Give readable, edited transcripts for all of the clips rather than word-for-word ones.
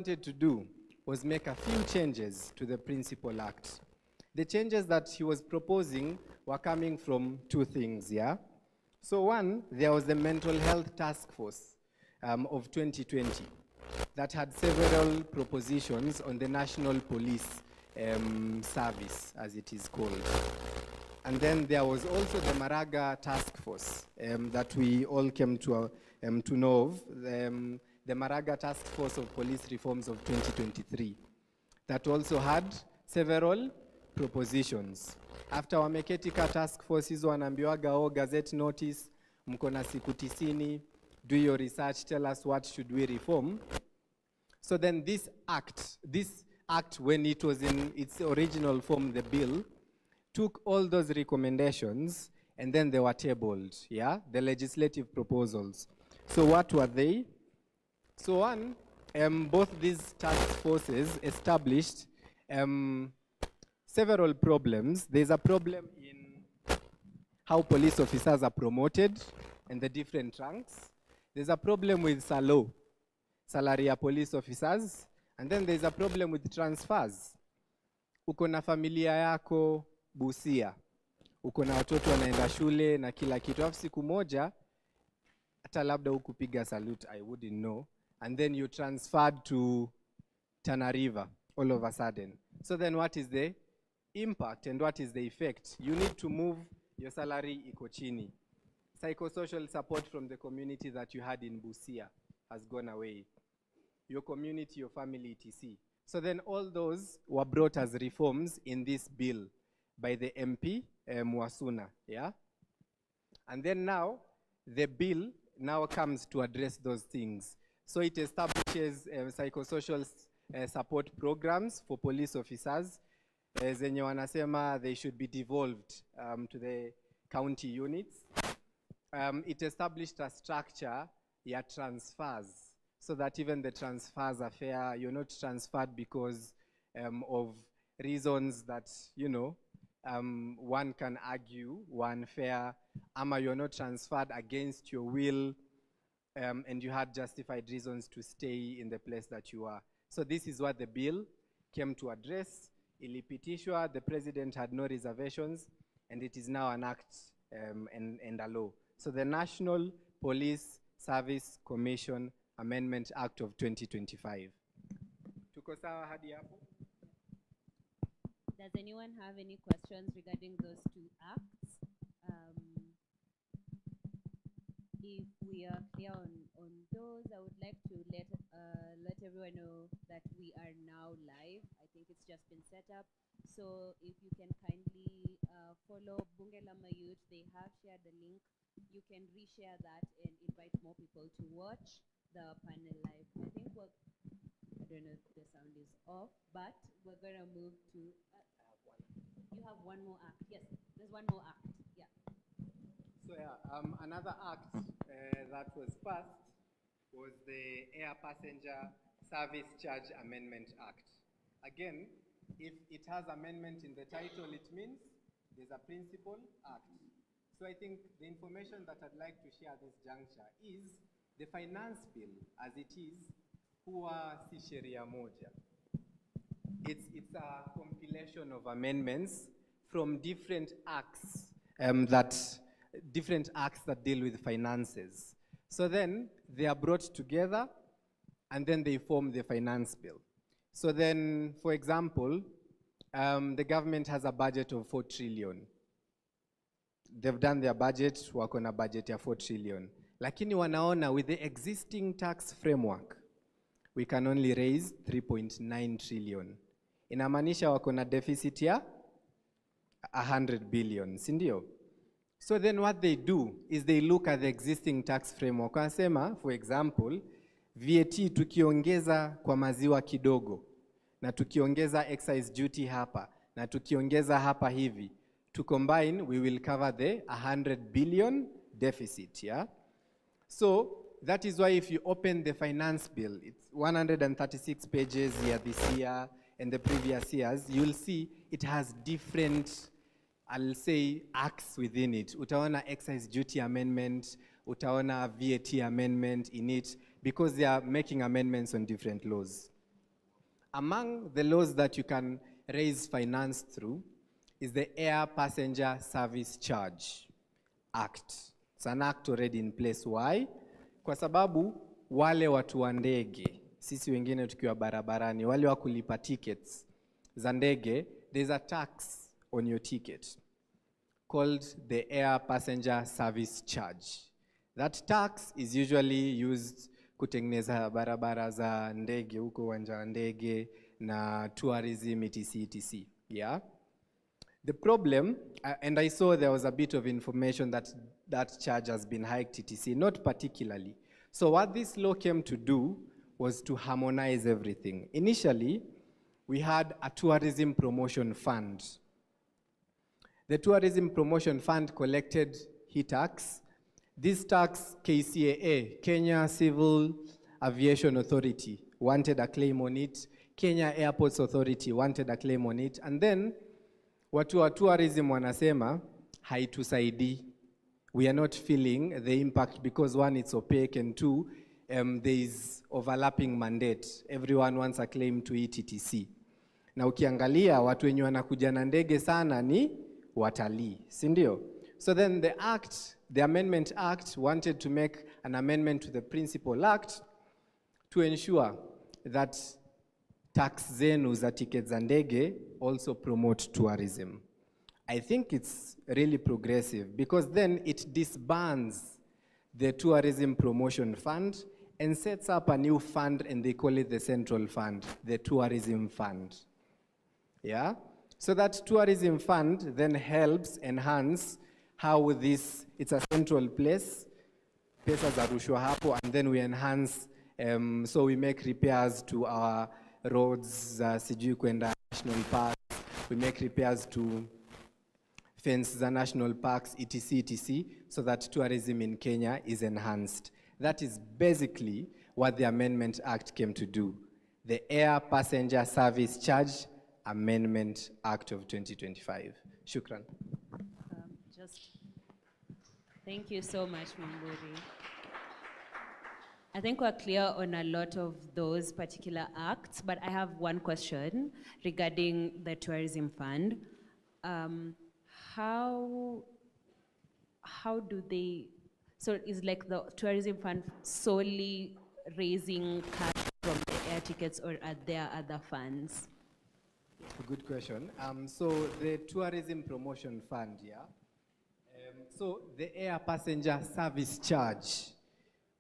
wanted to do was make a few changes to the Principal Act. The changes that he was proposing were coming from two things, yeah? So one, there was the Mental Health Task Force of 2020 that had several propositions on the National Police Service, as it is called. And then there was also the Maraga Task Force that we all came to know of, the Maraga Task Force of Police Reforms of 2023, that also had several propositions. After wameketika task force hizo wanaambiwaga gazette notice, mko na siku 90, do your research, tell us what should we reform. So then this act, when it was in its original form, the bill, took all those recommendations and then they were tabled, yeah, the legislative proposals. So what were they? So one, both these task forces established several problems. There's a problem in how police officers are promoted and the different ranks. There's a problem with SALO, salary ya police officers, and then there's a problem with transfers. Uko na familia yako Busia, uko na watoto wanaenda shule na kila kitu, afu siku moja hata labda ukupiga salute, I wouldn't know, and then you transferred to Tana River all of a sudden. So then what is the impact and what is the effect? You need to move your salary iko chini. Psychosocial support from the community that you had in Busia has gone away. Your community, your family, etc. So then all those were brought as reforms in this bill by the MP, Mwasuna, yeah? And then now, the bill now comes to address those things. So it establishes psychosocial support programs for police officers. Zenye wanasema they should be devolved to the county units. It established a structure, yeah, transfers, so that even the transfers are fair. You're not transferred because of reasons that, you know, one can argue were unfair. Ama you're not transferred against your will, and you had justified reasons to stay in the place that you are. So this is what the bill came to address. Ilipitishwa, the president had no reservations, and it is now an act and a law. So the National Police Service Commission Amendment Act of 2025. Tuko sawa hadi hapo? Does anyone have any questions regarding those two acts? If we are clear on those, I would like to let everyone know that we are now live. I think it's just been set up. So if you can kindly follow Bunge la Mayut, they have shared the link. You can reshare that and invite more people to watch the panel live. I think I don't know if the sound is off, but we're gonna move to, you have one more act. Yes, there's one more act, yeah. So yeah, another act that was passed was the Air Passenger Service Charge Amendment Act. Again, if it has amendment in the title, it means there's a principal act. So I think the information that I'd like to share at this juncture is the finance bill as it is, huwa si sheria moja. It's a compilation of amendments from different acts that deal with finances. So then they are brought together and then they form the finance bill. So then, for example, the government has a budget of 4 trillion. They've done their budget, wako na budget ya 4 trillion. Lakini wanaona with the existing tax framework, we can only raise 3.9 trillion. Inamaanisha wako na deficit ya 100 billion, si ndio? So then what they do is they look at the existing tax framework. Wanasema, for example, VAT tukiongeza kwa maziwa kidogo, na tukiongeza excise duty hapa, na tukiongeza hapa hivi, to combine, we will cover the 100 billion deficit, yeah? So that is why if you open the finance bill, it's 136 pages here this year and the previous years, you'll see it has different, I'll say, acts within it. Utaona excise duty amendment, utaona VAT amendment in it, because they are making amendments on different laws. Among the laws that you can raise finance through is the Air Passenger Service Charge Act. It's an act already in place. Why? Kwa sababu wale watu wa ndege, sisi wengine tukiwa barabarani, wale wa kulipa tickets za ndege, there's a tax on your ticket called the Air Passenger Service Charge. That tax is usually used kutengeneza barabara za ndege huko uwanja wa ndege na tourism etc. Yeah. The problem, and I saw there was a bit of information that that charge has been hiked etc. Not particularly. So what this law came to do was to harmonize everything. Initially, we had a tourism promotion fund. The tourism promotion fund collected tax. This tax, KCAA, Kenya Civil Aviation Authority, wanted a claim on it. Kenya Airports Authority wanted a claim on it. And then, watu wa tourism wanasema, haitusaidi. We are not feeling the impact because one, it's opaque, and two, there is overlapping mandate. Everyone wants a claim to ETTC. Na ukiangalia, watu wenye wanakuja na ndege sana ni watalii, si ndio? So then the Amendment Act wanted to make an amendment to the Principal Act to ensure that tax zenu za tickets za ndege also promote tourism. I think it's really progressive because then it disbands the Tourism Promotion Fund and sets up a new fund, and they call it the Central Fund, the Tourism Fund. Yeah? So that tourism fund then helps enhance how it's a central place, pesa za rushwa hapo, and then we enhance, so we make repairs to our roads, sijui kwenda national parks, we make repairs to fence za national parks, etc., so that tourism in Kenya is enhanced. That is basically what the Amendment Act came to do. The Air Passenger Service Charge Amendment Act of 2025. Shukran. Thank you so much, Mamburi. I think we're clear on a lot of those particular acts, but I have one question regarding the tourism fund. How do they, so is like the tourism fund solely raising cash from the air tickets, or are there other funds? Good question. So the Tourism Promotion Fund, yeah. So the Air Passenger Service Charge,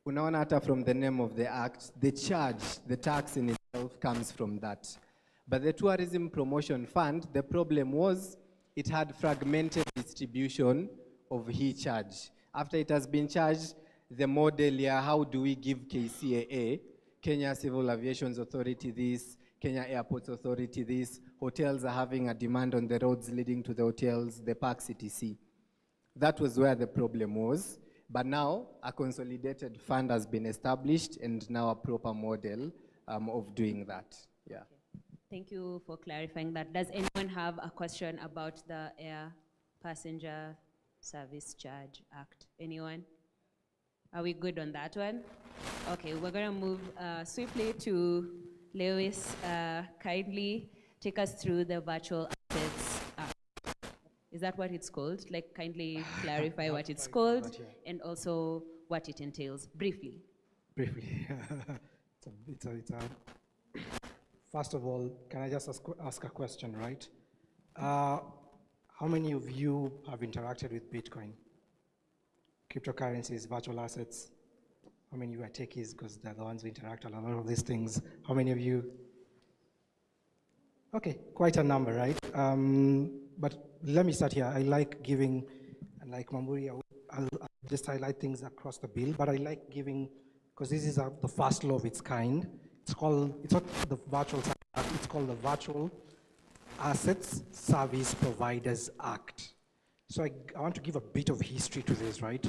unaona hata from the name of the act, the charge, the tax in itself comes from that. But the Tourism Promotion Fund, the problem was it had fragmented distribution of charge. After it has been charged, the model here, how do we give KCAA, Kenya Civil Aviation Authority this, Kenya Airports Authority this, hotels are having a demand on the roads leading to the hotels, the parks, etc. That was where the problem was. But now a consolidated fund has been established and now a proper model of doing that. Yeah. Okay. Thank you for clarifying that. Does anyone have a question about the Air Passenger Service Charge Act? Anyone? Are we good on that one? Okay, we're going to move swiftly to Lewis. Kindly take us through the Virtual Assets Act. Is that what it's called? Like, kindly clarify what it's called and also what it entails, briefly. Briefly. First of all, can I just ask a question, right? How many of you have interacted with Bitcoin? Cryptocurrencies, virtual assets? How many of you are techies, because they're the ones who interact on a lot of these things? How many of you? Okay, quite a number, right? But let me start here. I like giving, and like Mamburi, I'll just highlight things across the bill, but I like giving, because this is the first law of its kind. It's not the Virtual Act, it's called the Virtual Assets Service Providers Act. So I want to give a bit of history to this, right?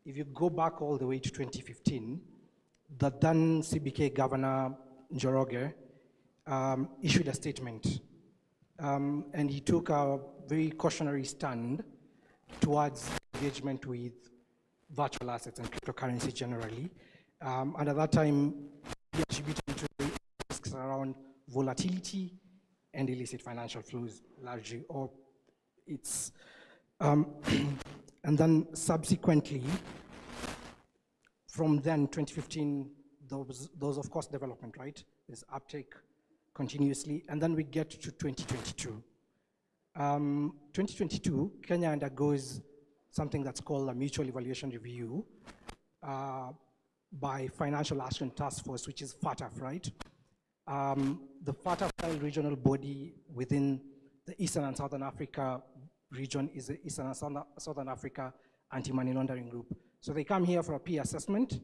If you go back all the way to 2015, the then CBK Governor Njoroge issued a statement, and he took a very cautionary stand towards engagement with virtual assets and cryptocurrency generally. And at that time, he attributed to risks around volatility and illicit financial flows largely, or it's, and then subsequently, from then, 2015, those of course development, right? There's uptake continuously, and then we get to 2022. 2022, Kenya undergoes something that's called a mutual evaluation review by Financial Action Task Force, which is FATF, right? The FATF regional body within the Eastern and Southern Africa region is the Eastern and Southern Africa Anti-Money Laundering Group. So they come here for a peer assessment,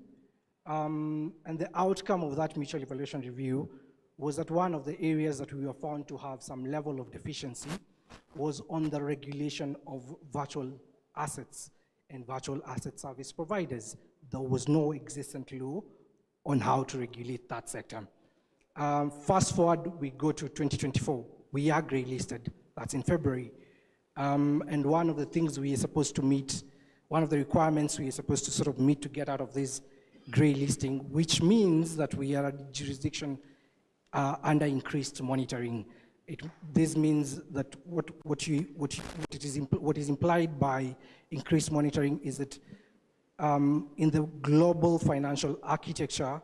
and the outcome of that mutual evaluation review was that one of the areas that we were found to have some level of deficiency was on the regulation of virtual assets and virtual asset service providers. There was no existent law on how to regulate that sector. Fast forward, we go to 2024. We are gray listed, that's in February. And one of the things we are supposed to meet, one of the requirements we are supposed to sort of meet to get out of this gray listing, which means that we are a jurisdiction under increased monitoring. This means that what is implied by increased monitoring is that in the global financial architecture,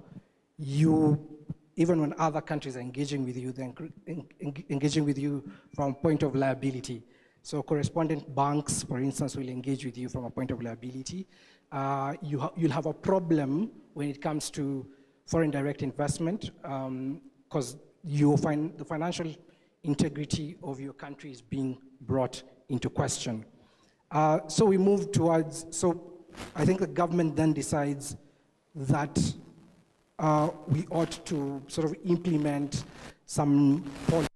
even when other countries are engaging with you, they're engaging with you from a point of liability. So correspondent banks, for instance, will engage with you from a point of liability. You'll have a problem when it comes to foreign direct investment, because you'll find the financial integrity of your country is being brought into question. So we move towards, so I think the government then decides that we ought to sort of implement some policy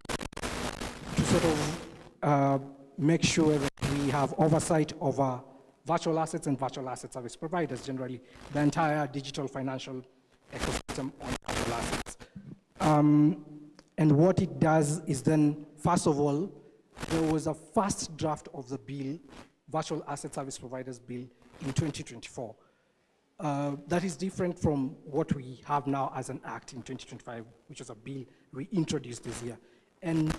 to sort of make sure that we have oversight over virtual assets and virtual asset service providers, generally, the entire digital financial ecosystem on virtual assets. And what it does is then, first of all, there was a first draft of the bill, Virtual Asset Service Providers Bill, in 2024. That is different from what we have now as an act in 2025, which was a bill we introduced this year. And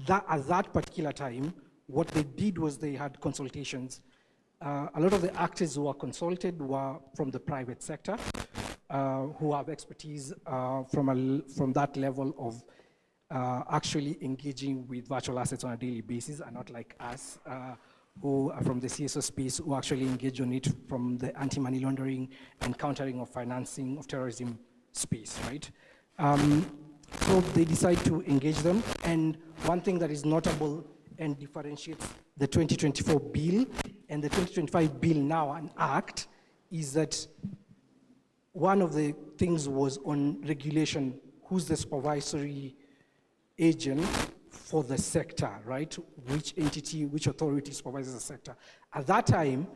that, at that particular time, what they did was they had consultations. A lot of the actors who were consulted were from the private sector, who have expertise from that level of actually engaging with virtual assets on a daily basis, and not like us, who are from the CSO space, who actually engage on it from the anti-money laundering and countering of financing of terrorism space, right? So they decide to engage them, and one thing that is notable and differentiates the 2024 bill and the 2025 bill now, an act, is that one of the things was on regulation, who's the supervisory agent for the sector, right? Which entity, which authority supervises the sector. At that time,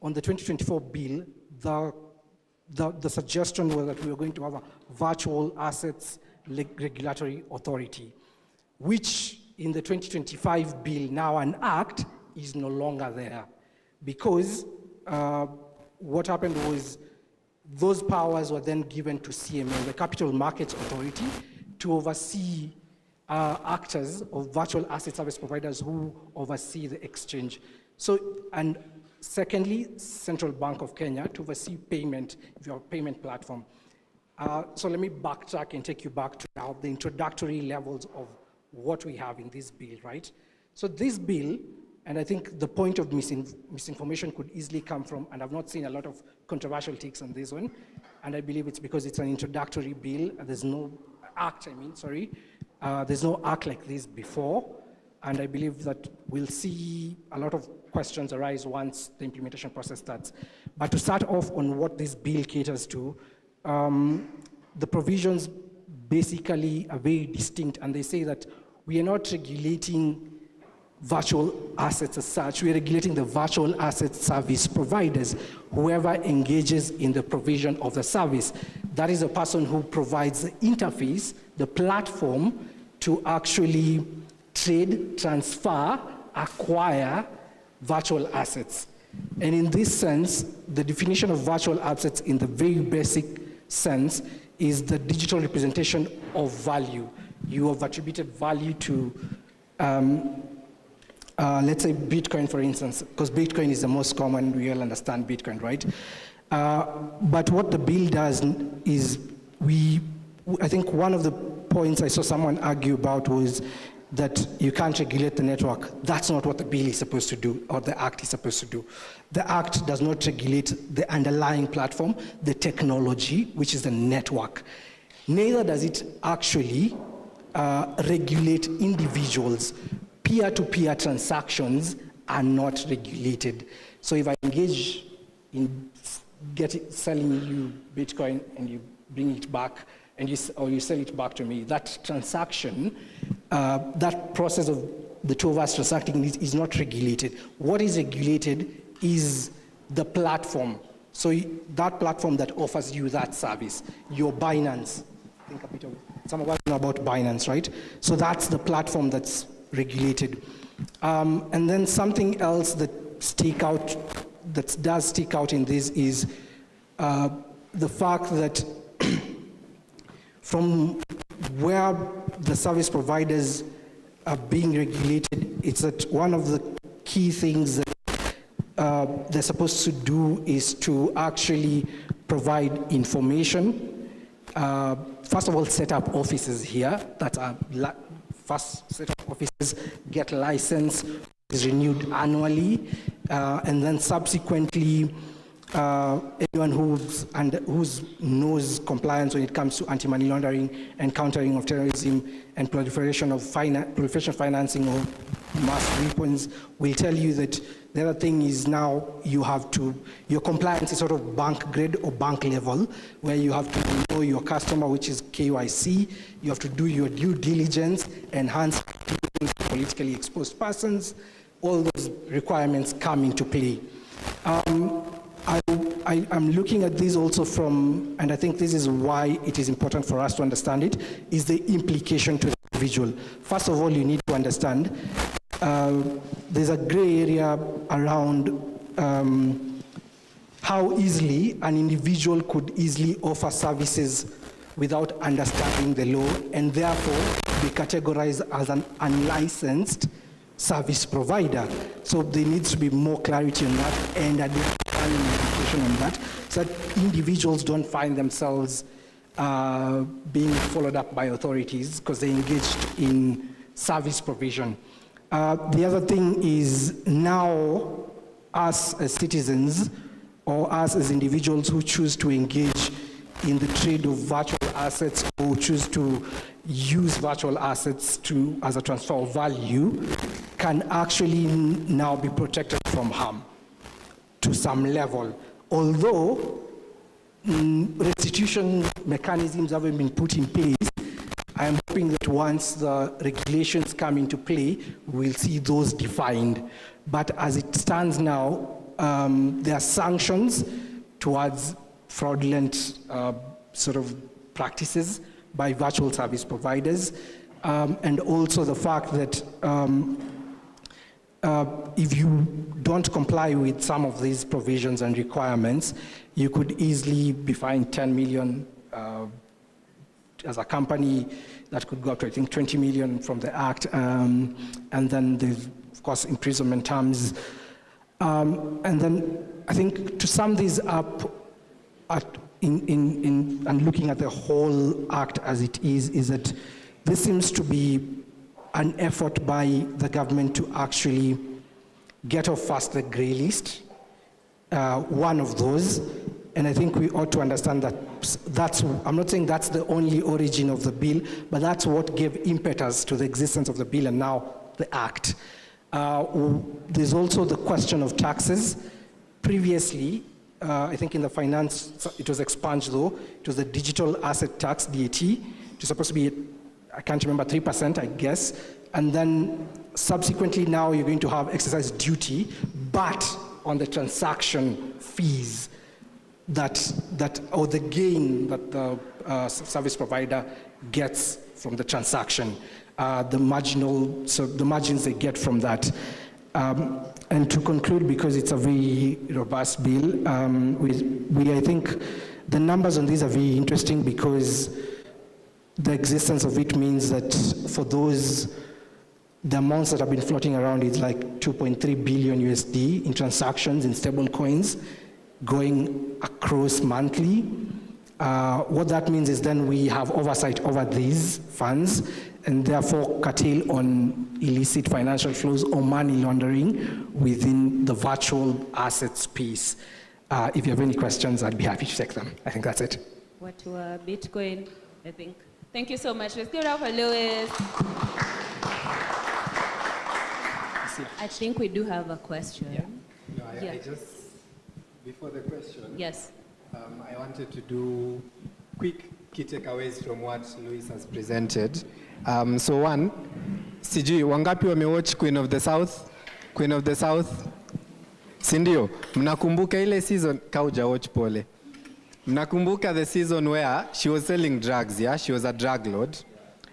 on the 2024 bill, the suggestion was that we were going to have a virtual assets regulatory authority, which in the 2025 bill, now an act, is no longer there. Because what happened was those powers were then given to CMA, the Capital Markets Authority, to oversee actors of virtual asset service providers who oversee the exchange. So, and secondly, Central Bank of Kenya to oversee payment, if you have a payment platform. So let me backtrack and take you back to now the introductory levels of what we have in this bill, right? So this bill, and I think the point of misinformation could easily come from, and I've not seen a lot of controversial takes on this one, and I believe it's because it's an introductory bill, and there's no act, there's no act like this before, and I believe that we'll see a lot of questions arise once the implementation process starts. But to start off on what this bill caters to, the provisions basically are very distinct, and they say that we are not regulating virtual assets as such, we are regulating the virtual asset service providers, whoever engages in the provision of the service. That is the person who provides the interface, the platform, to actually trade, transfer, acquire virtual assets. And in this sense, the definition of virtual assets in the very basic sense is the digital representation of value. you have attributed value to, let's say Bitcoin, for instance, because Bitcoin is the most common, we all understand Bitcoin, right? But what the bill does is I think one of the points I saw someone argue about was that you can't regulate the network. That's not what the bill is supposed to do, or the Act is supposed to do. The Act does not regulate the underlying platform, the technology, which is the network. Neither does it actually regulate individuals. Peer-to-peer transactions are not regulated. So if I engage in selling you Bitcoin and you bring it back, or you sell it back to me, that transaction, that process of the two of us transacting is not regulated. What is regulated is the platform. So that platform that offers you that service, your Binance. Think a bit of, some of us know about Binance, right? So that's the platform that's regulated. And then something else that does stick out in this is the fact that from where the service providers are being regulated, it's that one of the key things that they're supposed to do is to actually provide information. First of all, set up offices here that are first set up offices, get license, is renewed annually, and then subsequently anyone who knows compliance when it comes to anti-money laundering and countering of terrorism and proliferation financing of mass weapons will tell you that the other thing is now your compliance is sort of bank grade or bank level, where you have to know your customer, which is KYC, you have to do your due diligence, enhance politically exposed persons, all those requirements come into play. I'm looking at this also from, and I think this is why it is important for us to understand it, is the implication to the individual. First of all, you need to understand there's a gray area around how easily an individual could easily offer services without understanding the law and therefore be categorized as an unlicensed service provider. So there needs to be more clarity on that and education on that, so that individuals don't find themselves being followed up by authorities because they engaged in service provision. The other thing is now us as citizens or us as individuals who choose to engage in the trade of virtual assets or choose to use virtual assets as a transfer of value can actually now be protected from harm to some level. Although restitution mechanisms haven't been put in place, I'm hoping that once the regulations come into play, we'll see those defined. But as it stands now, there are sanctions towards fraudulent sort of practices by virtual service providers, and also the fact that if you don't comply with some of these provisions and requirements, you could easily be fined 10 million as a company. That could go up to, I think, 20 million from the Act, and then there's, of course, imprisonment terms. And then I think to sum these up, and looking at the whole Act as it is that this seems to be an effort by the government to actually get off first the grey list, one of those, and I think we ought to understand that I'm not saying that's the only origin of the bill, but that's what gave impetus to the existence of the bill and now the Act. There's also the question of taxes. Previously, I think in the finance, it was expunged though, it was the digital asset tax, DAT. It was supposed to be, I can't remember, 3%, I guess. And then subsequently now you're going to have exercise duty, but on the transaction fees or the gain that the service provider gets from the transaction, the margins they get from that. And to conclude, because it's a very robust bill, I think the numbers on these are very interesting because the existence of it means that for those, the amounts that have been floating around is like 2.3 billion USD in transactions in stable coins going across monthly. What that means is then we have oversight over these funds and therefore curtail on illicit financial flows or money laundering within the virtual assets piece. If you have any questions, I'd be happy to take them. I think that's it. What to Bitcoin, I think. Thank you so much. Let's give it up for Louis. I think we do have a question. Yeah. No, Yeah. I just, before the question, Yes. I wanted to do quick key takeaways from what Louis has presented. So one, sijui, wangapi wamewatch Queen of the South? Queen of the South? Sindio, mnakumbuka ile season, kauja watch pole. Mnakumbuka the season where she was selling drugs, yeah? She was a drug lord.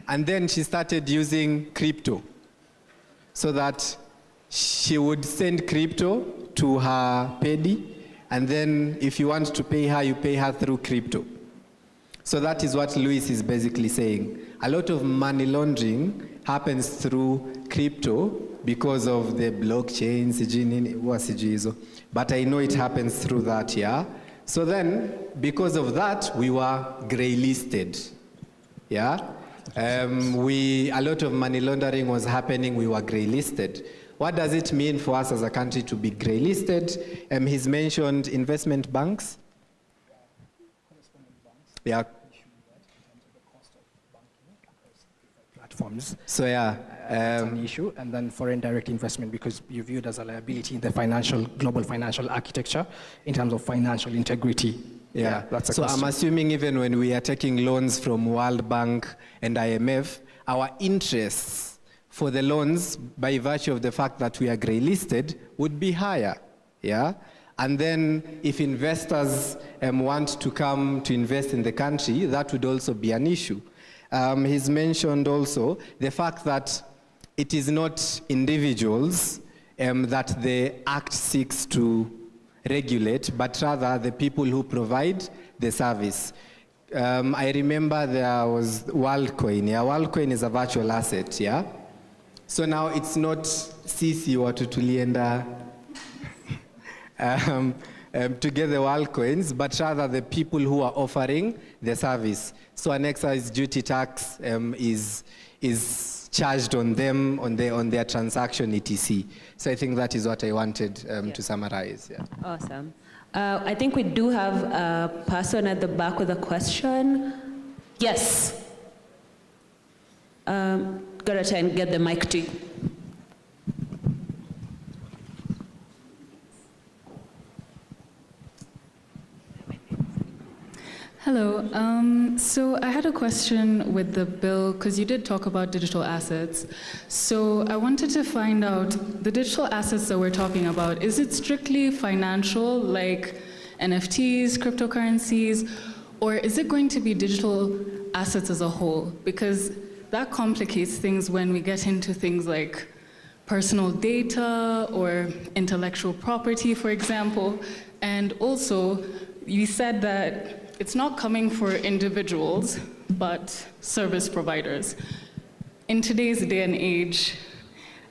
And then she started using crypto so that she would send crypto to her pedi, and then if you want to pay her, you pay her through crypto. So that is what Louis is basically saying. A lot of money laundering happens through crypto because of the blockchain, but I know it happens through that, yeah? So then, because of that, we were grey listed, yeah? A lot of money laundering was happening, we were grey listed. What does it mean for us as a country to be grey listed? He's mentioned investment banks. Yeah. Platforms. So yeah. It's an issue, and then foreign direct investment because you viewed as a liability in the global financial architecture in terms of financial integrity. Yeah, that's a so question. I'm assuming even when we are taking loans from World Bank and IMF, our interests for the loans, by virtue of the fact that we are grey listed, would be higher, yeah? And then if investors want to come to invest in the country, that would also be an issue. He's mentioned also the fact that it is not individuals that the Act seeks to regulate, but rather the people who provide the service. I remember there was WorldCoin. Yeah, WorldCoin is a virtual asset, yeah? So now it's not sisi watu tulienda to get the WorldCoins, but rather the people who are offering the service. So an excise duty tax is charged on them, on their transaction, etc. So I think that is what I wanted to summarize. Yeah. Awesome. I think we do have a person at the back with a question. Yes. Gotta try and get the mic to you. Hello. So I had a question with the bill, because you did talk about digital assets. So I wanted to find out, the digital assets that we're talking about, is it strictly financial, like NFTs, cryptocurrencies, or is it going to be digital assets as a whole? Because that complicates things when we get into things like personal data or intellectual property, for example. And also, you said that it's not coming for individuals, but service providers. In today's day and age,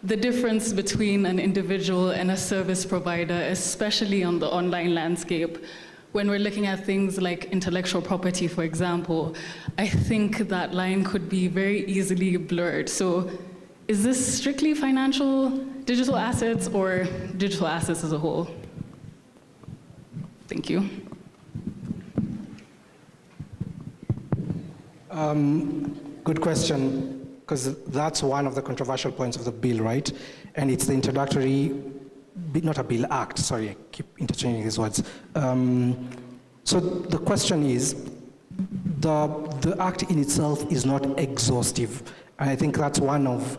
the difference between an individual and a service provider, especially on the online landscape, when we're looking at things like intellectual property, for example, I think that line could be very easily blurred. So is this strictly financial digital assets or digital assets as a whole? Thank you. Good question, because that's one of the controversial points of the bill, right? And it's the introductory, not a bill, act, sorry, I keep interchanging these words. So the question is, the act in itself is not exhaustive, and I think that's one of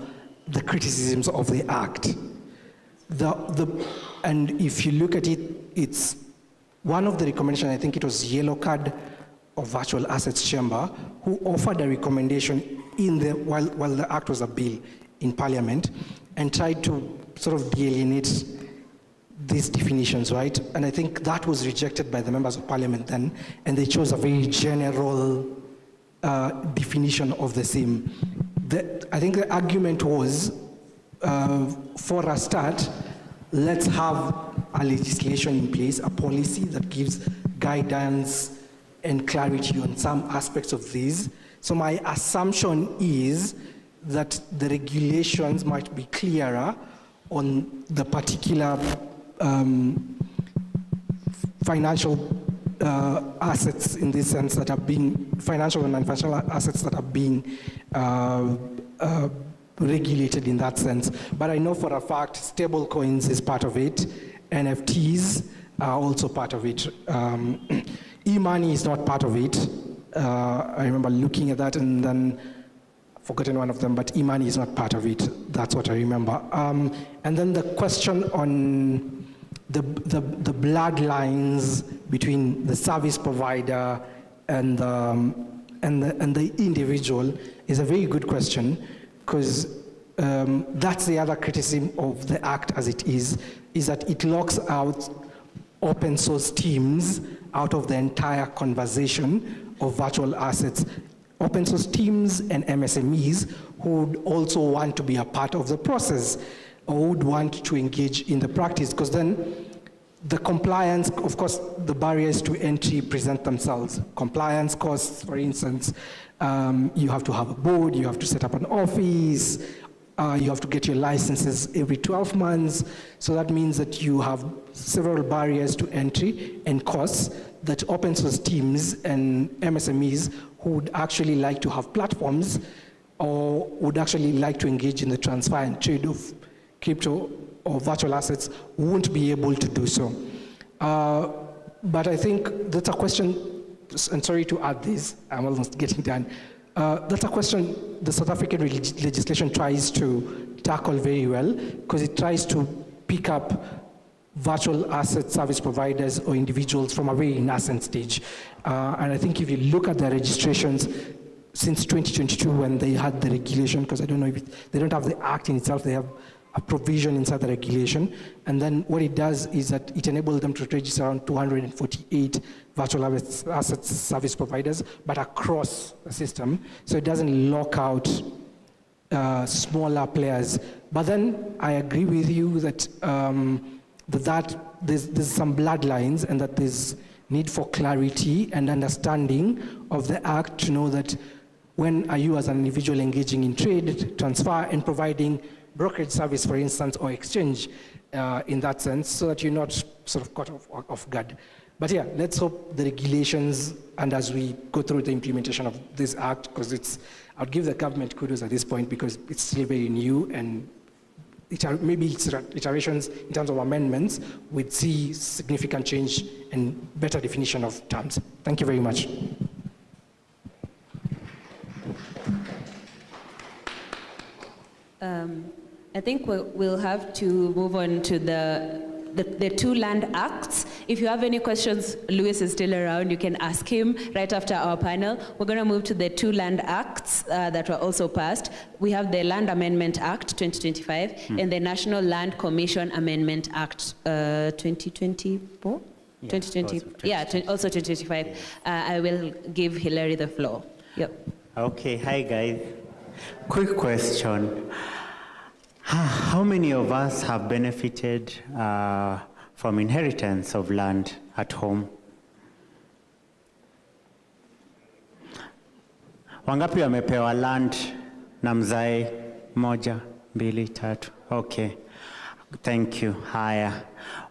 the criticisms of the act. And if you look at it, it's one of the recommendations, I think it was Yellow Card of Virtual Assets Chamber, who offered a recommendation while the act was a bill in Parliament, and tried to sort of delineate these definitions, right? And I think that was rejected by the members of Parliament then, and they chose a very general definition of the same. I think the argument was, for a start, let's have a legislation in place, a policy that gives guidance and clarity on some aspects of these. So my assumption is that the regulations might be clearer on the particular financial assets in this sense that are being, financial and non-financial assets that are being regulated in that sense. But I know for a fact stable coins is part of it, NFTs are also part of it. E-money is not part of it. I remember looking at that and then forgotten one of them, but e-money is not part of it. That's what I remember. And then the question on the bloodlines between the service provider and the individual is a very good question, because that's the other criticism of the Act as it is that it locks out open source teams out of the entire conversation of virtual assets. Open source teams and MSMEs who would also want to be a part of the process or would want to engage in the practice, because then the compliance, of course, the barriers to entry present themselves. Compliance costs, for instance, you have to have a board, you have to set up an office, you have to get your licenses every 12 months. So that means that you have several barriers to entry and costs that open source teams and MSMEs who would actually like to have platforms or would actually like to engage in the transfer and trade of crypto or virtual assets won't be able to do so. But I think that's a question, and sorry to add this, I'm almost getting done. That's a question the South African legislation tries to tackle very well, because it tries to pick up virtual asset service providers or individuals from a very nascent stage. And I think if you look at the registrations since 2022 when they had the regulation, because I don't know if they don't have the act in itself, they have a provision inside the regulation. And then what it does is that it enables them to register around 248 virtual asset service providers, but across the system. So it doesn't lock out smaller players. But then I agree with you that there's some bloodlines and that there's need for clarity and understanding of the act to know that when are you as an individual engaging in trade, transfer, and providing brokerage service, for instance, or exchange in that sense, so that you're not sort of caught off guard. But yeah, let's hope the regulations, and as we go through the implementation of this act, because I'd give the government kudos at this point because it's still very new, and maybe its iterations in terms of amendments would see significant change and better definition of terms. Thank you very much. I think we'll have to move on to the two land acts. If you have any questions, Louis is still around. You can ask him right after our panel. We're going to move to the two land acts that were also passed. We have the Land Amendment Act 2025 and the National Land Commission Amendment Act 2024? Yeah, 2020, also 2025. Yes. I will give Hilary the floor. Yep. Okay, hi guys. Quick question. How many of us have benefited from inheritance of land at home? Wangapi wamepewa land na mzae moja, mbili, tatu? Okay, thank you. Haya.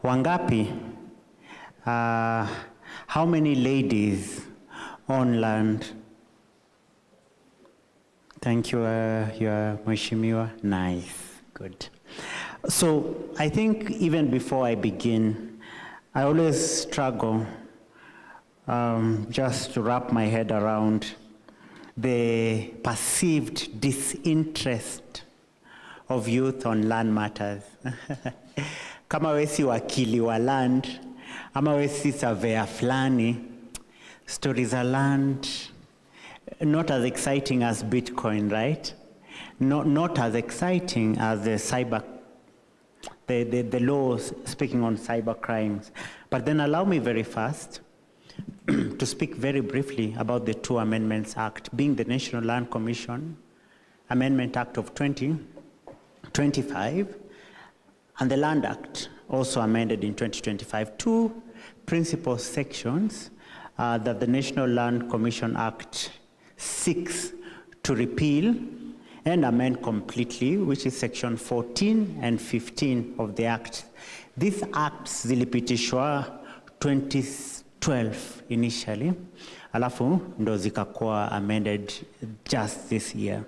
Wangapi, how many ladies own land? Thank you, your Mheshimiwa. Nice. Good. So I think even before I begin, I always struggle just to wrap my head around the perceived disinterest of youth on land matters. Kama we si wakili wa land, ama we si surveyor flani, stories of land, not as exciting as Bitcoin, right? Not as exciting as the laws speaking on cyber crimes. But then allow me very fast to speak very briefly about the two Amendments Act, being the National Land Commission Amendment Act of 2025 and the Land Act, also amended in 2025, two principal sections that the National Land Commission Act seeks to repeal and amend completely, which is section 14 and 15 of the Act. These acts zilipitishwa 2012 initially, alafu ndo zikakuwa amended just this year.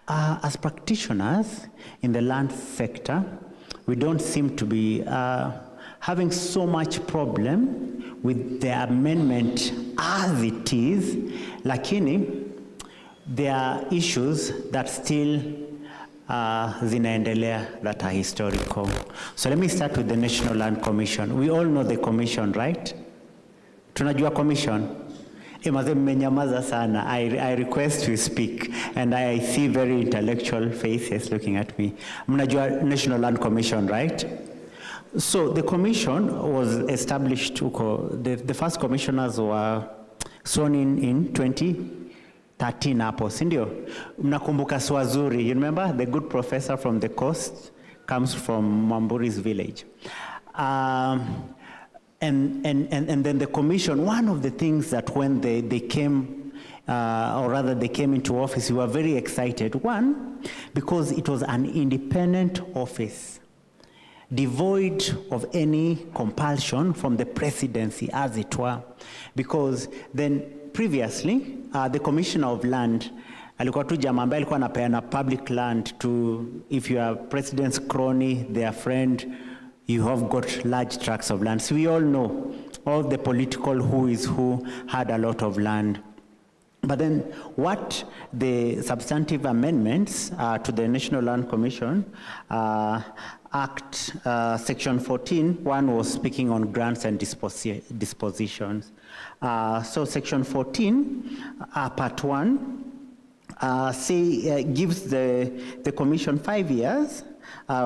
As practitioners in the land sector, we don't seem to be having so much problem with the amendment as it is, lakini there are issues that still zinaendelea that are historical. So let me start with the National Land Commission. We all know the commission, right? Tunajua commission? Maze mmenyamaza sana. I request you speak, and I see very intellectual faces looking at me. Mnajua National Land Commission, right? So the commission was established, the first commissioners were sworn in 2013 hapo, si ndio? Mnakumbuka Swazuri, you remember? The good professor from the coast comes from Mamburi's village. And then the commission, one of the things that when they came, or rather they came into office, we were very excited. One, because it was an independent office, devoid of any compulsion from the presidency, as it were. Because then previously, the Commissioner of Land, alikuwa tu jamaa ambaye alikuwa anapeana public land to, if you are president's crony, their friend, you have got large tracts of land. So we all know, all the political who is who had a lot of land. But then what the substantive amendments to the National Land Commission Act, Section 14, one was speaking on grants and dispositions. So Section 14, Part 1, gives the Commission 5 years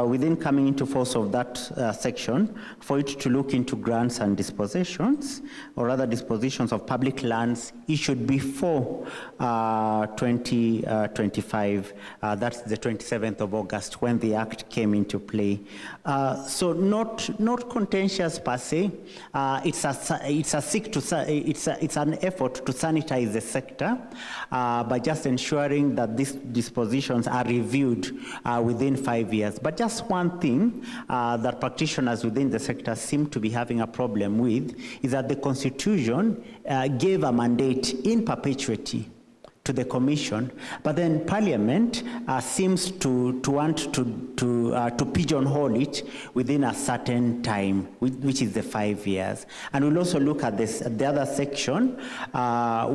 within coming into force of that section for it to look into grants and dispositions, or rather dispositions of public lands issued before 2025. That's the 27th of August when the Act came into play. So not contentious per se. It's an effort to sanitize the sector by just ensuring that these dispositions are reviewed within 5 years. But just one thing that practitioners within the sector seem to be having a problem with is that the Constitution gave a mandate in perpetuity to the Commission, but then Parliament seems to want to pigeonhole it within a certain time, which is the 5 years. And we'll also look at the other section,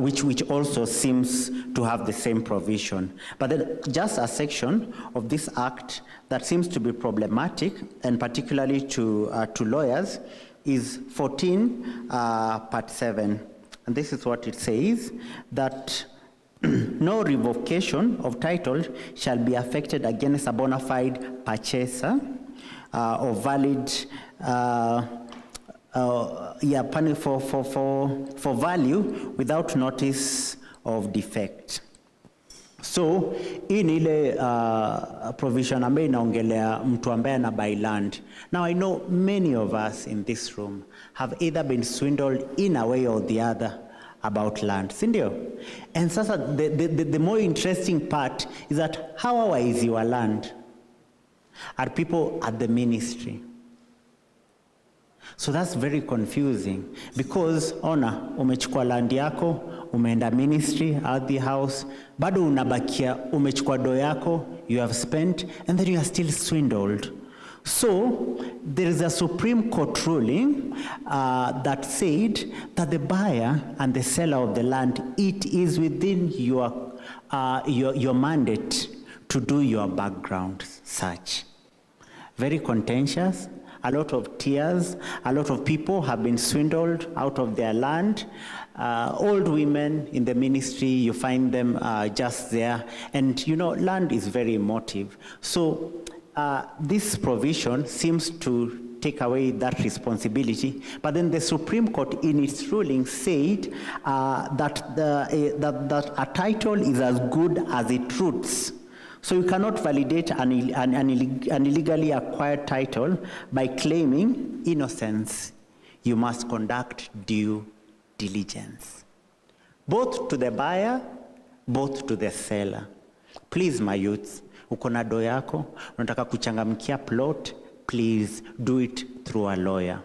which also seems to have the same provision. But then just a section of this Act that seems to be problematic, and particularly to lawyers, is 14, Part 7. And this is what it says, that no revocation of title shall be affected against a bona fide purchaser or valid for value without notice of defect. So in ile provision ambayo inaongelea mtu ambaye ana buy land. Now I know many of us in this room have either been swindled in a way or the other about land, sindio? And sasa the more interesting part is that how is your land? Are people at the ministry? So that's very confusing, because ona, umechukua land yako, umeenda ministry, at the house, bado unabakia, umechukua do yako, you have spent, and then you are still swindled. So there is a Supreme Court ruling that said that the buyer and the seller of the land, it is within your mandate to do your background search. Very contentious, a lot of tears, a lot of people have been swindled out of their land. Old women in the ministry, you find them just there. And you know, land is very emotive. So this provision seems to take away that responsibility. But then the Supreme Court in its ruling said that a title is as good as it roots. So you cannot validate an illegally acquired title by claiming innocence. You must conduct due diligence, both to the buyer, both to the seller. Please, my youths, uko na do yako, unataka kuchangamkia plot, please do it through a lawyer.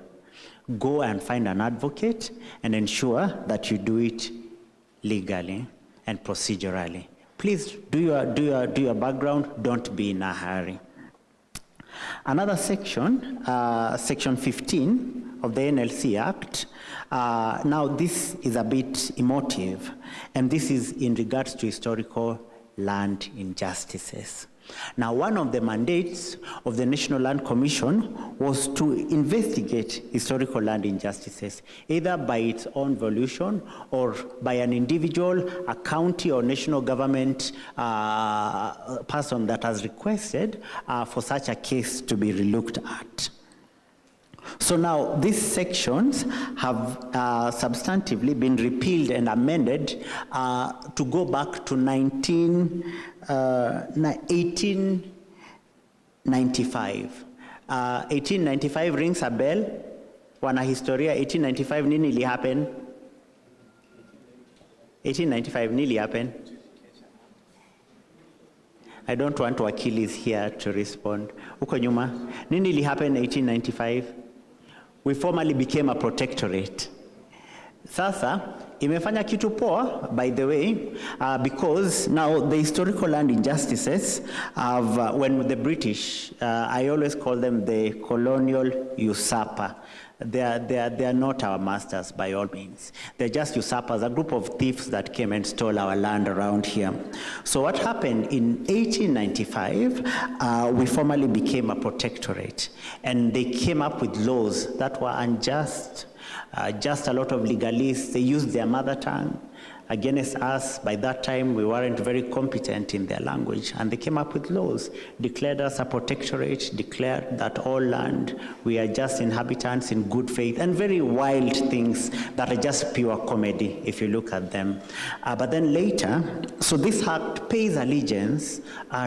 Go and find an advocate and ensure that you do it legally and procedurally. Please do your background, don't be in a hurry. Another section, section 15 of the NLC Act, now this is a bit emotive, and this is in regards to historical land injustices. Now, one of the mandates of the National Land Commission was to investigate historical land injustices, either by its own volition or by an individual, a county or national government person that has requested for such a case to be relooked at. So now these sections have substantively been repealed and amended to go back to 1895. 1895 rings a bell. Wana historia, 1895 nini ili happen? 1895 nili happen? I don't want Wakilis here to respond. Uko nyuma, nini ili happen 1895? We formally became a protectorate. Sasa, imefanya kitu poa, by the way, because now the historical land injustices have, when the British, I always call them the colonial usurper. They are not our masters by all means. They're just usurpers, a group of thieves that came and stole our land around here. So what happened in 1895, we formally became a protectorate, and they came up with laws that were unjust. Just a lot of legalists, they used their mother tongue against us. By that time, we weren't very competent in their language, and they came up with laws, declared us a protectorate, declared that all land, we are just inhabitants in good faith, and very wild things that are just pure comedy if you look at them. But then later, so this act pays allegiance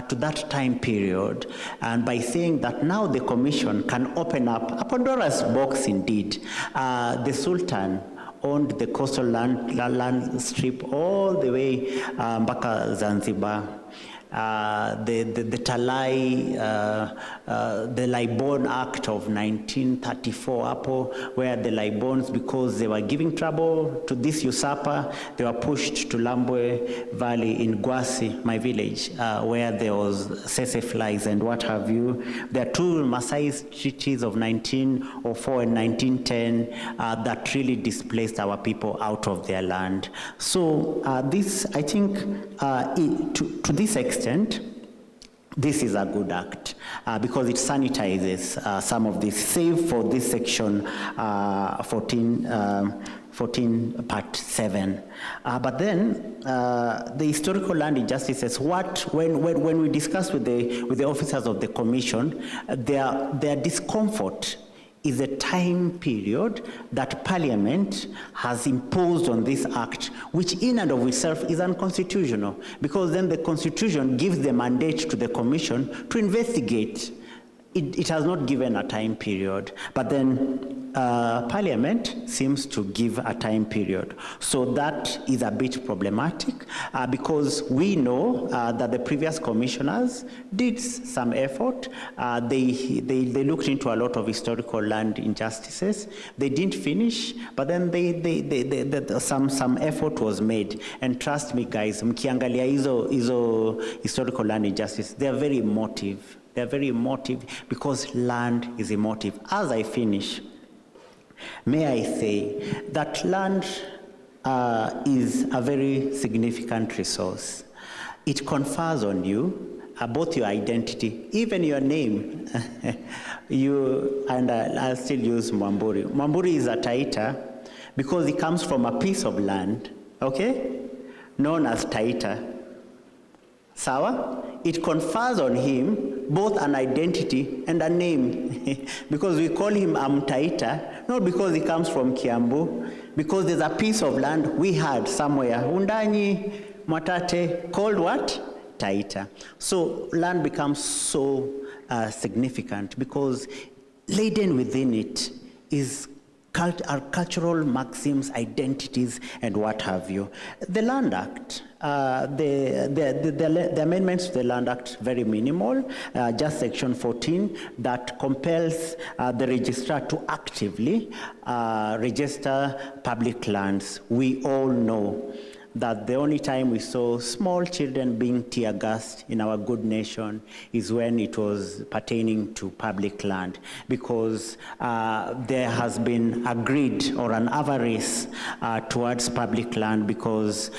to that time period, and by saying that now the commission can open up a Pandora's box indeed. The Sultan owned the coastal land strip all the way mpaka Zanzibar. The Talai, the Libon Act of 1934, Apo, where the Libons, because they were giving trouble to this usurper, they were pushed to Lambwe Valley in Gwasi, my village, where there was sese flies and what have you. There are two Maasai treaties of 1904 and 1910 that really displaced our people out of their land. So this, I think, to this extent, this is a good act because it sanitizes some of this, save for this section 14 part 7. But then the historical land injustices, when we discuss with the officers of the commission, their discomfort is a time period that Parliament has imposed on this act, which in and of itself is unconstitutional, because then the Constitution gives the mandate to the Commission to investigate. It has not given a time period, but then Parliament seems to give a time period. So that is a bit problematic because we know that the previous commissioners did some effort. They looked into a lot of historical land injustices. They didn't finish, but then some effort was made. And trust me, guys, mkiangalia hizo historical land injustice, they are very emotive. They're very emotive because land is emotive. As I finish, may I say that land is a very significant resource. It confers on you both your identity, even your name. I'll still use Mwamburi. Mwamburi is a Taita because it comes from a piece of land, okay, known as Taita. Sawa? It confers on him both an identity and a name. Because we call him Amtaita, not because he comes from Kiambu, because there's a piece of land we had somewhere, Undanyi, Mwatate, called what? Taita. So land becomes so significant because laden within it is our cultural maxims, identities, and what have you. The Land Act, the amendments to the Land Act, very minimal, just section 14 that compels the registrar to actively register public lands. We all know that the only time we saw small children being tear gassed in our good nation is when it was pertaining to public land, because there has been a greed or an avarice towards public land, because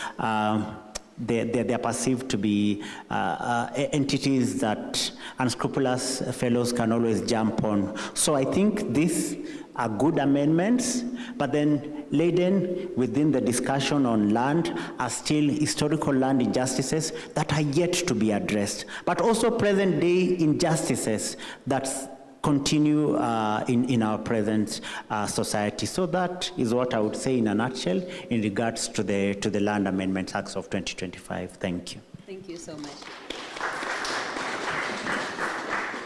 they're perceived to be entities that unscrupulous fellows can always jump on. So I think these are good amendments, but then laden within the discussion on land are still historical land injustices that are yet to be addressed, but also present day injustices that continue in our present society. So that is what I would say in a nutshell in regards to the Land Amendment Acts of 2025. Thank you. Thank you so much.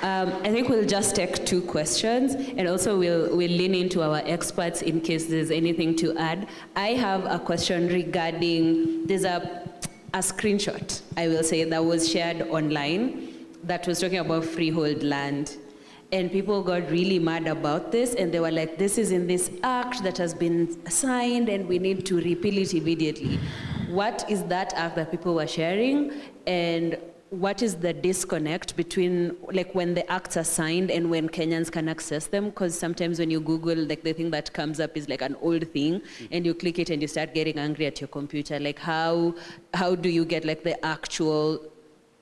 I think we'll just take 2 questions, and also we'll lean into our experts in case there's anything to add. I have a question regarding, there's a screenshot, I will say, that was shared online that was talking about freehold land. And people got really mad about this, and they were like, this is in this act that has been signed, and we need to repeal it immediately. What is that act that people were sharing, and what is the disconnect between, like, when the acts are signed and when Kenyans can access them? Because sometimes when you Google, like, the thing that comes up is like an old thing, and you click it and you start getting angry at your computer. Like, how do you get, like, the actual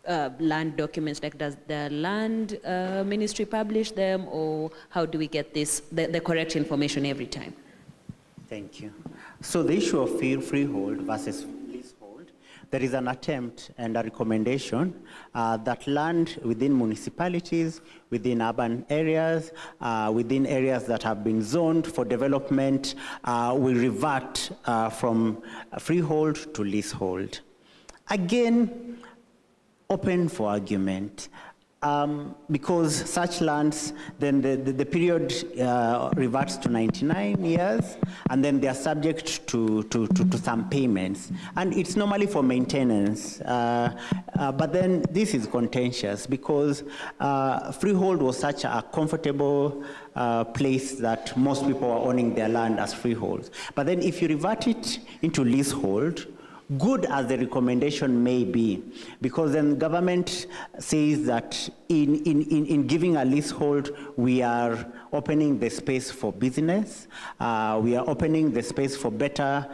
land documents? Like, does the land ministry publish them, or how do we get this, the correct information every time? Thank you. So the issue of freehold versus leasehold, there is an attempt and a recommendation that land within municipalities, within urban areas, within areas that have been zoned for development, will revert from freehold to leasehold. Again, open for argument. Because such lands, then the period reverts to 99 years, and then they are subject to some payments. And it's normally for maintenance. But then this is contentious because freehold was such a comfortable place that most people are owning their land as freeholds. But then if you revert it into leasehold, good as the recommendation may be, because then government says that in giving a leasehold, we are opening the space for business, we are opening the space for better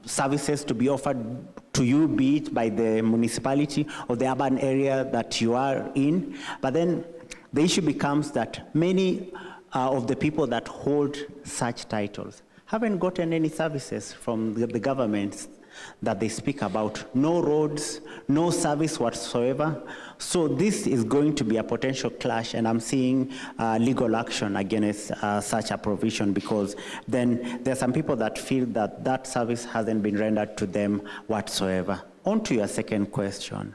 services to be offered to you, be it by the municipality or the urban area that you are in. But then the issue becomes that many of the people that hold such titles haven't gotten any services from the governments that they speak about. No roads, no service whatsoever. So this is going to be a potential clash, and I'm seeing legal action against such a provision, because then there are some people that feel that that service hasn't been rendered to them whatsoever. On to your second question,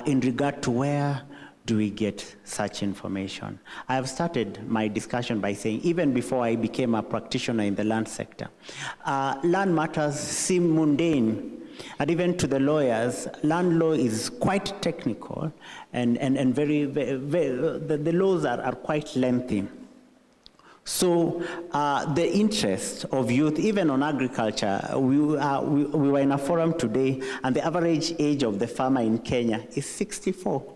in regard to where do we get such information? I have started my discussion by saying, even before I became a practitioner in the land sector, land matters seem mundane. And even to the lawyers, land law is quite technical, and very, the laws are quite lengthy. So the interest of youth, even on agriculture, we were in a forum today, and the average age of the farmer in Kenya is 64.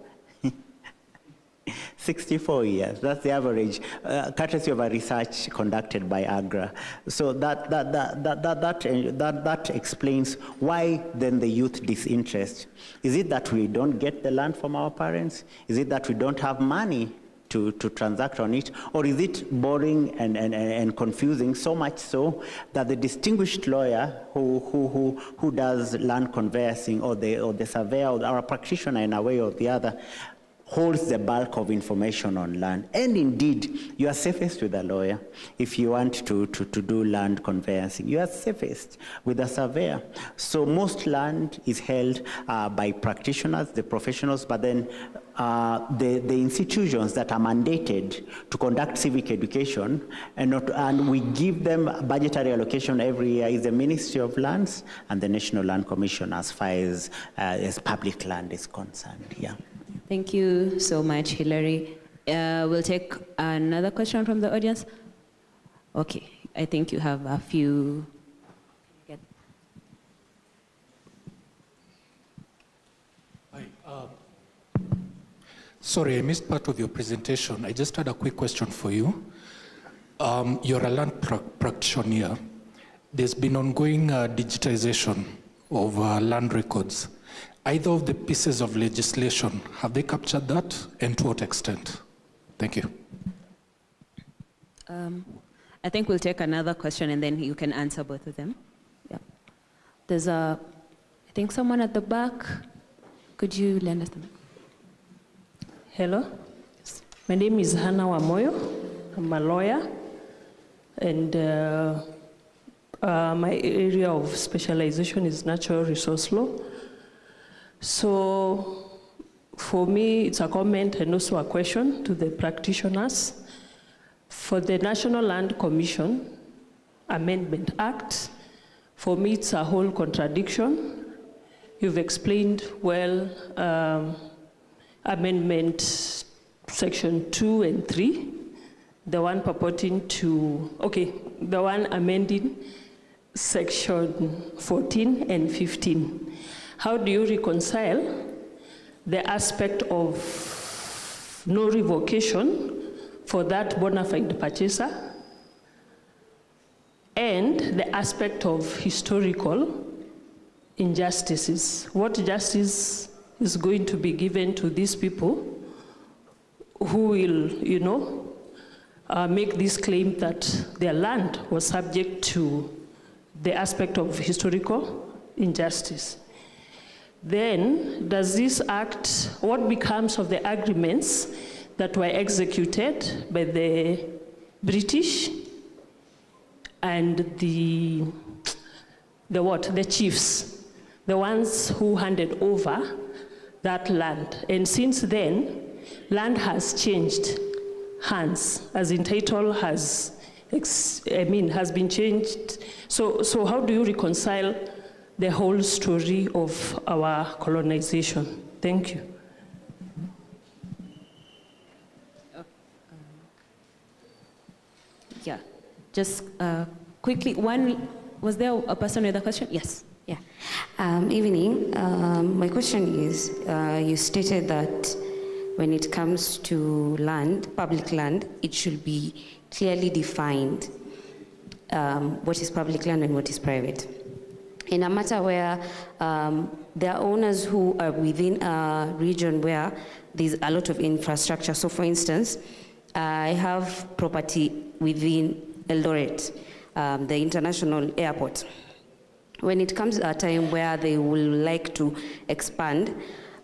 64 years, that's the average, courtesy of a research conducted by AGRA. So that explains why then the youth disinterest. Is it that we don't get the land from our parents? Is it that we don't have money to transact on it? Or is it boring and confusing, so much so that the distinguished lawyer who does land conveyancing, or the surveyor, or a practitioner in a way or the other, holds the bulk of information on land. And indeed, you are safest with a lawyer. If you want to do land conveyancing, you are safest with a surveyor. So most land is held by practitioners, the professionals, but then the institutions that are mandated to conduct civic education and we give them budgetary allocation every year is the Ministry of Lands and the National Land Commission as far as public land is concerned. Yeah. Thank you so much, Hilary. We'll take another question from the audience. Okay, I think you have a few. Hi. Sorry, I missed part of your presentation. I just had a quick question for you. You're a land practitioner. There's been ongoing digitization of land records. Either of the pieces of legislation, have they captured that, and to what extent? Thank you. I think we'll take another question and then you can answer both of them. Yeah. There's I think someone at the back. Could you lend us the mic? Hello, my name is Hannah Wamoyo. I'm a lawyer, and my area of specialization is natural resource law. So for me, it's a comment and also a question to the practitioners. For the National Land Commission Amendment Act, for me, it's a whole contradiction. You've explained well Amendment Section 2 and 3, the one purporting to, the one amending Section 14 and 15. How do you reconcile the aspect of no revocation for that bona fide purchaser and the aspect of historical injustices? What justice is going to be given to these people who will, make this claim that their land was subject to the aspect of historical injustice? Then, does this act, what becomes of the agreements that were executed by the British and the chiefs, the ones who handed over that land? And since then, land has changed hands, as in title has been changed. So how do you reconcile the whole story of our colonization? Thank you. Yeah, just quickly, was there a person with a question? Yes. Yeah. Evening. My question is, you stated that when it comes to land, public land, it should be clearly defined what is public land and what is private. In a matter where there are owners who are within a region where there's a lot of infrastructure. So for instance, I have property within Eldoret, the international airport. When it comes a time where they will like to expand,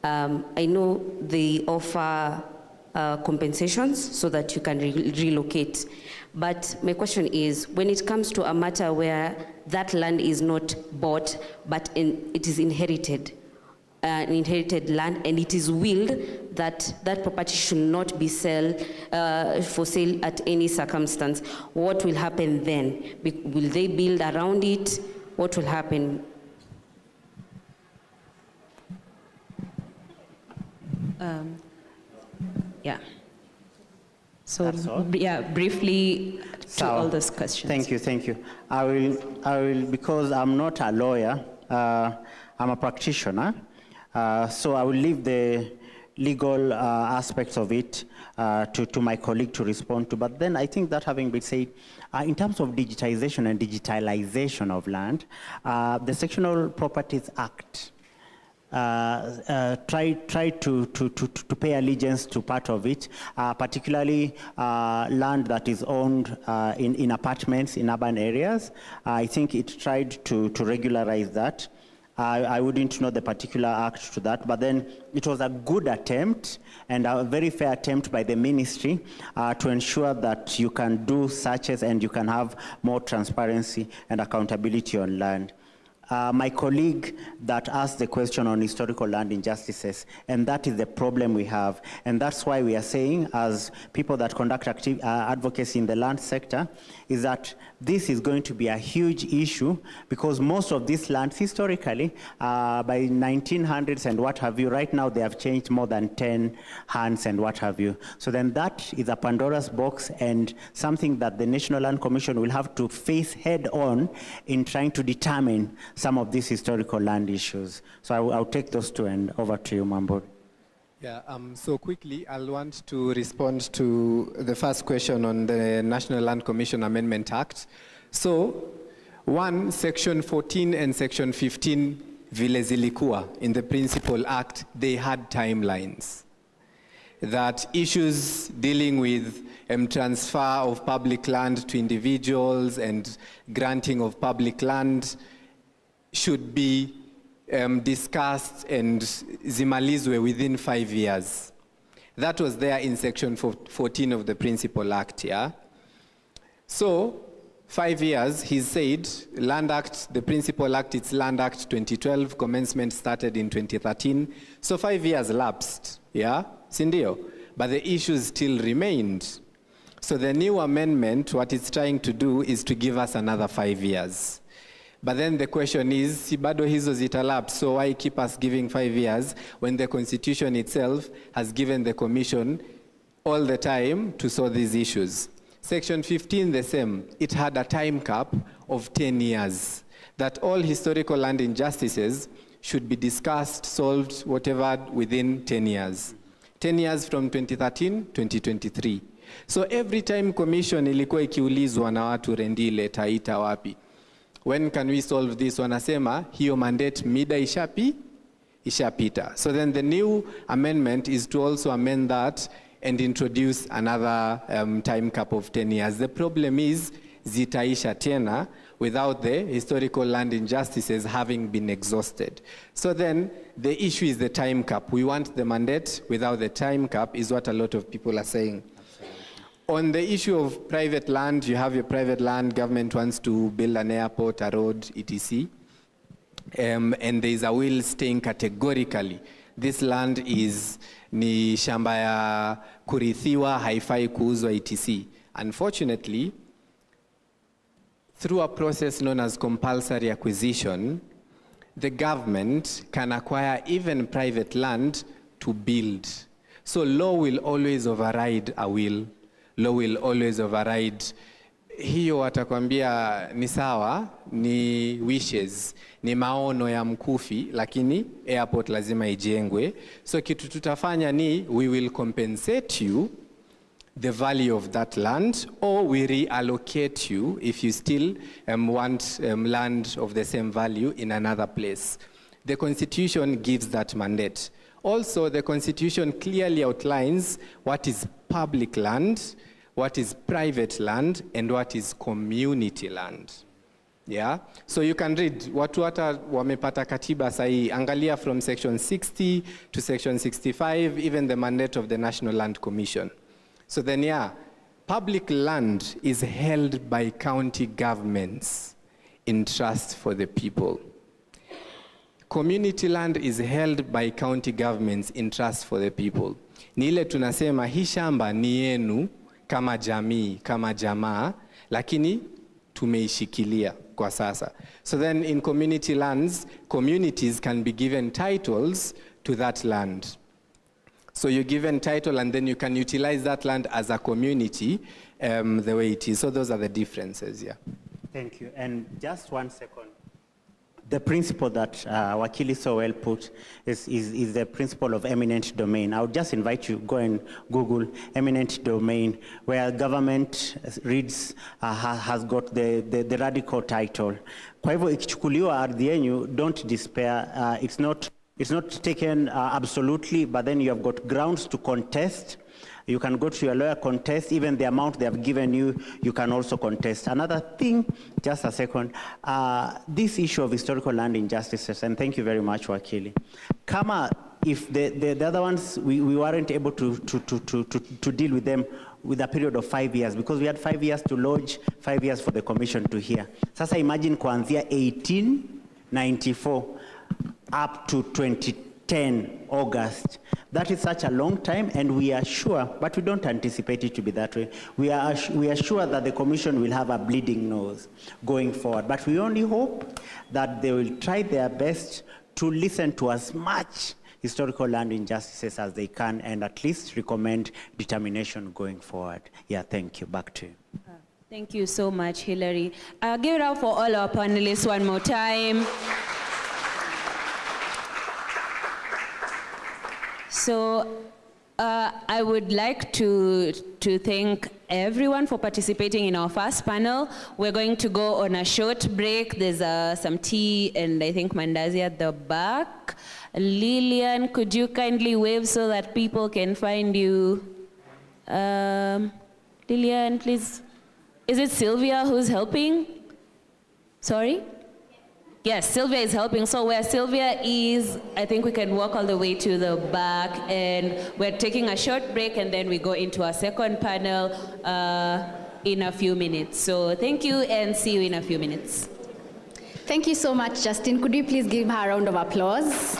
I know they offer compensations so that you can relocate. But my question is, when it comes to a matter where that land is not bought, but it is inherited land, and it is willed that that property should not be for sale at any circumstance, what will happen then? Will they build around it? What will happen? Yeah. So yeah, briefly to all those questions. Thank you. I will because I'm not a lawyer, I'm a practitioner, so I will leave the legal aspects of it to my colleague to respond to. But then I think that having been said, in terms of digitization and digitalization of land, the Sectional Properties Act try to pay allegiance to part of it, particularly land that is owned in apartments in urban areas. I think it tried to regularize that. I wouldn't know the particular act to that, but then it was a good attempt and a very fair attempt by the ministry to ensure that you can do searches and you can have more transparency and accountability on land. My colleague that asked the question on historical land injustices, and that is the problem we have. And that's why we are saying, as people that conduct advocacy in the land sector, is that this is going to be a huge issue because most of these lands historically, by 1900s and what have you, right now they have changed more than 10 hands and what have you. So then that is a Pandora's box and something that the National Land Commission will have to face head on in trying to determine some of these historical land issues. So I'll take those two and over to you, Mamburi. Yeah, so quickly, I'll want to respond to the first question on the National Land Commission Amendment Act. So, one, Section 14 and Section 15, vile zilikuwa, in the Principal Act, they had timelines. That issues dealing with transfer of public land to individuals and granting of public land should be discussed and zimalizwe within 5 years. That was there in Section 14 of the Principal Act, yeah? So, 5 years, he said, Land Act, the Principal Act, it's Land Act 2012, commencement started in 2013. So 5 years lapsed, yeah? Sindio? But the issues still remained. So the new amendment, what it's trying to do is to give us another 5 years. But then the question is, si bado hizo zitalapse, so why keep us giving 5 years when the Constitution itself has given the Commission all the time to solve these issues? Section 15, the same. It had a time cap of 10 years, that all historical land injustices should be discussed, solved, whatever, within 10 years. 10 years from 2013, 2023. So every time Commission ilikuwa ikiulizwa na watu Rendile, Taita, wapi, when can we solve this? Wanasema, hiyo mandate mida ishapita. So then the new amendment is to also amend that and introduce another time cap of 10 years. The problem is, zitaisha tena without the historical land injustices having been exhausted. So then the issue is the time cap. We want the mandate without the time cap is what a lot of people are saying. On the issue of private land, you have your private land, government wants to build an airport, a road, etc. And there is a will saying categorically, this land is ni shamba ya kurithiwa, haifai kuuzwa, etc. Unfortunately, through a process known as compulsory acquisition, the government can acquire even private land to build. So law will always override a will. Law will always override. Hiyo watakwambia ni sawa, ni wishes, ni maono ya mkufi, lakini airport lazima ijengwe. So kitu tutafanya ni, we will compensate you the value of that land, or we reallocate you if you still want land of the same value in another place. The Constitution gives that mandate. Also, the Constitution clearly outlines what is public land, what is private land, and what is community land. Yeah? So you can read, watu hata wamepata katiba sahi, angalia from section 60 to section 65, even the mandate of the National Land Commission. So then, yeah, public land is held by county governments in trust for the people. Community land is held by county governments in trust for the people. Ni ile tunasema hii shamba ni yenu kama jamii, kama jamaa, lakini tumeishikilia kwa sasa. So then in community lands, communities can be given titles to that land. So you're given title and then you can utilize that land as a community the way it is. So those are the differences, yeah. Thank you. And just 1 second. The principle that Wakili so well put is the principle of eminent domain. I would just invite you, go and Google eminent domain, where government reads, has got the radical title. Kwa hivyo ikichukuliwa ardhi yenu, don't despair. It's not It's not taken absolutely, but then you have got grounds to contest. You can go to your lawyer, contest, even the amount they have given you, you can also contest. Another thing, just a second, this issue of historical land injustices, and thank you very much, Wakili. Kama, if the other ones, we weren't able to deal with them with a period of 5 years, because we had 5 years to lodge, 5 years for the commission to hear. Sasa imagine kuanzia 1894 up to 2010 August. That is such a long time, and we are sure, but we don't anticipate it to be that way. We are sure that the commission will have a bleeding nose going forward, but we only hope that they will try their best to listen to as much historical land injustices as they can, and at least recommend determination going forward. Yeah, thank you. Back to you. Thank you so much, Hillary. Give it up for all our panelists one more time. So I would like to thank everyone for participating in our first panel. We're going to go on a short break. There's some tea and I think mandazi at the back. Lillian, could you kindly wave so that people can find you? Lillian, please. Is it Sylvia who's helping? Sorry? Yes, Sylvia is helping. So where Sylvia is, I think we can walk all the way to the back, and we're taking a short break, and then we go into our second panel in a few minutes. So thank you, and see you in a few minutes. Thank you so much, Justin. Could we please give her a round of applause?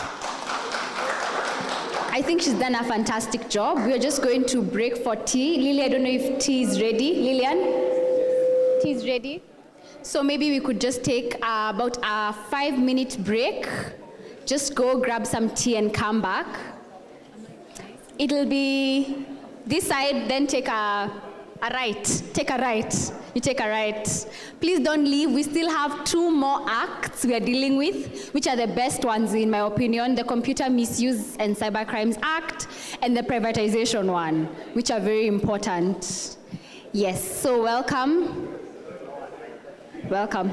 I think she's done a fantastic job. We're just going to break for tea. Lily, I don't know if tea is ready. Lillian? Tea is ready? So maybe we could just take about a 5-minute break. Just go grab some tea and come back. It'll be this side, then take a right. Take a right. You take a right. Please don't leave. We still have 2 more acts we are dealing with, which are the best ones in my opinion. The Computer Misuse and Cybercrimes Act and the privatization one, which are very important. Yes, so welcome. Welcome.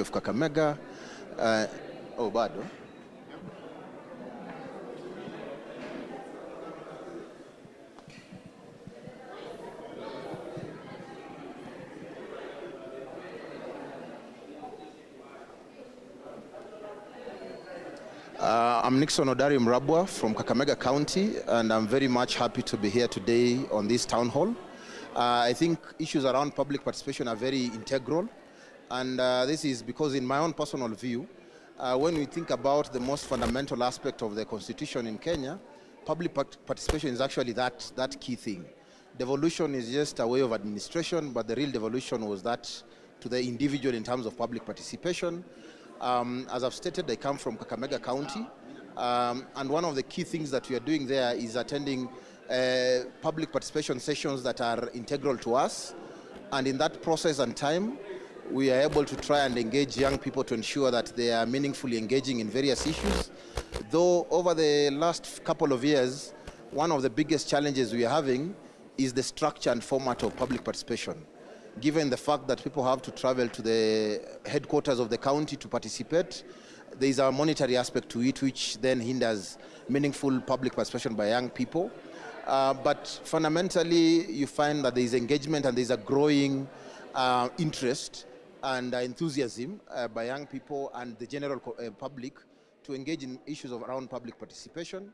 of Kakamega. Bado. I'm Nixon Odari Mrabwa from Kakamega County, and I'm very much happy to be here today on this town hall. I think issues around public participation are very integral, and this is because, in my own personal view, when we think about the most fundamental aspect of the constitution in Kenya, public participation is actually that key thing. Devolution is just a way of administration, but the real devolution was that to the individual in terms of public participation. As I've stated, I come from Kakamega County, and one of the key things that we are doing there is attending public participation sessions that are integral to us. And in that process and time, we are able to try and engage young people to ensure that they are meaningfully engaging in various issues. Though over the last couple of years, one of the biggest challenges we are having is the structure and format of public participation. Given the fact that people have to travel to the headquarters of the county to participate, there is a monetary aspect to it which then hinders meaningful public participation by young people. But fundamentally, you find that there is engagement and there is a growing interest and enthusiasm by young people and the general public to engage in issues around public participation.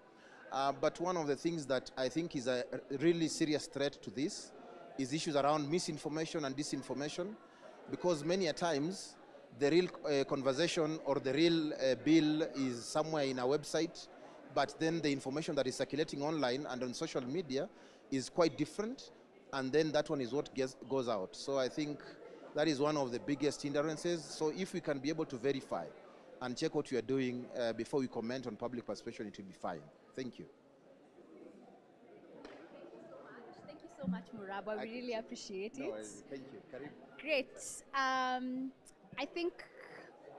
But one of the things that I think is a really serious threat to this is issues around misinformation and disinformation, because many a times the real conversation or the real bill is somewhere in a website, but then the information that is circulating online and on social media is quite different, and then that one is what goes out. So I think that is one of the biggest hindrances. So if we can be able to verify and check what we are doing before we comment on public participation, it will be fine. Thank you. Thank you so much, Murabwa. We really appreciate it. No, thank you. Karibu. Great. I think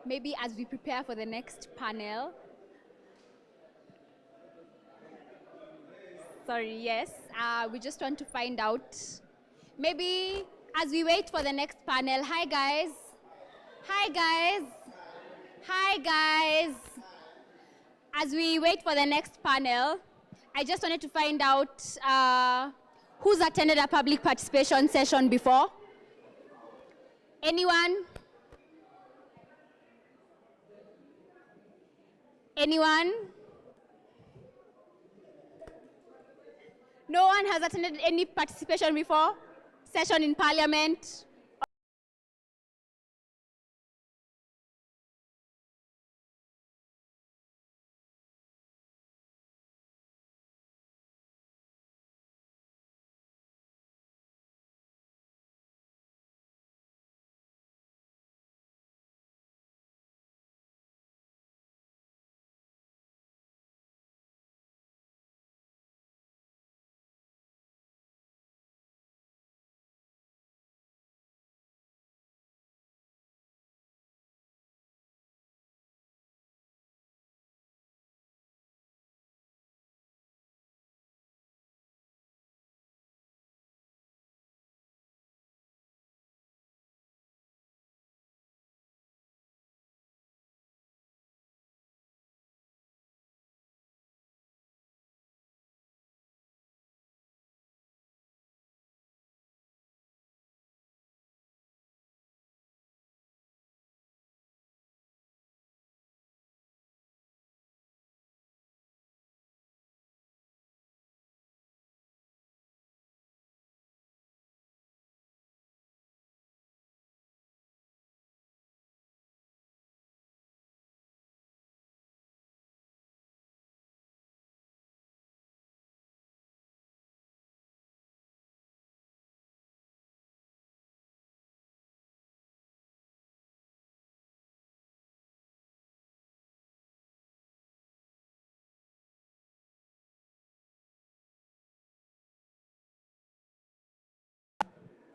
maybe as we prepare for the next panel, we just want to find out, maybe as we wait for the next panel, hi guys. As we wait for the next panel, I just wanted to find out who's attended a public participation session before? Anyone? Anyone? No one has attended any participation before? Session in Parliament?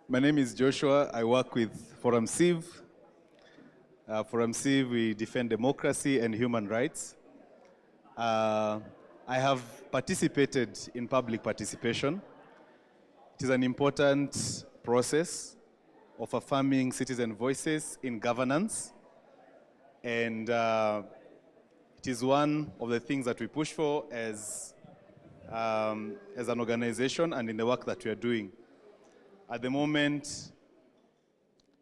My name is Joshua. I work with Forum Civ. Forum Civ, we defend democracy and human rights. I have participated in public participation. It is an important process of affirming citizen voices in governance. And it is one of the things that we push for as an organization and in the work that we are doing. At the moment,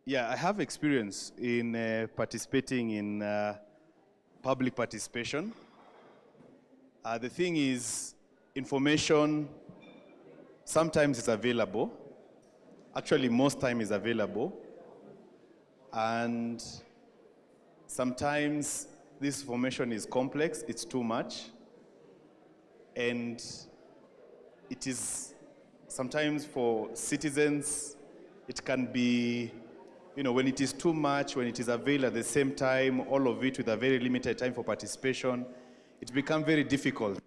yeah, I have experience in participating in public participation. The thing is, information sometimes is available. Actually, most time is available. And sometimes this information is complex, it's too much. And it is sometimes for citizens, it can be, when it is too much, when it is available at the same time, all of it with a very limited time for participation, it becomes very difficult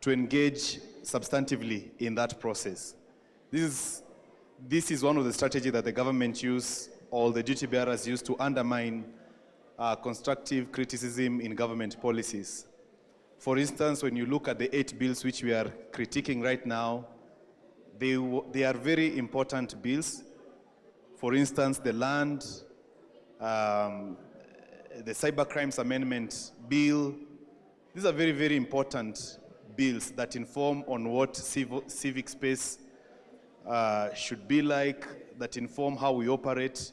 to engage substantively in that process. This is one of the strategies that the government use, or the duty bearers use, to undermine constructive criticism in government policies. For instance, when you look at the 8 bills which we are critiquing right now, they are very important bills. For instance, the land, the cybercrimes amendment bill. These are very, very important bills that inform on what civic space should be like, that inform how we operate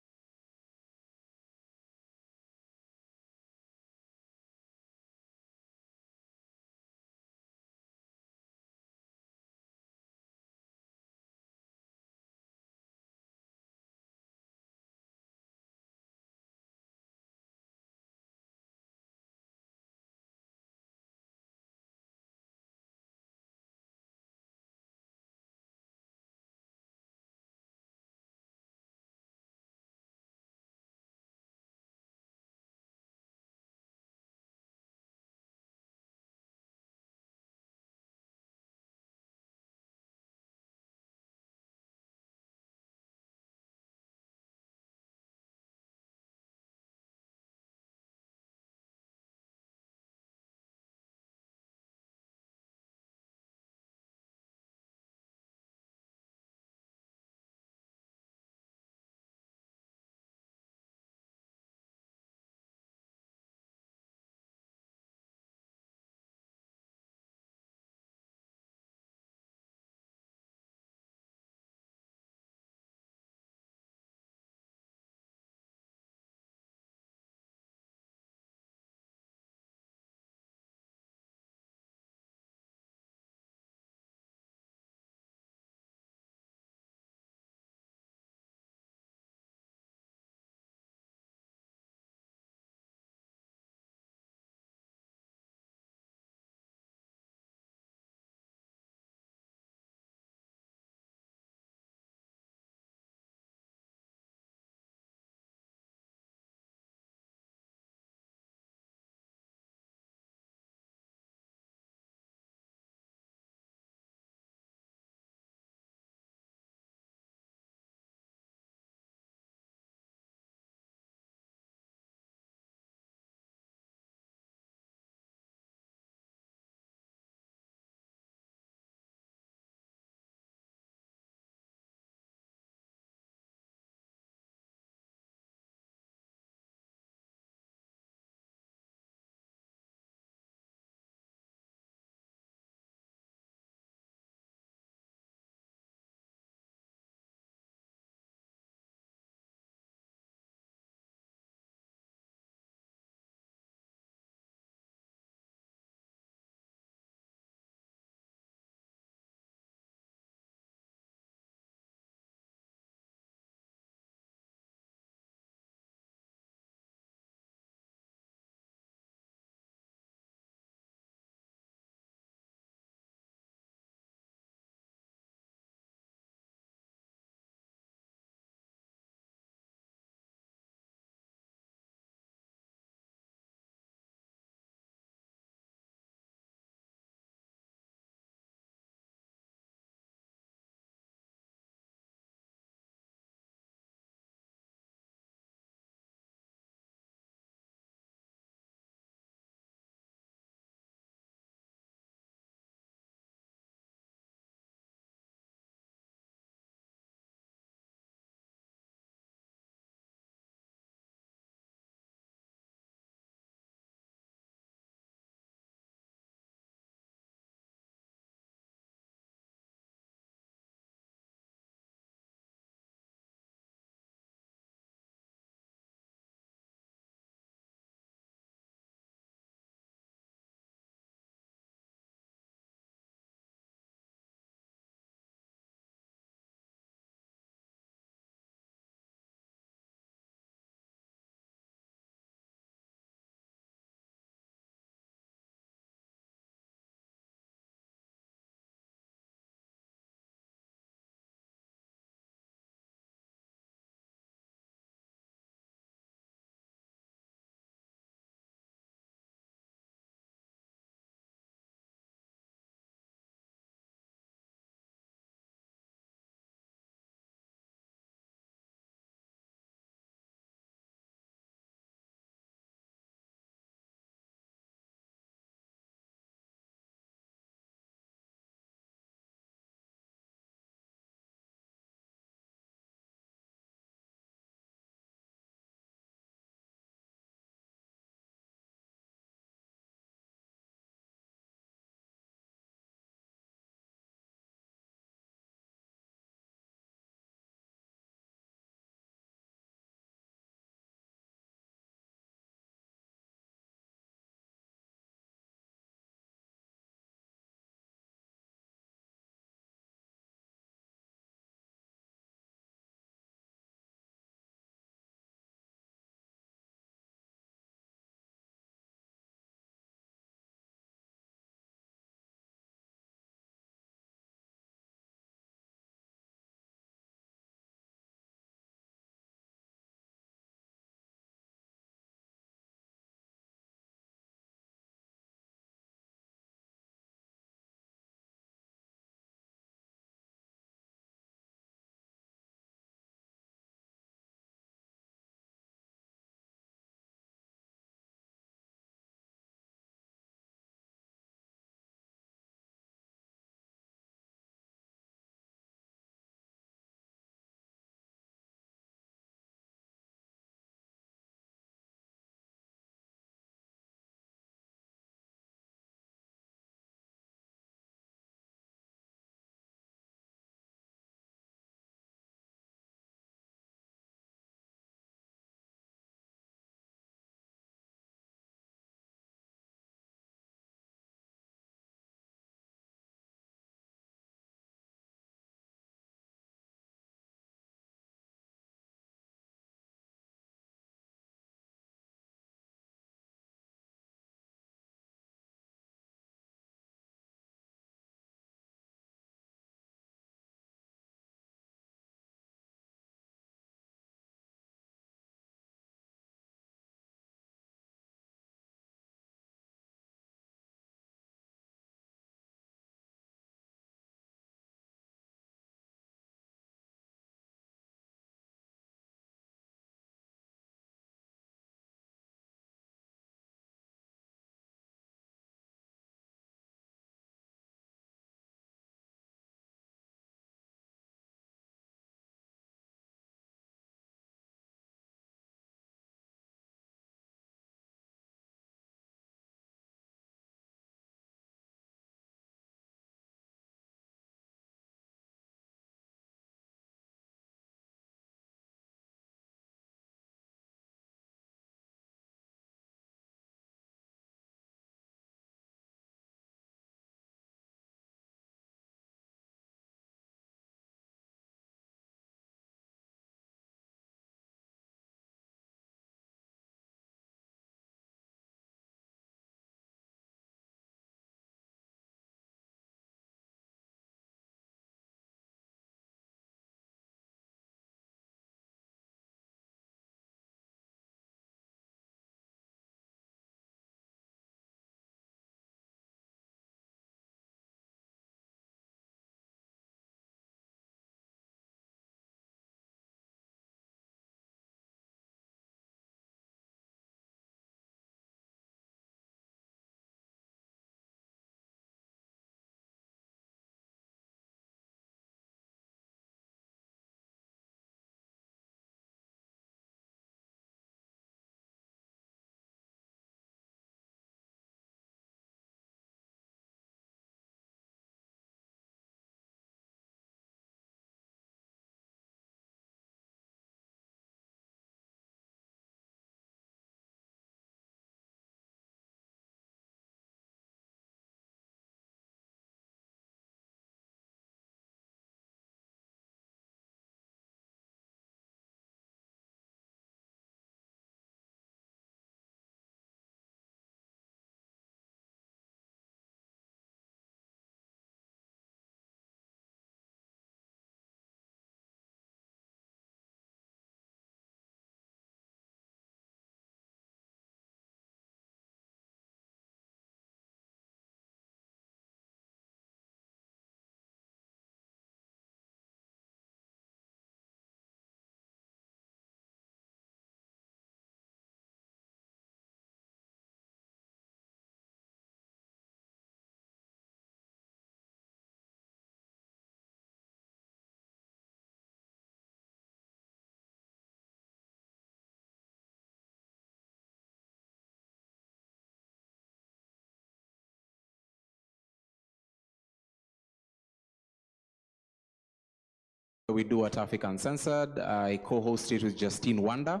we do at Uncensored. I co-host it with Justine Wanda.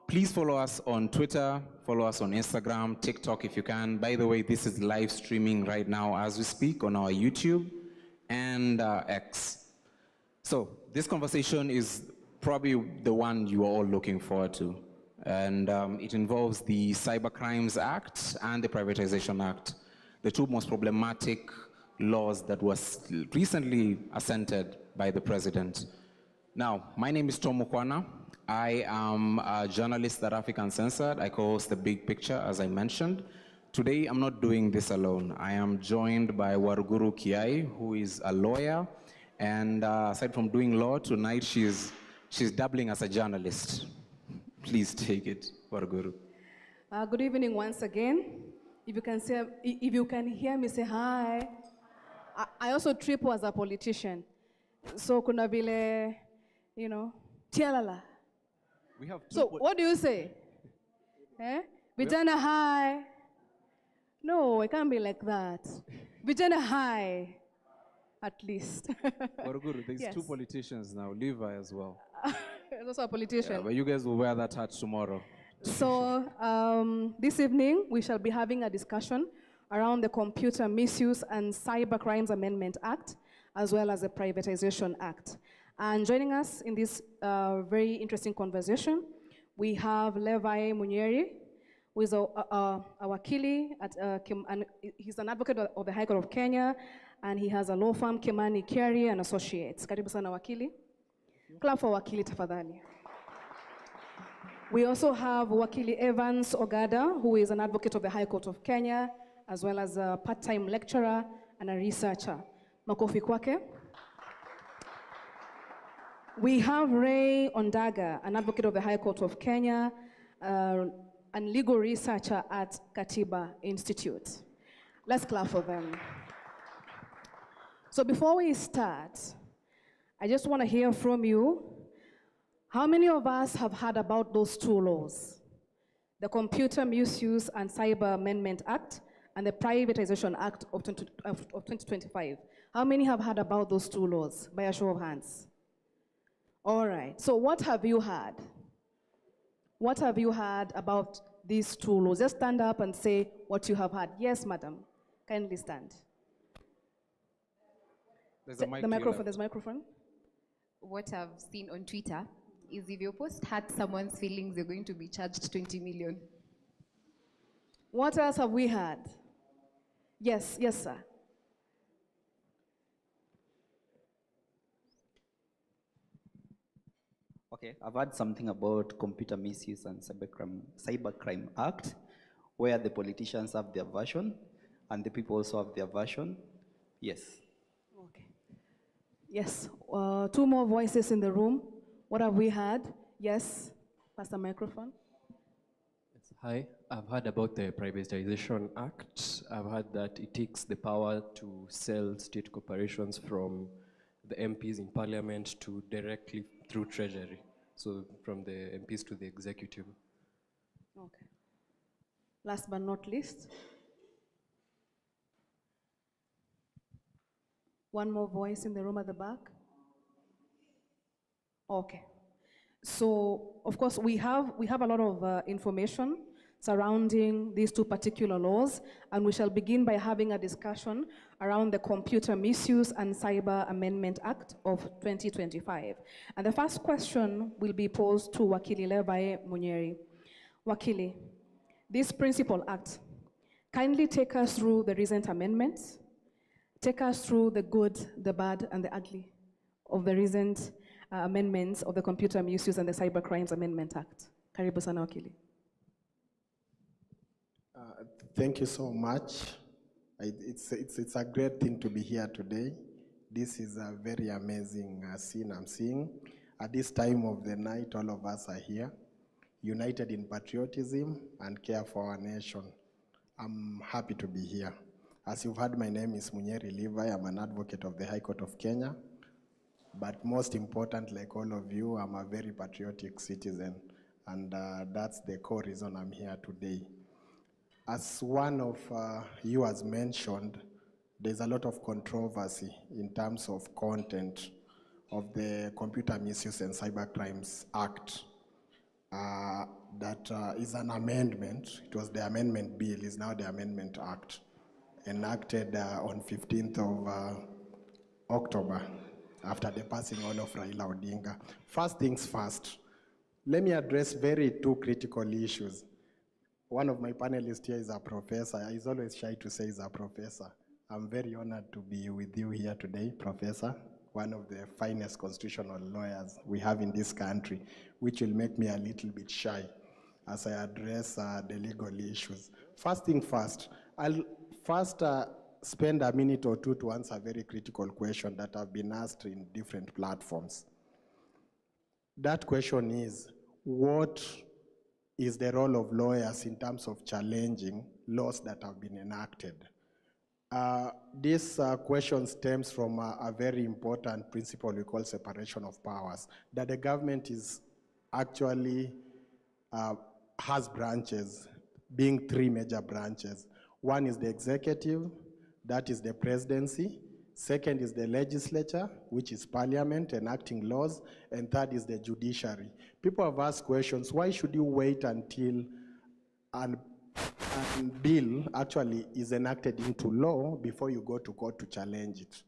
Please follow us on Twitter, follow us on Instagram, TikTok if you can. By the way, this is live streaming right now as we speak on our YouTube and X. So this conversation is probably the one you are all looking forward to. And it involves the Cybercrimes Act and the Privatization Act, the two most problematic laws that was recently assented by the president. Now, my name is Tom Mukwana. I am a journalist at Uncensored. I co-host The Big Picture, as I mentioned. Today, I'm not doing this alone. I am joined by Waruguru Kiai, who is a lawyer. And aside from doing law, tonight she's dabbling as a journalist. Please take it, Waruguru. Good evening once again. If you can hear me say hi. I also triple as a politician. So kuna vile, tialala. We have two. So what do you say? Vijana hi. No, it can't be like that. Vijana hi, at least. Waruguru, there's Yes. two politicians now, Levi as well. He's also a politician. Yeah, but you guys will wear that hat tomorrow. So this evening, we shall be having a discussion around the Computer Misuse and Cybercrimes Amendment Act, as well as the Privatization Act. And joining us in this very interesting conversation, we have Levi Munyeri, who is a wakili, and he's an advocate of the High Court of Kenya, and he has a law firm, Kimani Kiari and Associates. Karibu sana wakili. Clap for wakili tafadhali. We also have Wakili Evans Ogada, who is an advocate of the High Court of Kenya, as well as a part-time lecturer and a researcher. Makofi kwake. We have Ray Ondaga, an advocate of the High Court of Kenya, and legal researcher at Katiba Institute. Let's clap for them. So before we start, I just want to hear from you. How many of us have heard about those two laws? The Computer Misuse and Cyber Amendment Act and the Privatization Act of 2025. How many have heard about those two laws? By a show of hands. All right, so what have you heard? What have you heard about these two laws? Just stand up and say what you have heard. Yes, madam, kindly stand. There's a mic The microphone, there's a microphone. What I've seen on Twitter is if your post hurt someone's feelings, you're going to be charged 20 million. What else have we heard? Yes, yes, sir. Okay, I've heard something about Computer Misuse and Cybercrime Act, where the politicians have their version and the people also have their version. Yes. Okay. Yes, two more voices in the room. What have we heard? Yes, pass the microphone. Yes, hi, I've heard about the Privatization Act. I've heard that it takes the power to sell state corporations from the MPs in Parliament to directly through Treasury. So from the MPs to the executive. Okay. Last but not least. One more voice in the room at the back. Okay. So, of course, we have a lot of information surrounding these two particular laws, and we shall begin by having a discussion around the Computer Misuse and Cyber Amendment Act of 2025. And the first question will be posed to Wakili Levi Munyeri. Wakili, this principal act, kindly take us through the recent amendments, take us through the good, the bad, and the ugly of the recent amendments of the Computer Misuse and the Cybercrimes Amendment Act. Karibu sana Wakili. Thank you so much. It's a great thing to be here today. This is a very amazing scene I'm seeing. At this time of the night, all of us are here, united in patriotism and care for our nation. I'm happy to be here. As you've heard, my name is Munyeri Levi. I'm an advocate of the High Court of Kenya. But most important, like all of you, I'm a very patriotic citizen. And that's the core reason I'm here today. As one of you has mentioned, there's a lot of controversy in terms of content of the Computer Misuse and Cybercrimes Act. That is an amendment. It was the amendment bill, is now the Amendment Act, enacted on 15th of October after the passing on of Raila Odinga. First things first, let me address two critical issues. One of my panelists here is a professor. He's always shy to say he's a professor. I'm very honored to be with you here today, Professor, one of the finest constitutional lawyers we have in this country, which will make me a little bit shy as I address the legal issues. First thing first, I'll first spend a minute or two to answer a very critical question that have been asked in different platforms. That question is, what is the role of lawyers in terms of challenging laws that have been enacted? This question stems from a very important principle we call separation of powers, that the government is actually has branches, being three major branches. One is the executive, that is the presidency. Second is the legislature, which is parliament enacting laws. And third is the judiciary. People have asked questions, why should you wait until a bill actually is enacted into law before you go to court to challenge it?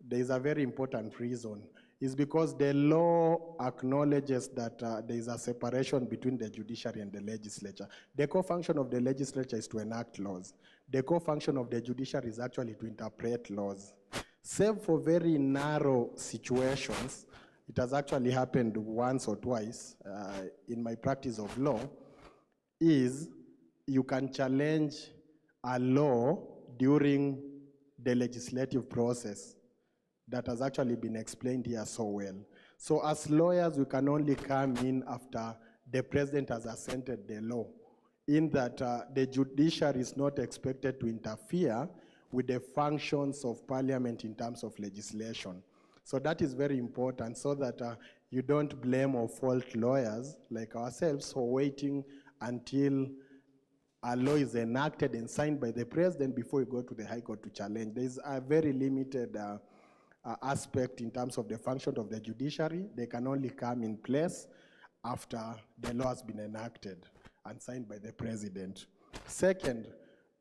There is a very important reason. It's because the law acknowledges that there is a separation between the judiciary and the legislature. The core function of the legislature is to enact laws. The core function of the judiciary is actually to interpret laws. Save for very narrow situations, it has actually happened once or twice in my practice of law, is you can challenge a law during the legislative process that has actually been explained here so well. So as lawyers, we can only come in after the president has assented the law, in that the judiciary is not expected to interfere with the functions of parliament in terms of legislation. So that is very important, so that you don't blame or fault lawyers like ourselves for waiting until a law is enacted and signed by the president before you go to the High Court to challenge. There is a very limited aspect in terms of the function of the judiciary. They can only come in place after the law has been enacted and signed by the president. Second,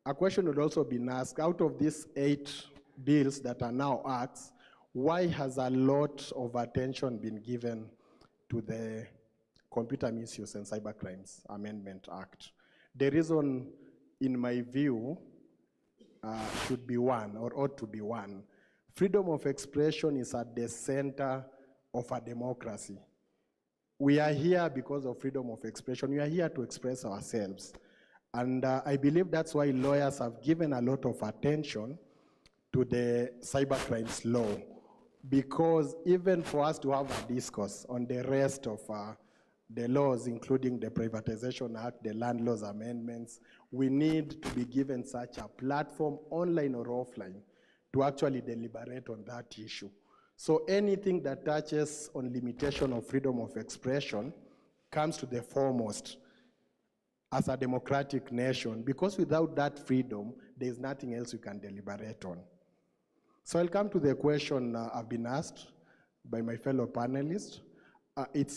a question would also be asked, out of these 8 bills that are now acts, why has a lot of attention been given to the Computer Misuse and Cybercrimes Amendment Act? The reason, in my view, should be one, or ought to be one. Freedom of expression is at the center of a democracy. We are here because of freedom of expression. We are here to express ourselves. And I believe that's why lawyers have given a lot of attention to the cybercrimes law. Because even for us to have a discourse on the rest of the laws, including the Privatization Act, the Land Laws Amendments, we need to be given such a platform, online or offline, to actually deliberate on that issue. So anything that touches on limitation of freedom of expression comes to the foremost as a democratic nation, because without that freedom, there's nothing else we can deliberate on. So I'll come to the question I've been asked by my fellow panelists. It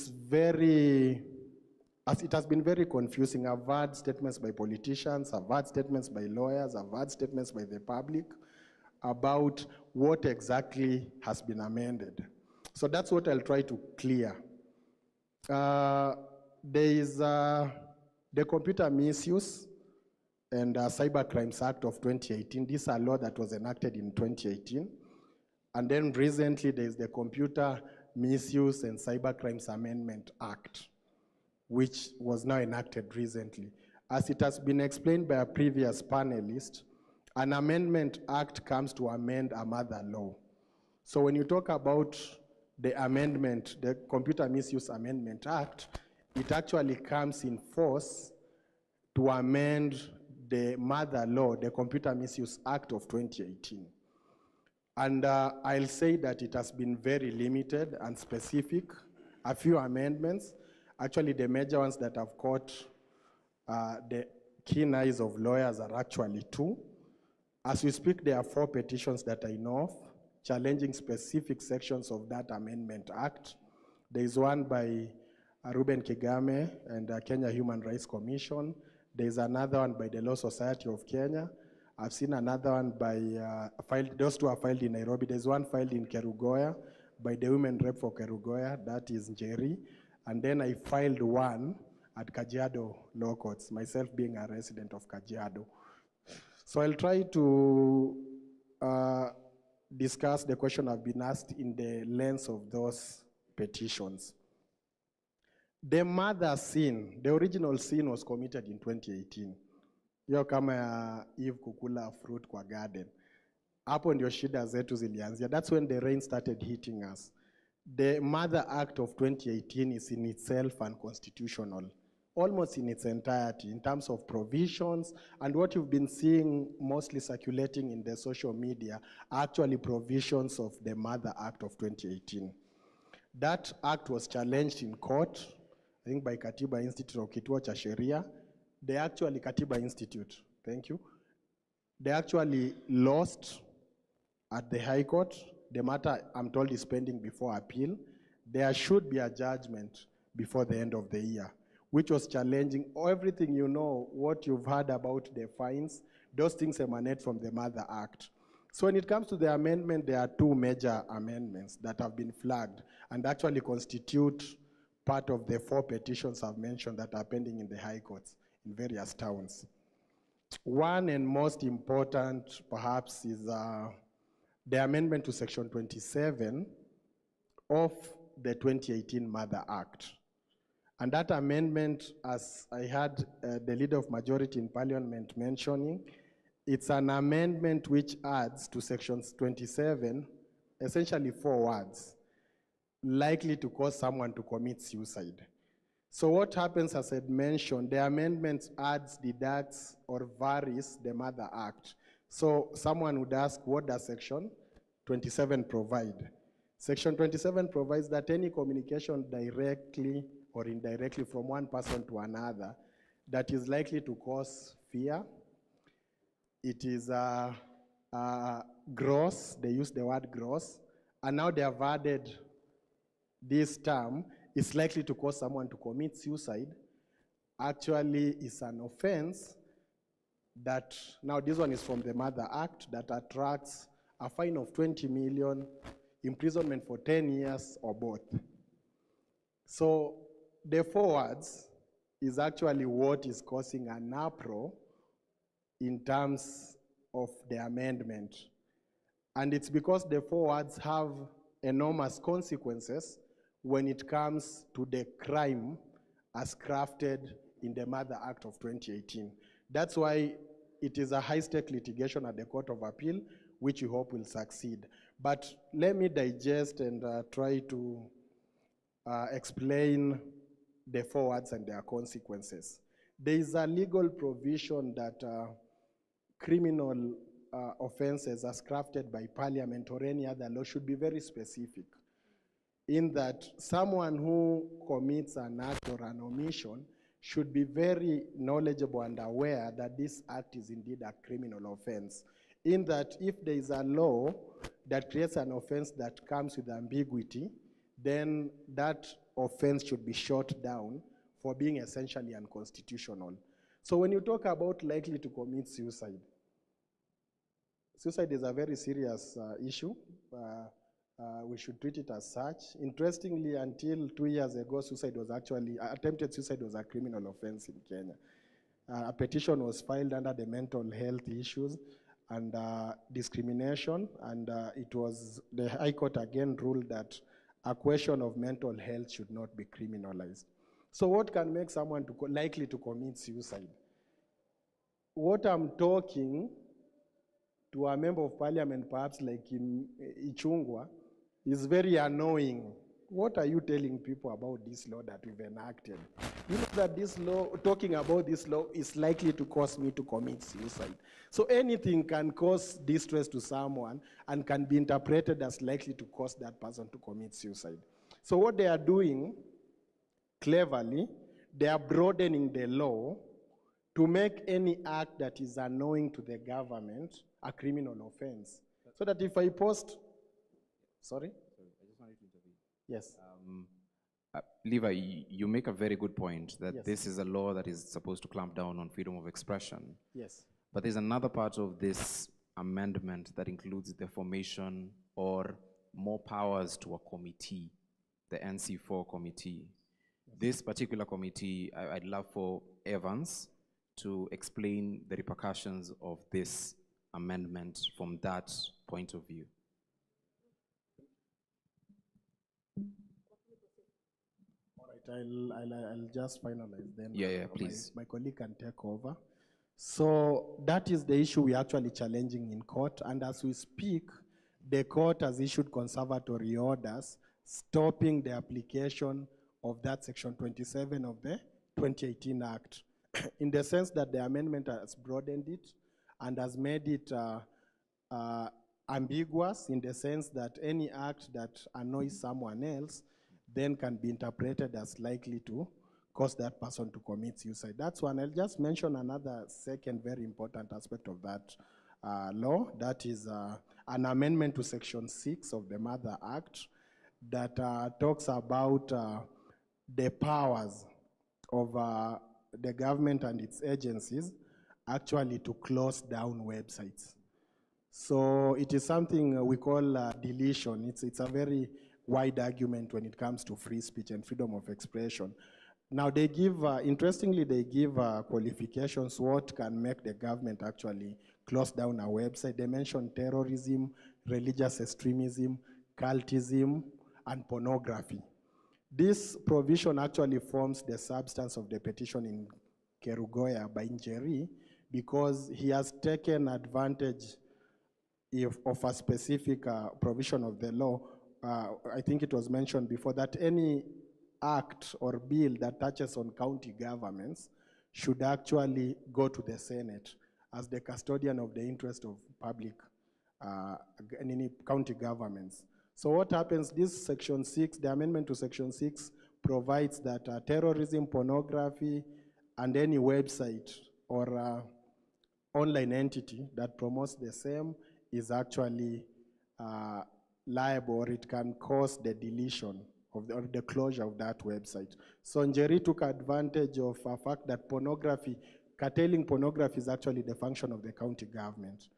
has been very confusing. I've heard statements by politicians, I've heard statements by lawyers, I've heard statements by the public about what exactly has been amended. So that's what I'll try to clear. There is the Computer Misuse and Cybercrimes Act of 2018. This is a law that was enacted in 2018. And then recently there's the Computer Misuse and Cybercrimes Amendment Act, which was now enacted recently. As it has been explained by a previous panelist, an amendment act comes to amend a mother law. So when you talk about the amendment, the Computer Misuse Amendment Act, it actually comes in force to amend the mother law, the Computer Misuse Act of 2018. And I'll say that it has been very limited and specific. A few amendments, actually the major ones that have caught the keen eyes of lawyers are actually 2. As we speak, there are 4 petitions that I know of challenging specific sections of that Amendment Act. There is one by Ruben Kigame and Kenya Human Rights Commission. There is another one by the Law Society of Kenya. I've seen another one by, those two are filed in Nairobi. There's one filed in Kerugoya by the Women Rep for Kerugoya, that is Njeri. And then I filed one at Kajiado Law Courts, myself being a resident of Kajiado. So I'll try to discuss the question I've been asked in the lens of those petitions. The mother sin, the original sin was committed in 2018. Hiyo kama ya Eve kukula fruit kwa garden. Hapo ndio shida zetu zilianzia. That's when the rain started hitting us. The Mother Act of 2018 is in itself unconstitutional, almost in its entirety, in terms of provisions, and what you've been seeing mostly circulating in the social media are actually provisions of the Mother Act of 2018. That act was challenged in court, I think by Katiba Institute or Kituo cha Sheria. They actually, Katiba Institute, thank you. They actually lost at the High Court. The matter, I'm told, is pending before appeal. There should be a judgment before the end of the year, which was challenging everything you know, what you've heard about the fines, those things emanate from the Mother Act. So when it comes to the amendment, there are two major amendments that have been flagged and actually constitute part of the 4 petitions I've mentioned that are pending in the High Courts in various towns. One and most important, perhaps, is the amendment to Section 27 of the 2018 Mother Act. And that amendment, as I had the Leader of Majority in Parliament mentioning, it's an amendment which adds to Section 27 essentially 4 words: likely to cause someone to commit suicide. So what happens, as I mentioned, the amendment adds, deducts, or varies the Mother Act. So someone would ask, what does Section 27 provide? Section 27 provides that any communication directly or indirectly from one person to another that is likely to cause fear, it is gross, they use the word gross, and now they have added this term, is likely to cause someone to commit suicide, actually is an offense that, now this one is from the Mother Act, that attracts a fine of 20 million, imprisonment for 10 years, or both. So the 4 words is actually what is causing an uproar in terms of the amendment. And it's because the 4 words have enormous consequences when it comes to the crime as crafted in the Mother Act of 2018. That's why it is a high-stake litigation at the Court of Appeal, which we hope will succeed. But let me digest and try to explain the 4 words and their consequences. There is a legal provision that criminal offenses as crafted by Parliament or any other law should be very specific, in that someone who commits an act or an omission should be very knowledgeable and aware that this act is indeed a criminal offense. In that if there is a law that creates an offense that comes with ambiguity, then that offense should be shot down for being essentially unconstitutional. So when you talk about likely to commit suicide, suicide is a very serious issue. We should treat it as such. Interestingly, until 2 years ago, attempted suicide was a criminal offense in Kenya. A petition was filed under the mental health issues and discrimination, and the High Court again ruled that a question of mental health should not be criminalized. So what can make someone likely to commit suicide? What I'm talking to a member of Parliament, perhaps like in Ichungwa, is very annoying. What are you telling people about this law that we've enacted? You know that this law, talking about this law, is likely to cause me to commit suicide. So anything can cause distress to someone and can be interpreted as likely to cause that person to commit suicide. So what they are doing, cleverly, they are broadening the law to make any act that is annoying to the government a criminal offense. So that if I post Sorry? Sorry, I just wanted to intervene. Yes. Levi, you make a very good point that Yes. this is a law that is supposed to clamp down on freedom of expression. Yes. But there's another part of this amendment that includes the formation or more powers to a committee, the NC4 committee. This particular committee, I'd love for Evans to explain the repercussions of this amendment from that point of view. All right, I'll just finalize then. Yeah, please. My colleague can take over. So that is the issue we're actually challenging in court. And as we speak, the court has issued conservatory orders stopping the application of that section 27 of the 2018 Act, in the sense that the amendment has broadened it and has made it ambiguous, in the sense that any act that annoys someone else then can be interpreted as likely to cause that person to commit suicide. That's one. I'll just mention another second very important aspect of that law. That is an amendment to Section 6 of the Mother Act that talks about the powers of the government and its agencies actually to close down websites. So it is something we call deletion. It's a very wide argument when it comes to free speech and freedom of expression. Now they give, interestingly, they give qualifications what can make the government actually close down a website. They mention terrorism, religious extremism, cultism, and pornography. This provision actually forms the substance of the petition in Kerugoya by Njeri, because he has taken advantage of a specific provision of the law. I think it was mentioned before that any act or bill that touches on county governments should actually go to the Senate as the custodian of the interest of public county governments. So what happens, this Section 6, the amendment to Section 6 provides that terrorism, pornography, and any website or online entity that promotes the same is actually liable, or it can cause the deletion of or the closure of that website. So Njeri took advantage of the fact that pornography, curtailing pornography is actually the function of the county government,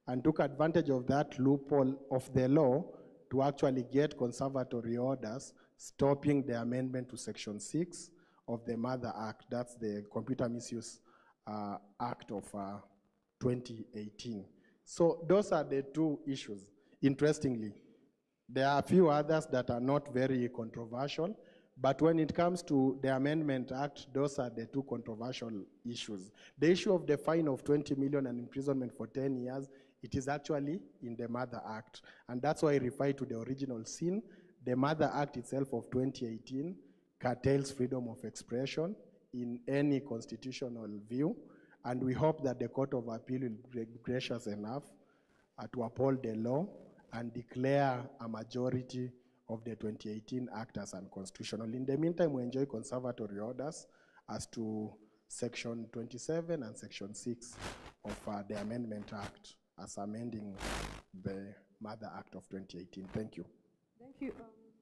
and took advantage of that loophole of the law to actually get conservatory orders stopping the amendment to Section 6 of the Mother Act. That's the Computer Misuse Act of 2018. So those are the two issues. Interestingly, there are a few others that are not very controversial, but when it comes to the Amendment Act, those are the two controversial issues. The issue of the fine of 20 million and imprisonment for 10 years, it is actually in the Mother Act. And that's why I refer to the original sin. The Mother Act itself of 2018 curtails freedom of expression in any constitutional view. And we hope that the Court of Appeal will be gracious enough to uphold the law and declare a majority of the 2018 Act as unconstitutional. In the meantime, we enjoy conservatory orders as to Section 27 and Section 6 of the Amendment Act as amending the Mother Act of 2018. Thank you. Thank you.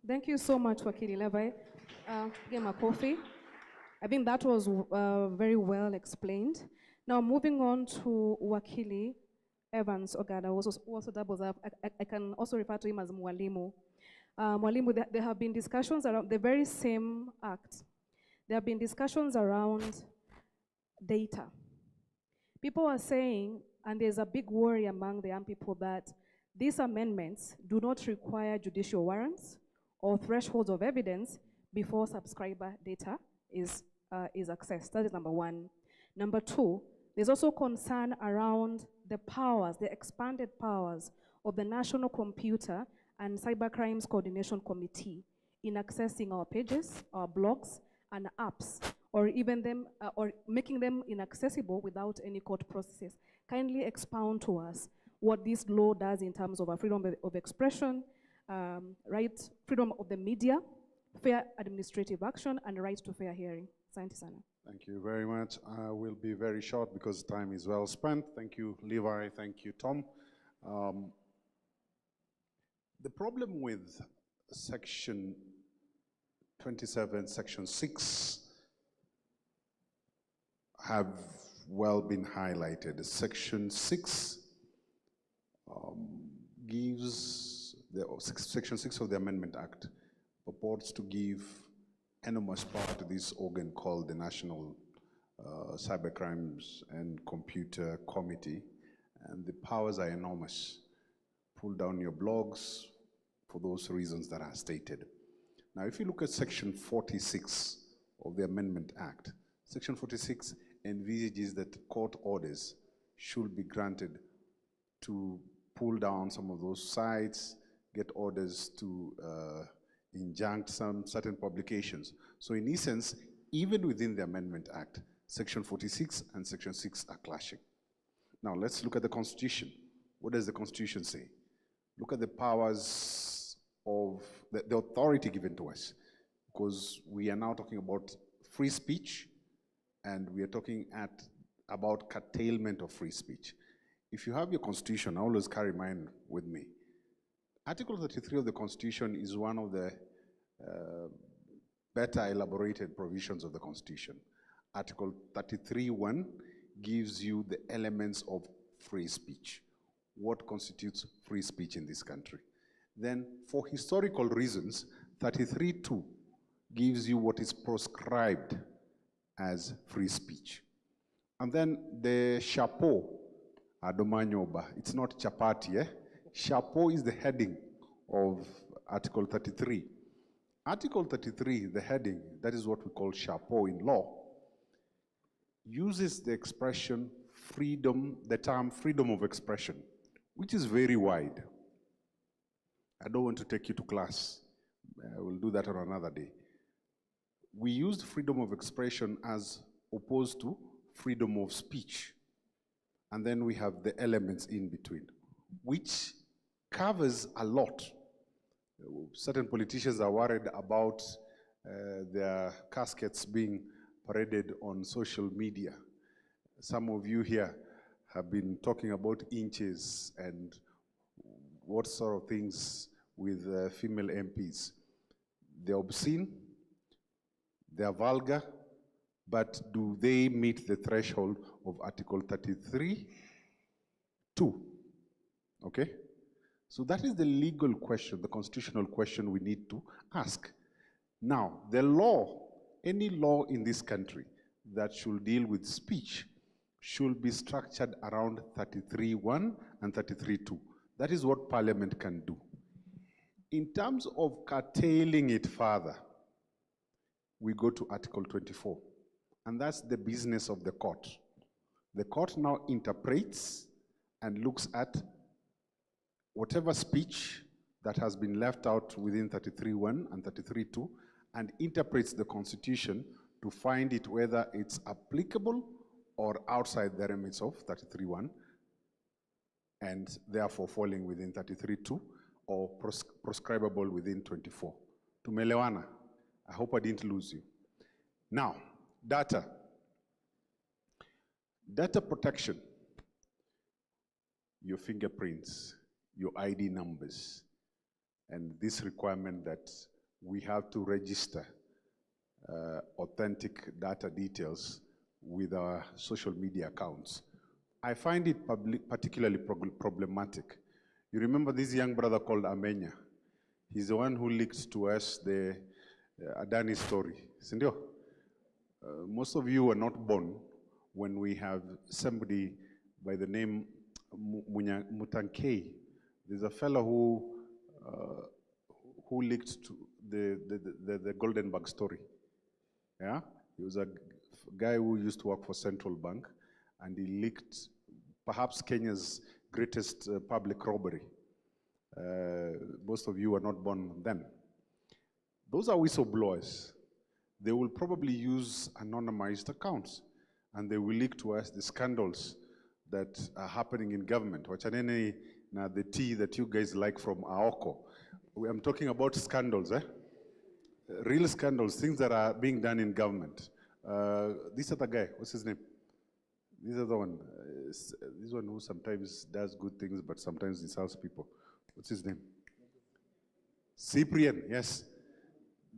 Thank you so much, Wakili Levi. Give him a coffee. I think that was very well explained. Now, moving on to Wakili Evans Ogada, also doubles up. I can also refer to him as Mwalimu. Mwalimu, there have been discussions around the very same act. There have been discussions around data. People are saying, and there's a big worry among the young people, that these amendments do not require judicial warrants or thresholds of evidence before subscriber data is accessed. That is number one. Number two, there's also concern around the powers, the expanded powers of the National Computer and Cybercrimes Coordination Committee in accessing our pages, our blogs, and apps, or even them, or making them inaccessible without any court processes. Kindly expound to us what this law does in terms of our freedom of expression, right, freedom of the media, fair administrative action, and right to fair hearing. Asante sana. Thank you very much. I will be very short because time is well spent. Thank you, Levi. Thank you, Tom. The problem with Section 27, Section 6 have well been highlighted. Section 6 Section 6 of the Amendment Act purports to give enormous power to this organ called the National Cybercrimes and Computer Committee, and the powers are enormous. Pull down your blogs for those reasons that are stated. Now, if you look at Section 46 of the Amendment Act, Section 46 envisages that court orders should be granted to pull down some of those sites, get orders to injunct some certain publications. So in essence, even within the Amendment Act, Section 46 and Section 6 are clashing. Now let's look at the Constitution. What does the Constitution say? Look at the powers of the authority given to us, because we are now talking about free speech, and we are talking about curtailment of free speech. If you have your Constitution, I always carry mine with me. Article 33 of the Constitution is one of the better elaborated provisions of the Constitution. Article 33(1) gives you the elements of free speech. What constitutes free speech in this country? Then, for historical reasons, 33(2) gives you what is proscribed as free speech. And then the chapeau, Adomanyoba, it's not chapati, eh? Chapeau is the heading of Article 33. Article 33, the heading, that is what we call chapeau in law, uses the expression freedom, the term freedom of expression, which is very wide. I don't want to take you to class. We'll do that on another day. We used freedom of expression as opposed to freedom of speech. And then we have the elements in between, which covers a lot. Certain politicians are worried about their caskets being paraded on social media. Some of you here have been talking about inches and what sort of things with female MPs. They're obscene, they're vulgar, but do they meet the threshold of Article 33(2)? Okay? So that is the legal question, the constitutional question we need to ask. Now, the law, any law in this country that should deal with speech should be structured around 33(1) and 33(2). That is what Parliament can do. In terms of curtailing it further, we go to Article 24. And that's the business of the court. The court now interprets and looks at whatever speech that has been left out within 33(1) and 33(2) and interprets the Constitution to find it whether it's applicable or outside the remits of 33(1) and therefore falling within 33(2) or proscribable within 24. Tumelewana. I hope I didn't lose you. Now, data. Data protection. Your fingerprints, your ID numbers, and this requirement that we have to register authentic data details with our social media accounts. I find it particularly problematic. You remember this young brother called Amenya? He's the one who leaked to us the Adani story. Sindio? Most of you were not born when we have somebody by the name Mutankei. There's a fellow who leaked to the Goldenberg story. Yeah, he was a guy who used to work for Central Bank, and he leaked perhaps Kenya's greatest public robbery. Most of you were not born then. Those are whistleblowers. They will probably use anonymized accounts, and they will leak to us the scandals that are happening in government. Wachanene na the tea that you guys like from Aoko. I'm talking about scandals, eh? Real scandals, things that are being done in government. This other guy, what's his name? This other one, this one who sometimes does good things, but sometimes insults people. What's his name? Cyprian, yes.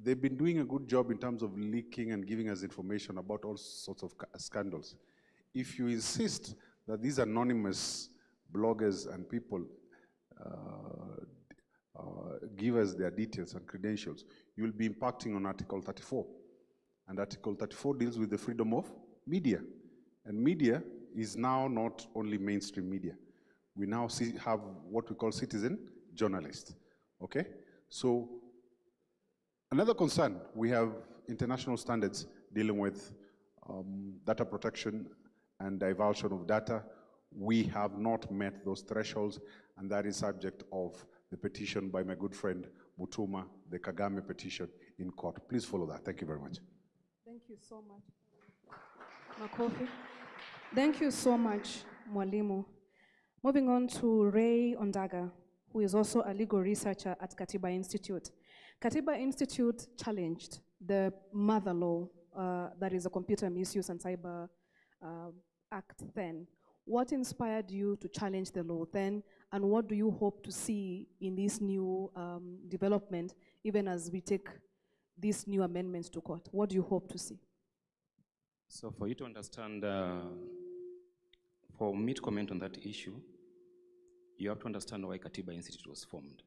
They've been doing a good job in terms of leaking and giving us information about all sorts of scandals. If you insist that these anonymous bloggers and people give us their details and credentials, you'll be impacting on Article 34. And Article 34 deals with the freedom of media. And media is now not only mainstream media. We now have what we call citizen journalists, okay? So another concern, we have international standards dealing with data protection and divulsion of data. We have not met those thresholds, and that is subject of the petition by my good friend Mutuma, the Kagame petition in court. Please follow that. Thank you very much. Thank you so much. Makofi. Thank you so much, Mwalimu. Moving on to Ray Ondaga, who is also a legal researcher at Katiba Institute. Katiba Institute challenged the mother law, that is the Computer Misuse and Cyber Act then. What inspired you to challenge the law then, and what do you hope to see in this new development, even as we take these new amendments to court? What do you hope to see? So for you to understand, for me to comment on that issue, you have to understand why Katiba Institute was formed.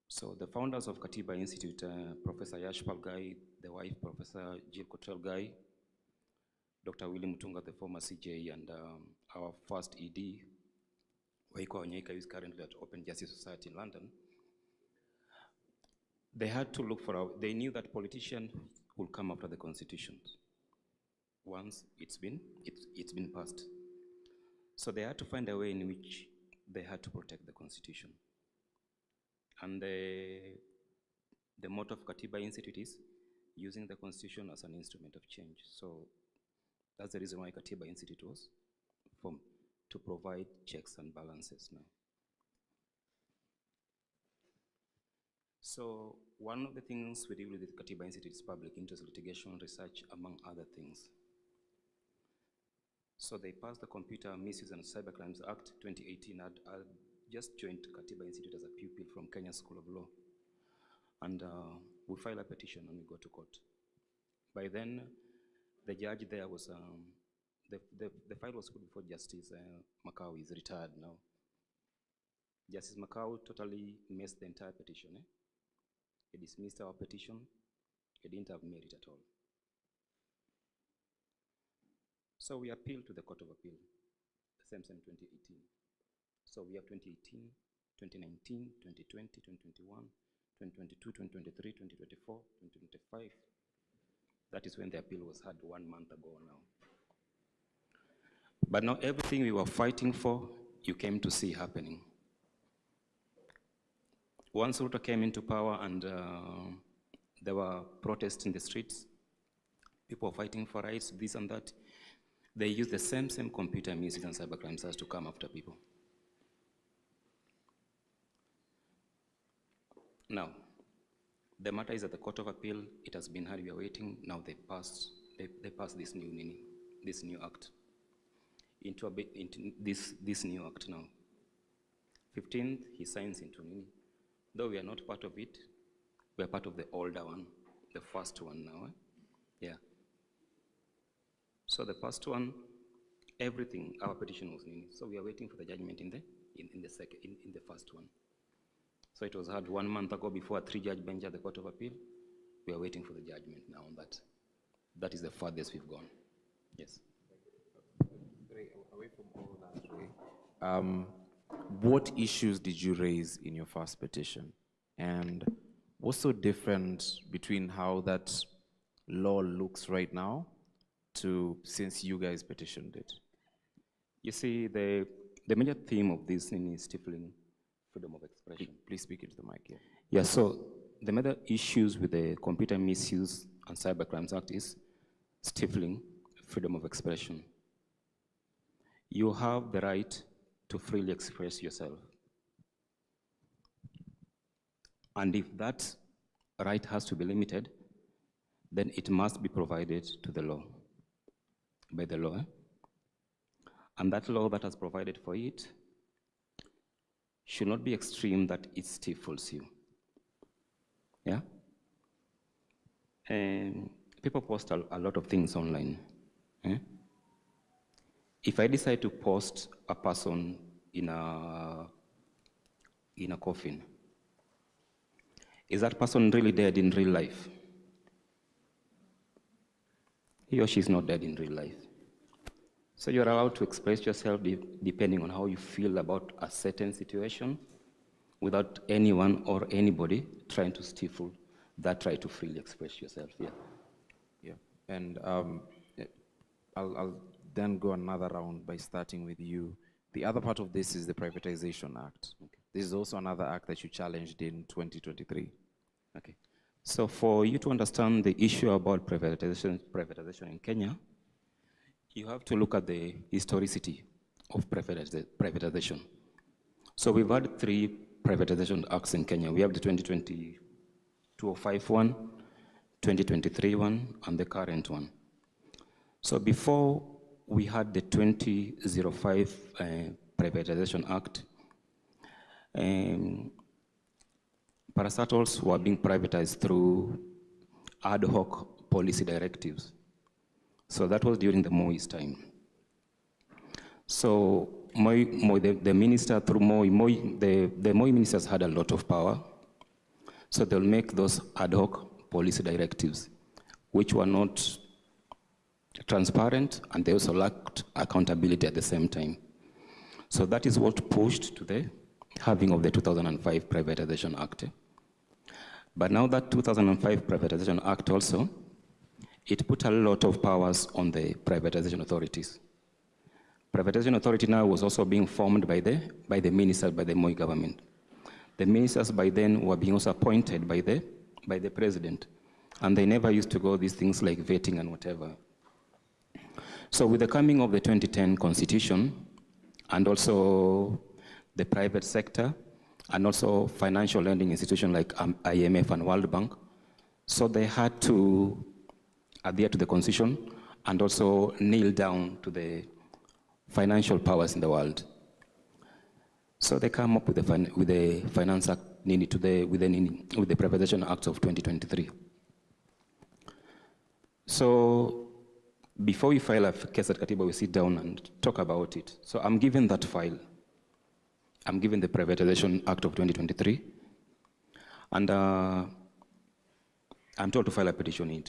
So the founders of Katiba Institute, Professor Yashpal Gai, the wife, Professor Jill Cottrell Gai, Dr. William Mutunga, the former CJ, and our first ED, Waiko Onyeka, who is currently at Open Justice Society in London. They had to look for, they knew that politicians will come after the constitution once it's been passed. So they had to find a way in which they had to protect the constitution. And the motto of Katiba Institute is using the constitution as an instrument of change. So that's the reason why Katiba Institute was formed, to provide checks and balances now. So one of the things we deal with Katiba Institute is public interest litigation research, among other things. So they passed the Computer Misuse and Cybercrimes Act 2018. I just joined Katiba Institute as a pupil from Kenya School of Law. And we filed a petition and we go to court. By then, the judge there was, the file was put before Justice Makau. Is retired now. Justice Makau totally messed the entire petition. He dismissed our petition. He didn't have merit at all. So we appealed to the Court of Appeal, the same 2018. So we have 2018, 2019, 2020, 2021, 2022, 2023, 2024, 2025. That is when the appeal was had 1 month ago now. But now everything we were fighting for, you came to see happening. Once Ruto came into power and there were protests in the streets, people were fighting for rights, this and that, they used the same computer misuse and cybercrimes as to come after people. Now, the matter is at the Court of Appeal. It has been heard. We are waiting. Now they passed this new act into this new act now. 15th, he signs into Nini. Though we are not part of it, we are part of the older one, the first one now. Yeah. So the first one, everything, our petition was Nini. So we are waiting for the judgment in the first one. So it was heard 1 month ago before a 3-judge bench at the Court of Appeal. We are waiting for the judgment now on that. That is the farthest we've gone. Yes. Away from all that, what issues did you raise in your first petition? And what's so different between how that law looks right now to since you guys petitioned it? You see, the major theme of this thing is stifling freedom of expression. Please speak into the mic here. Yeah, so the major issues with the Computer Misuse and Cybercrimes Act is stifling freedom of expression. You have the right to freely express yourself. And if that right has to be limited, then it must be provided to the law, by the law. And that law that has provided for it should not be extreme that it stifles you. Yeah? And people post a lot of things online. Eh? If I decide to post a person in a coffin, is that person really dead in real life? He or she is not dead in real life. So you're allowed to express yourself depending on how you feel about a certain situation without anyone or anybody trying to stifle that right to freely express yourself. Yeah. Yeah. And I'll then go another round by starting with you. The other part of this is the Privatization Act. Okay. This is also another act that you challenged in 2023. Okay. So for you to understand the issue about privatization in Kenya, you have to look at the historicity of privatization. So we've had 3 privatization acts in Kenya. We have the 2020 205 one, 2023 one, and the current one. So before we had the 2005 Privatization Act, parastatals were being privatized through ad hoc policy directives. So that was during the Moi's time. So the minister through the Moi ministers had a lot of power. So they'll make those ad hoc policy directives, which were not transparent, and they also lacked accountability at the same time. So that is what pushed to the having of the 2005 Privatization Act. But now that 2005 Privatization Act also, it put a lot of powers on the privatization authorities. Privatization authority now was also being formed by the ministers, by the Moi government. The ministers by then were being also appointed by the president, and they never used to go these things like vetting and whatever. So with the coming of the 2010 constitution, and also the private sector, and also financial lending institutions like IMF and World Bank, so they had to adhere to the constitution and also kneel down to the financial powers in the world. So they come up with the Finance Act with the Privatization Act of 2023. So before we file a case at Katiba, we sit down and talk about it. So I'm given that file. I'm given the Privatization Act of 2023, and I'm told to file a petition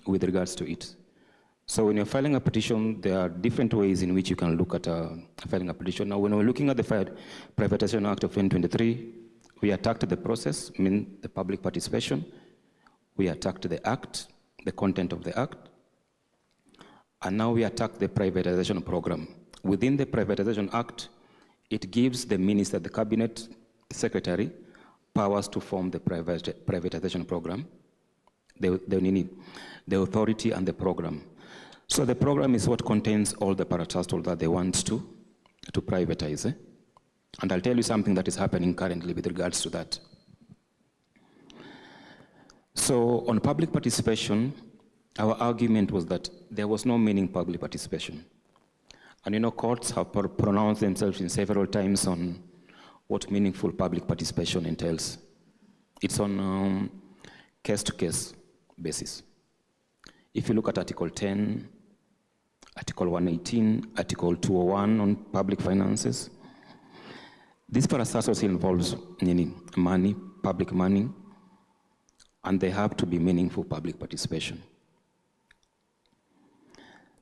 with regards to it. So when you're filing a petition, there are different ways in which you can look at filing a petition. Now, when we're looking at the Privatization Act of 2023, we attacked the process, the public participation. We attacked the act, the content of the act. And now we attack the privatization program. Within the Privatization Act, it gives the minister, the cabinet secretary, powers to form the privatization program, the authority and the program. So the program is what contains all the parastatals that they want to privatize. And I'll tell you something that is happening currently with regards to that. So on public participation, our argument was that there was no meaning public participation. And courts have pronounced themselves in several times on what meaningful public participation entails. It's on case-to-case basis. If you look at Article 10, Article 118, Article 201 on public finances, this parastatals involves money, public money, and they have to be meaningful public participation.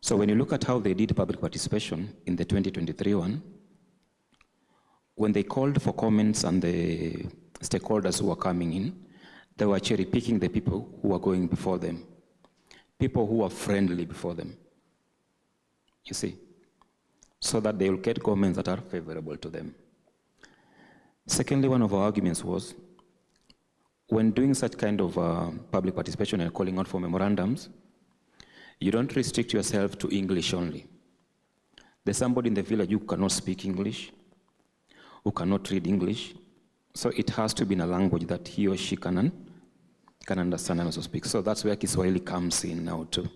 So when you look at how they did public participation in the 2023 one, when they called for comments and the stakeholders who were coming in, they were cherry picking the people who were going before them, people who were friendly before them, you see, so that they will get comments that are favorable to them. Secondly, one of our arguments was, when doing such kind of public participation and calling out for memorandums, you don't restrict yourself to English only. There's somebody in the village who cannot speak English, who cannot read English, so it has to be in a language that he or she can understand and also speak. So that's where Kiswahili comes in now too.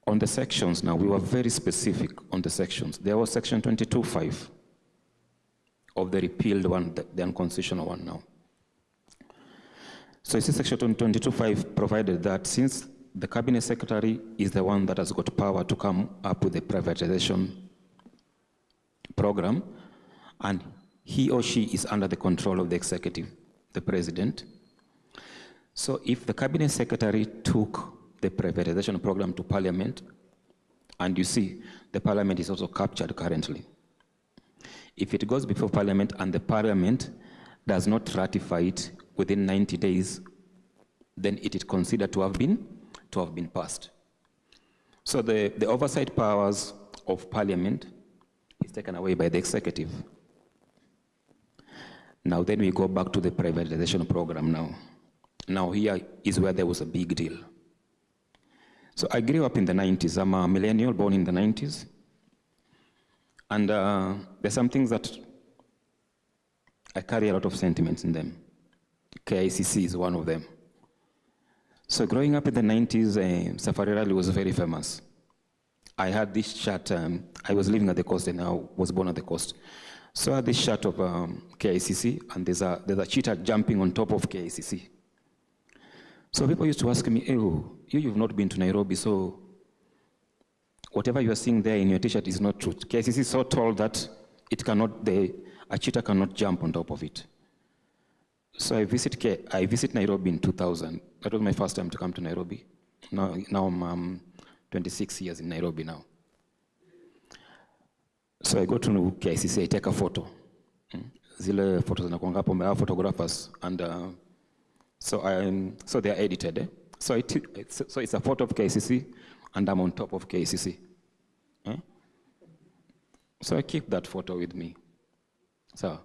On the sections now, we were very specific on the sections. There was section 22.5, of the repealed one, the unconstitutional one now. So you see section 22.5 provided that since the cabinet secretary is the one that has got power to come up with the privatization program, and he or she is under the control of the executive, the president. So if the cabinet secretary took the privatization program to parliament, and you see the parliament is also captured currently. If it goes before parliament and the parliament does not ratify it within 90 days, then it is considered to have been passed. So the oversight powers of parliament is taken away by the executive. Now then we go back to the privatization program now. Now here is where there was a big deal. So I grew up in the 90s. I'm a millennial born in the 90s. And there's some things that I carry a lot of sentiments in them. KICC is one of them. So growing up in the 90s, Safari Rally was very famous. I had this shirt, I was living at the coast and I was born at the coast. So I had this shirt of KICC, and there's a cheetah jumping on top of KICC. So people used to ask me, oh, you've not been to Nairobi, so whatever you are seeing there in your t-shirt is not true. KICC is so tall that a cheetah cannot jump on top of it. So I visit Nairobi in 2000. That was my first time to come to Nairobi. Now I'm 26 years in Nairobi now. So I go to KICC, I take a photo. Zile photos zinakuanga hapo, we have photographers, and so they are edited. So it's a photo of KICC, and I'm on top of KICC. So I keep that photo with me. So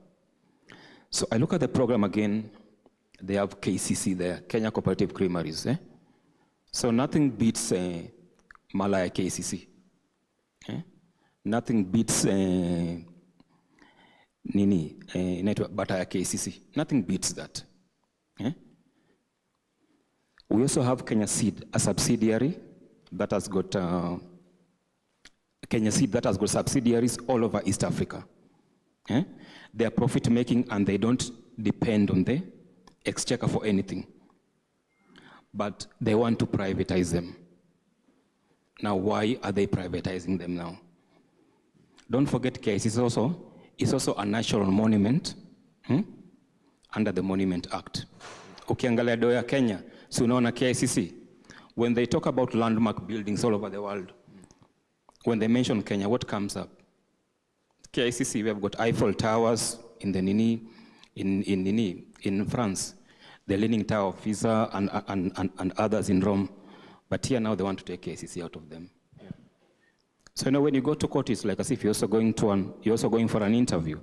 I look at the program again. They have KCC there, Kenya Cooperative Creameries. So nothing beats Malaya KCC. Nothing beats Bataya KCC. Nothing beats that. We also have Kenya Seed, a subsidiary that has got Kenya Seed that has got subsidiaries all over East Africa. They are profit making and they don't depend on the exchequer for anything. But they want to privatize them. Now, why are they privatizing them now? Don't forget KICC is also a national monument under the Monument Act. Ukiangalia doya Kenya, so unaona KICC. When they talk about landmark buildings all over the world, when they mention Kenya, what comes up? KICC, we have got Eiffel Towers in the in France, the Leaning Tower of Pisa and others in Rome. But here now they want to take KICC out of them. So when you go to court, it's like as if you're also going for an interview.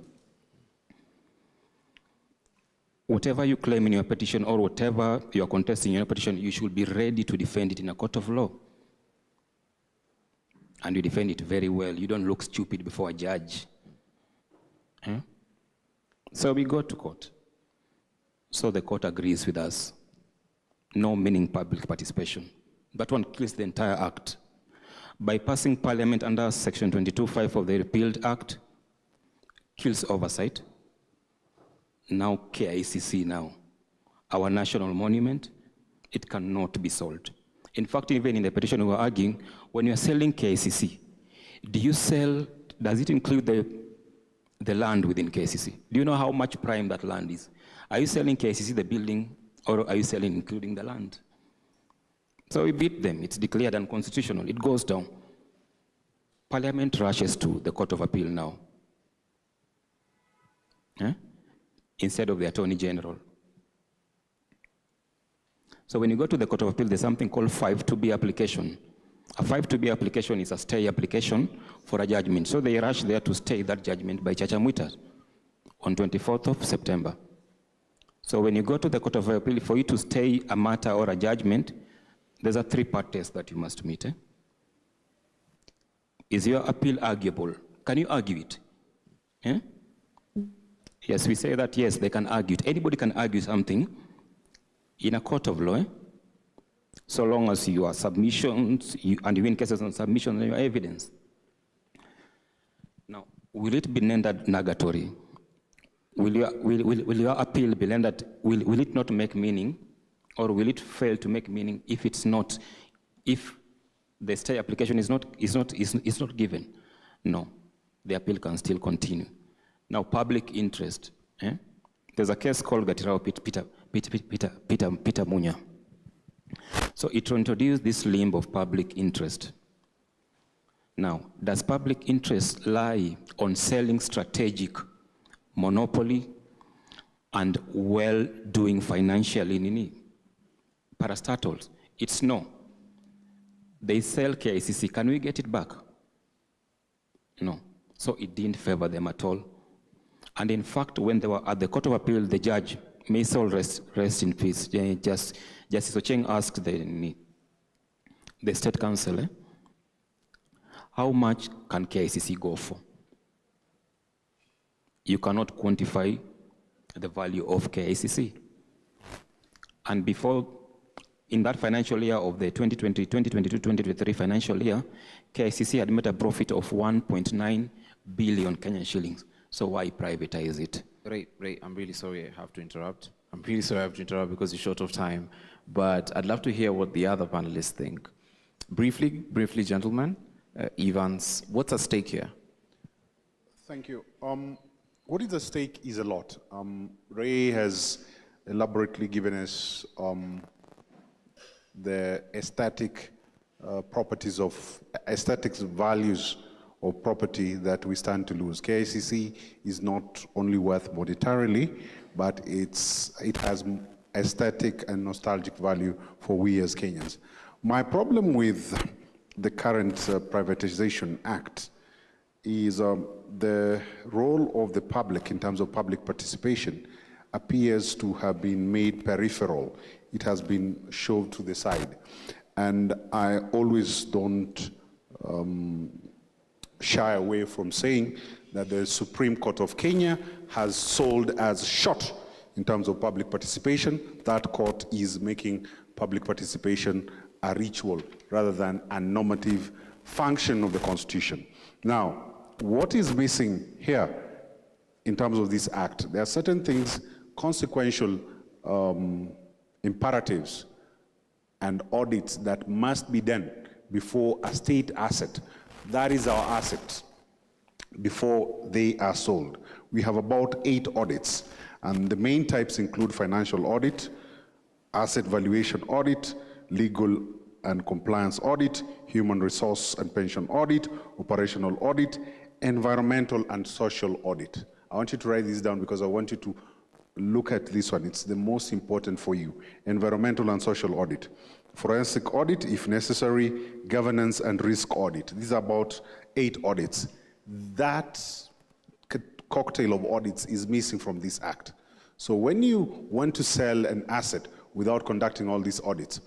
Whatever you claim in your petition or whatever you are contesting in your petition, you should be ready to defend it in a court of law. And you defend it very well. You don't look stupid before a judge. So we go to court. So the court agrees with us. No meaning public participation. That one kills the entire act. By passing parliament under section 22.5 of the repealed act, kills oversight. Now KICC now, our national monument, it cannot be sold. In fact, even in the petition we were arguing, when you're selling KICC, does it include the land within KICC? Do you know how much prime that land is? Are you selling KICC the building, or are you selling including the land? So we beat them. It's declared unconstitutional. It goes down. Parliament rushes to the Court of Appeal now, instead of the Attorney General. So when you go to the Court of Appeal, there's something called 5-2B application. A 5-2B application is a stay application for a judgment. So they rush there to stay that judgment by Chachamwita on 24th of September. So when you go to the Court of Appeal, for you to stay a matter or a judgment, there's a 3-part test that you must meet. Is your appeal arguable? Can you argue it? Yes, we say that, yes, they can argue it. Anybody can argue something in a court of law, so long as your submissions, and you win cases on submission and your evidence. Now, will it be rendered nugatory will your appeal be that will it not make meaning, or will it fail to make meaning if the stay application is not given? No, the appeal can still continue. Now, public interest. There's a case called Gatirao Peter Munya. So it introduced this limb of public interest. Now, does public interest lie on selling strategic, monopoly, and well-doing financially parastatals? It's no. They sell KICC. Can we get it back? No. So it didn't favor them at all. And in fact, when they were at the Court of Appeal, the judge, may soul rest in peace, Justice Ocheng asked the State Council, how much can KICC go for? You cannot quantify the value of KICC. And before, in that financial year of the 2022-2023 financial year, KICC had made a profit of 1.9 billion Kenyan shillings. So why privatize it? Ray, I'm really sorry I have to interrupt. I'm really sorry I have to interrupt because you're short of time. But I'd love to hear what the other panelists think. Briefly, gentlemen. Evans, what's at stake here? Thank you. What is at stake is a lot. Ray has elaborately given us the aesthetic aesthetics values of property that we stand to lose. KICC is not only worth monetarily, but it has aesthetic and nostalgic value for we as Kenyans. My problem with the current Privatization Act is the role of the public in terms of public participation appears to have been made peripheral. It has been shoved to the side. And I always don't shy away from saying that the Supreme Court of Kenya has sold as short in terms of public participation. That court is making public participation a ritual rather than a normative function of the Constitution. Now, what is missing here in terms of this act? There are certain things, consequential imperatives and audits that must be done before a state asset, that is our asset, before they are sold. We have about 8 audits, and the main types include financial audit, asset valuation audit, legal and compliance audit, human resource and pension audit, operational audit, environmental and social audit. I want you to write this down because I want you to look at this one. It's the most important for you. Environmental and social audit. Forensic audit, if necessary, governance and risk audit. These are about 8 audits. That cocktail of audits is missing from this act. So when you want to sell an asset without conducting all these audits,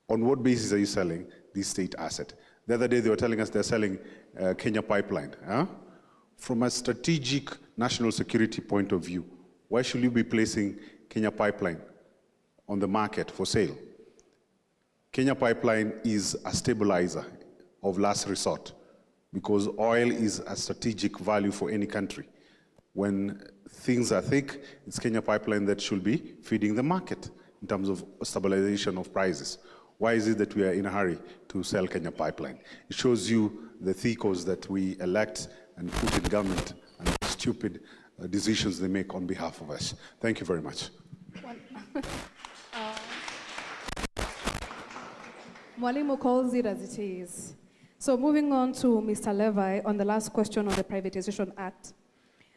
on what basis are you selling this state asset? The other day they were telling us they're selling Kenya Pipeline. From a strategic national security point of view, why should you be placing Kenya Pipeline on the market for sale? Kenya Pipeline is a stabilizer of last resort because oil is a strategic value for any country. When things are thick, it's Kenya Pipeline that should be feeding the market in terms of stabilization of prices. Why is it that we are in a hurry to sell Kenya Pipeline? It shows you the thicos that we elect and put in government and the stupid decisions they make on behalf of us. Thank you very much. Mwalimu calls it as it is. So moving on to Mr. Levi on the last question on the Privatization Act.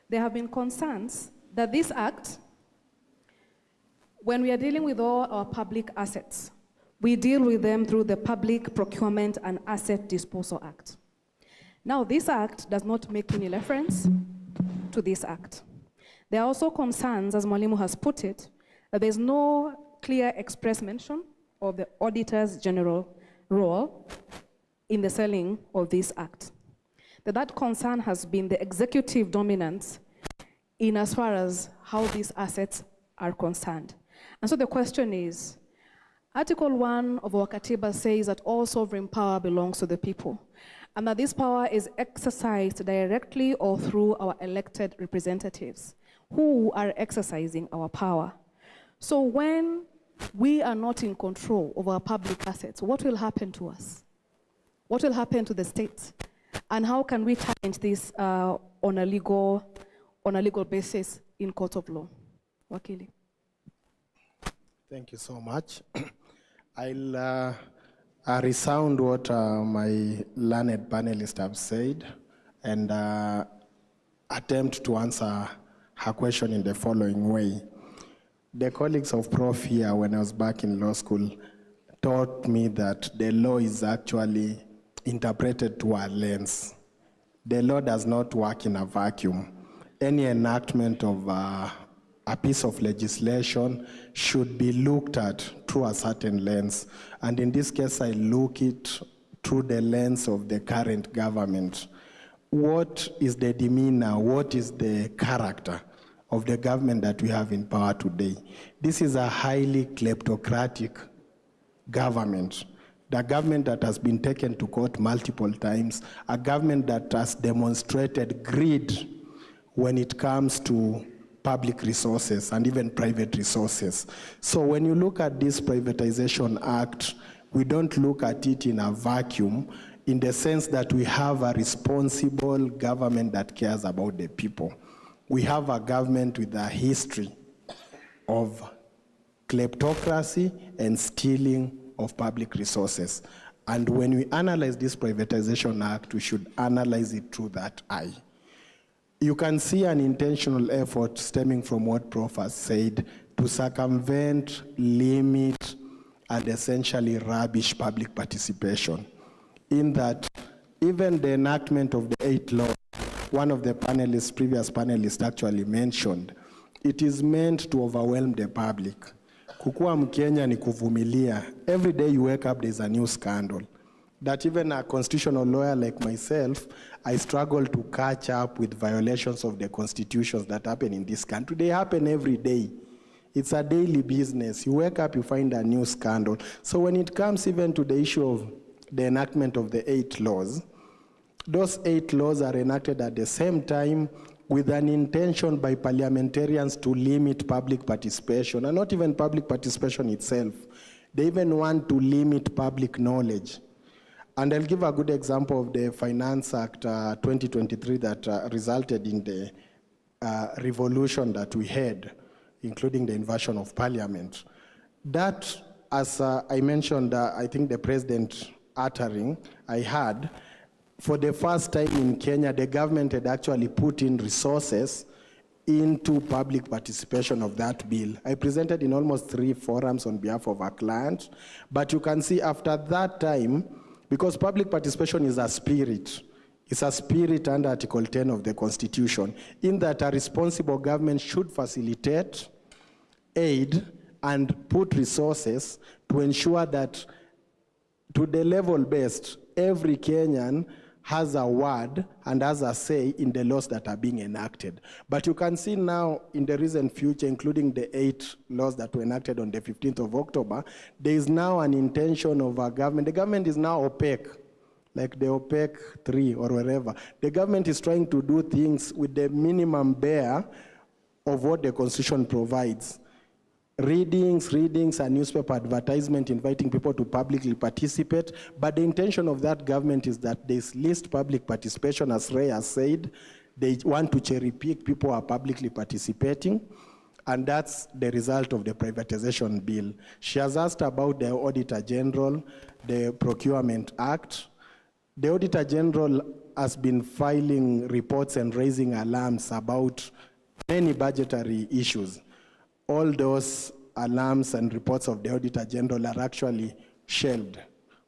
There have been concerns that this act, when we are dealing with all our public assets, we deal with them through the Public Procurement and Asset Disposal Act. Now, this act does not make any reference to this act. There are also concerns, as Mwalimu has put it, that there's no clear express mention of the Auditor's General role in the selling of this act. That concern has been the executive dominance in as far as how these assets are concerned. And so the question is, Article 1 of our Katiba says that all sovereign power belongs to the people, and that this power is exercised directly or through our elected representatives. who are exercising our power. So when we are not in control of our public assets, what will happen to us? What will happen to the state? And how can we challenge this on a legal basis in court of law? Wakili. Thank you so much. I'll resound what my learned panelists have said and attempt to answer her question in the following way. The colleagues of Prof here, when I was back in law school, taught me that the law is actually interpreted through a lens. The law does not work in a vacuum. Any enactment of a piece of legislation should be looked at through a certain lens. And in this case, I look it through the lens of the current government. What is the demeanor? What is the character of the government that we have in power today? This is a highly kleptocratic government. The government that has been taken to court multiple times, a government that has demonstrated greed when it comes to public resources and even private resources. So when you look at this Privatization Act, we don't look at it in a vacuum, in the sense that we have a responsible government that cares about the people. We have a government with a history of kleptocracy and stealing of public resources. And when we analyze this Privatization Act, we should analyze it through that eye. You can see an intentional effort stemming from what Prof has said to circumvent, limit, and essentially rubbish public participation. In that, even the enactment of the 8 laws, one of the panelists, previous panelists actually mentioned, it is meant to overwhelm the public. Kukua Mkenya ni kuvumilia. Every day you wake up, there's a new scandal. That even a constitutional lawyer like myself, I struggle to catch up with violations of the constitutions that happen in this country. They happen every day. It's a daily business. You wake up, you find a new scandal. So when it comes even to the issue of the enactment of the 8 laws, those 8 laws are enacted at the same time with an intention by parliamentarians to limit public participation, and not even public participation itself. They even want to limit public knowledge. And I'll give a good example of the Finance Act 2023 that resulted in the revolution that we had, including the inversion of parliament. That, as I mentioned, I think the president uttering, I had, for the first time in Kenya, the government had actually put in resources into public participation of that bill. I presented in almost 3 forums on behalf of our clients, but you can see after that time, because public participation is a spirit, it's a spirit under Article 10 of the Constitution, in that a responsible government should facilitate, aid, and put resources to ensure that to the level best, every Kenyan has a word and has a say in the laws that are being enacted. But you can see now in the recent future, including the 8 laws that were enacted on the 15th of October, there is now an intention of our government. The government is now opaque, like the OPEC 3 or wherever. The government is trying to do things with the minimum bare of what the Constitution provides. Readings, and newspaper advertisement inviting people to publicly participate. But the intention of that government is that there's least public participation, as Ray has said. They want to cherry pick people who are publicly participating. And that's the result of the privatization bill. She has asked about the Auditor General, the Procurement Act. The Auditor General has been filing reports and raising alarms about many budgetary issues. All those alarms and reports of the Auditor General are actually shelved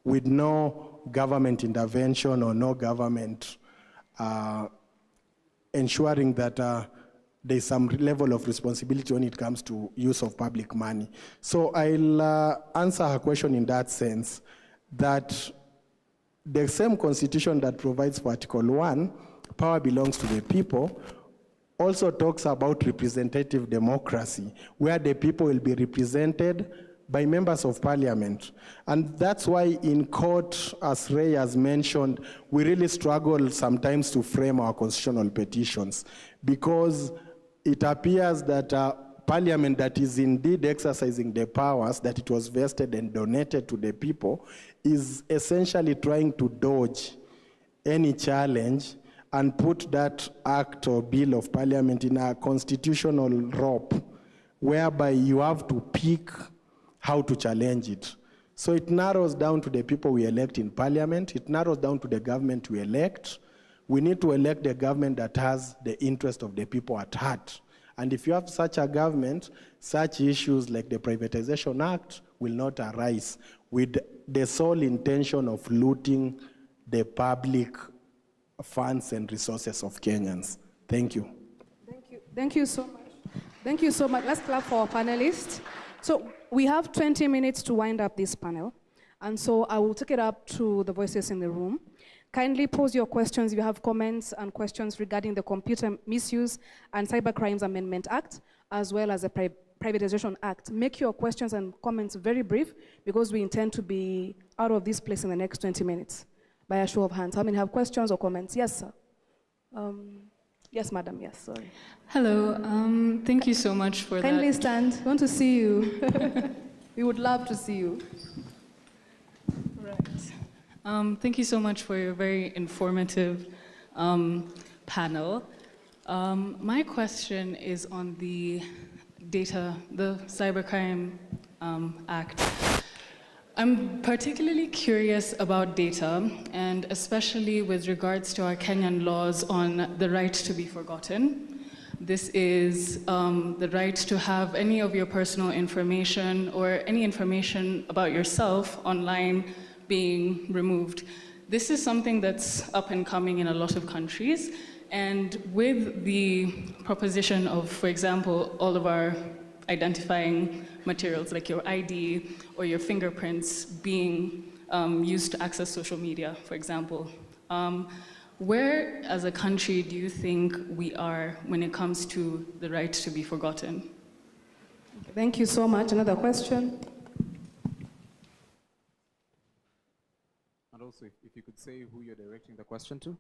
with no government intervention or no government ensuring that there's some level of responsibility when it comes to use of public money. So I'll answer her question in that sense, that the same constitution that provides for Article 1, power belongs to the people, also talks about representative democracy, where the people will be represented by members of parliament. And that's why in court, as Ray has mentioned, we really struggle sometimes to frame our constitutional petitions, because it appears that Parliament that is indeed exercising the powers that it was vested and donated to the people is essentially trying to dodge any challenge and put that act or bill of Parliament in a constitutional rope, whereby you have to pick how to challenge it. So it narrows down to the people we elect in Parliament. It narrows down to the government we elect. We need to elect the government that has the interest of the people at heart. And if you have such a government, such issues like the Privatization Act will not arise with the sole intention of looting the public funds and resources of Kenyans. Thank you. Thank you. Thank you so much. Thank you so much. Let's clap for our panelists. So we have 20 minutes to wind up this panel. And so I will take it up to the voices in the room. Kindly pose your questions if you have comments and questions regarding the Computer Misuse and Cybercrimes Amendment Act, as well as the Privatization Act. Make your questions and comments very brief, because we intend to be out of this place in the next 20 minutes. By a show of hands, how many have questions or comments? Yes, sir. Yes, madam, yes, sorry. Hello, thank you so much for that. Kindly stand, we want to see you. We would love to see you. Right. Thank you so much for your very informative panel. My question is on the Cybercrime Act. I'm particularly curious about data, and especially with regards to our Kenyan laws on the right to be forgotten. This is the right to have any of your personal information or any information about yourself online being removed. This is something that's up and coming in a lot of countries, and with the proposition of, for example, all of our identifying materials like your ID or your fingerprints being used to access social media, for example. Where, as a country, do you think we are when it comes to the right to be forgotten? Thank you so much. Another question? And also, if you could say who you're directing the question to,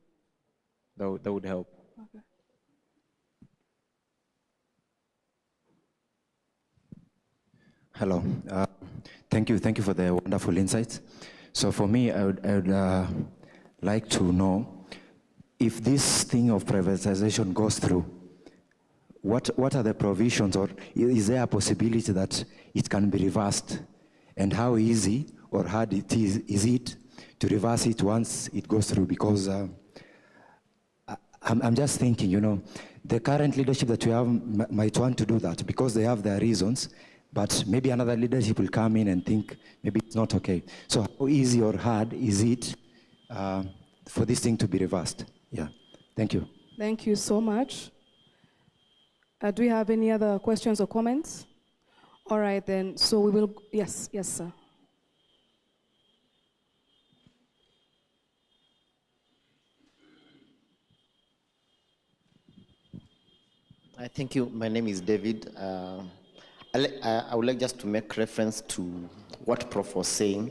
that would help. Okay. Hello. Thank you for the wonderful insights. So for me, I would like to know if this thing of privatization goes through, what are the provisions, or is there a possibility that it can be reversed? And how easy or hard is it to reverse it once it goes through? Because I'm just thinking, the current leadership that we have might want to do that because they have their reasons. But maybe another leadership will come in and think maybe it's not okay. So how easy or hard is it for this thing to be reversed? Yeah, thank you. Thank you so much. Do we have any other questions or comments? All right then, so we will, yes, sir. Thank you. My name is David. I would like just to make reference to what Prof was saying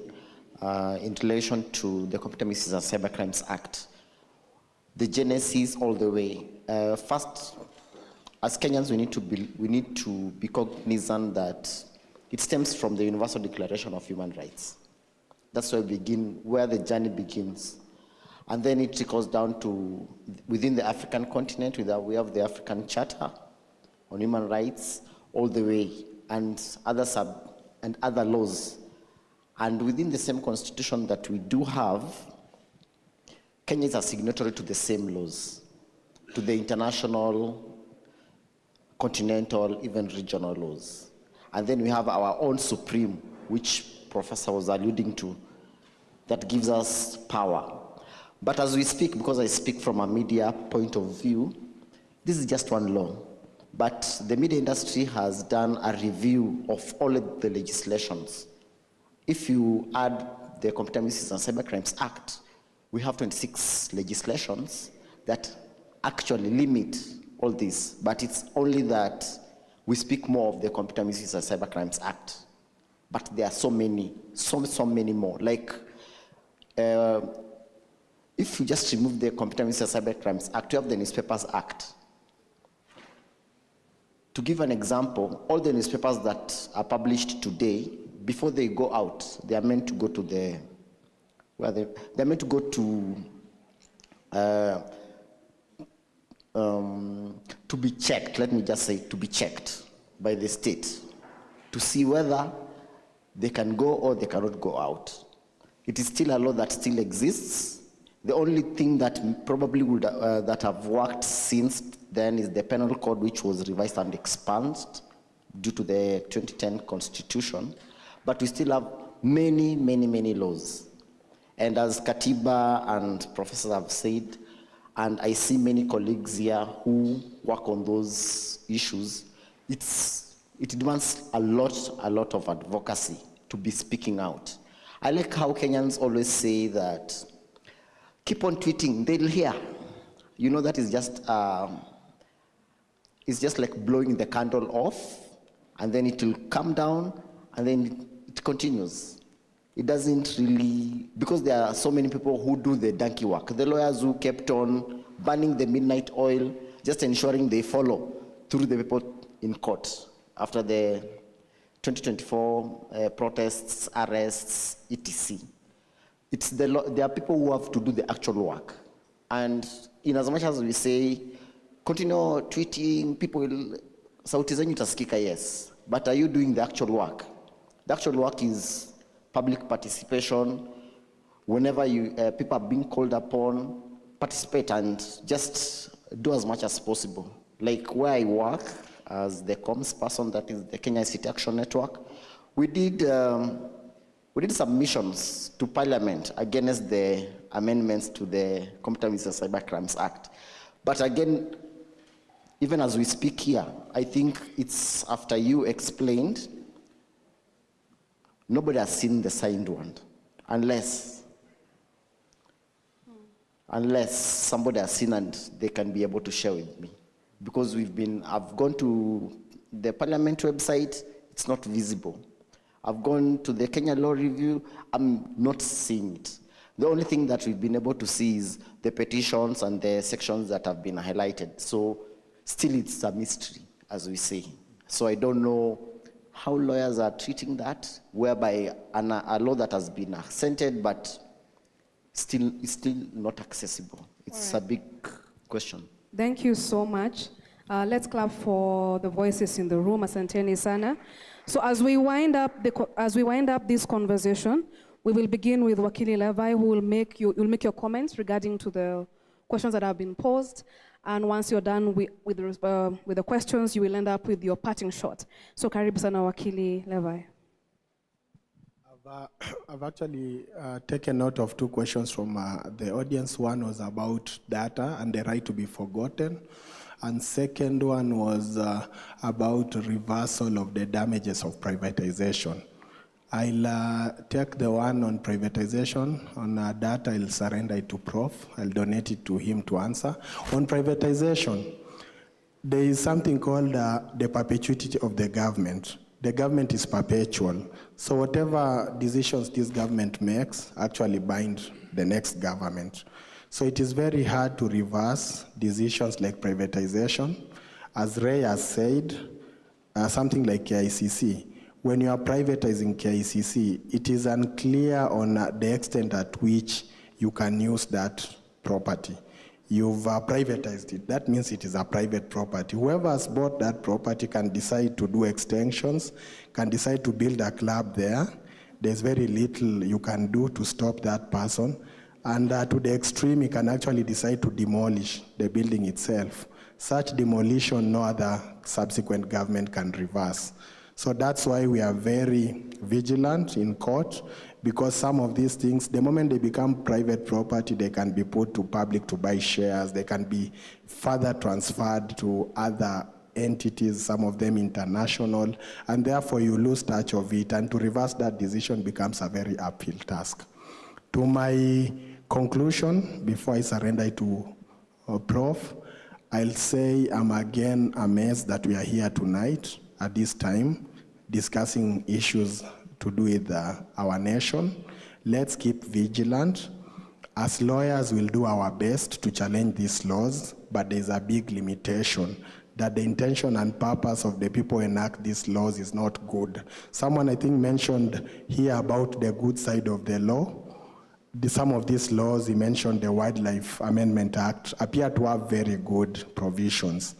in relation to the Computer Misuse and Cybercrimes Act. The genesis all the way. First, as Kenyans, we need to be cognizant that it stems from the Universal Declaration of Human Rights. That's where the journey begins. And then it trickles down to within the African continent. We have the African Charter on Human Rights all the way, and other laws. And within the same constitution that we do have, Kenya is a signatory to the same laws, to the international, continental, even regional laws. And then we have our own supreme, which Professor was alluding to, that gives us power. But as we speak, because I speak from a media point of view, this is just one law. But the media industry has done a review of all the legislations. If you add the Computer Misuse and Cybercrimes Act, we have 26 legislations that actually limit all this. But it's only that we speak more of the Computer Misuse and Cybercrimes Act. But there are so many more. Like, if you just remove the Computer Misuse and Cybercrimes Act, you have the Newspapers Act. To give an example, all the newspapers that are published today, before they go out, they are meant to go to they're meant to go to be checked, let me just say, to be checked by the state to see whether they can go or they cannot go out. It is still a law that still exists. The only thing that probably would that have worked since then is the penal code, which was revised and expanded due to the 2010 constitution. But we still have many, many, many laws. And as Katiba and professors have said, and I see many colleagues here who work on those issues, it demands a lot of advocacy to be speaking out. I like how Kenyans always say that, keep on tweeting, they'll hear. You know, that is just, it's just like blowing the candle off, and then it will come down, and then it continues. It doesn't really, because there are so many people who do the donkey work. The lawyers who kept on burning the midnight oil, just ensuring they follow through the people in court after the 2024 protests, arrests, etc. There are people who have to do the actual work. And in as much as we say, continue tweeting, people will, sauti zenyu itasikika, yes. But are you doing the actual work? The actual work is public participation. Whenever people are being called upon, participate and just do as much as possible. Like where I work as the comms person, that is the Kenya ICT Action Network, we did submissions to Parliament against the amendments to the Computer Misuse and Cybercrimes Act. But again, even as we speak here, I think it's after you explained, nobody has seen the signed one, unless somebody has seen and they can be able to share with me. Because I've gone to the Parliament website, it's not visible. I've gone to the Kenya Law Review, I'm not seeing it. The only thing that we've been able to see is the petitions and the sections that have been highlighted. So still it's a mystery, as we say. So I don't know how lawyers are treating that, whereby a law that has been assented, but it's still not accessible. It's a big question. Thank you so much. Let's clap for the voices in the room. Asanteni sana. So as we wind up this conversation, we will begin with Wakili Levi, who will make your comments regarding to the questions that have been posed. And once you're done with the questions, you will end up with your parting shot. So karibu sana Wakili Levi. I've actually taken note of two questions from the audience. One was about data and the right to be forgotten. And second one was about reversal of the damages of privatization. I'll take the one on privatization. On data, I'll surrender it to Prof. I'll donate it to him to answer. On privatization, there is something called the perpetuity of the government. The government is perpetual. So whatever decisions this government makes actually bind the next government. So it is very hard to reverse decisions like privatization. As Ray has said, something like KICC, when you are privatizing KICC, it is unclear on the extent at which you can use that property. You've privatized it. That means it is a private property. Whoever has bought that property can decide to do extensions, can decide to build a club there. There's very little you can do to stop that person. And to the extreme, he can actually decide to demolish the building itself. Such demolition, no other subsequent government can reverse. So that's why we are very vigilant in court, because some of these things, the moment they become private property, they can be put to public to buy shares, they can be further transferred to other entities, some of them international, and therefore you lose touch of it, and to reverse that decision becomes a very uphill task. To my conclusion, before I surrender it to Prof, I'll say I'm again amazed that we are here tonight at this time discussing issues to do with our nation. Let's keep vigilant. As lawyers, we'll do our best to challenge these laws, but there's a big limitation. that the intention and purpose of the people who enact these laws is not good. Someone, I think, mentioned here about the good side of the law. Some of these laws, he mentioned the Wildlife Amendment Act, appear to have very good provisions.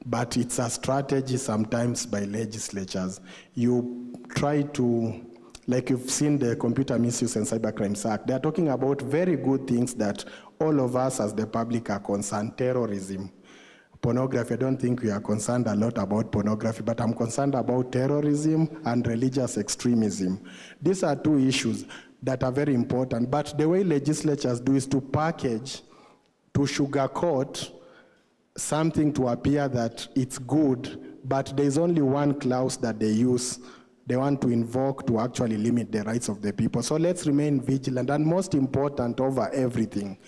But it's a strategy sometimes by legislatures. You try to, like you've seen the Computer Misuse and Cybercrimes Act, they're talking about very good things that all of us as the public are concerned. Terrorism, pornography. I don't think we are concerned a lot about pornography, but I'm concerned about terrorism and religious extremism. These are two issues that are very important, but the way legislatures do is to package, to sugarcoat something to appear that it's good, but there's only one clause that they use. They want to invoke to actually limit the rights of the people. So let's remain vigilant, and most important over everything,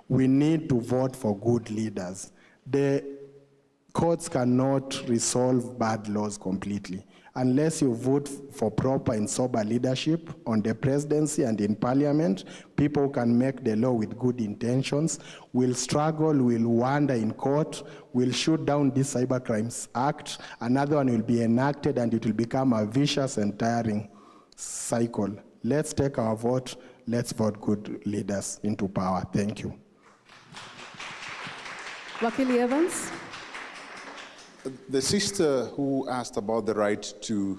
we need to vote for good leaders. The courts cannot resolve bad laws completely. Unless you vote for proper and sober leadership on the presidency and in parliament, people can make the law with good intentions, will struggle, will wander in court, will shoot down this Cybercrimes Act, another one will be enacted, and it will become a vicious and tiring cycle. Let's take our vote, let's vote good leaders into power. Thank you. Wakili Evans. The sister who asked about the right to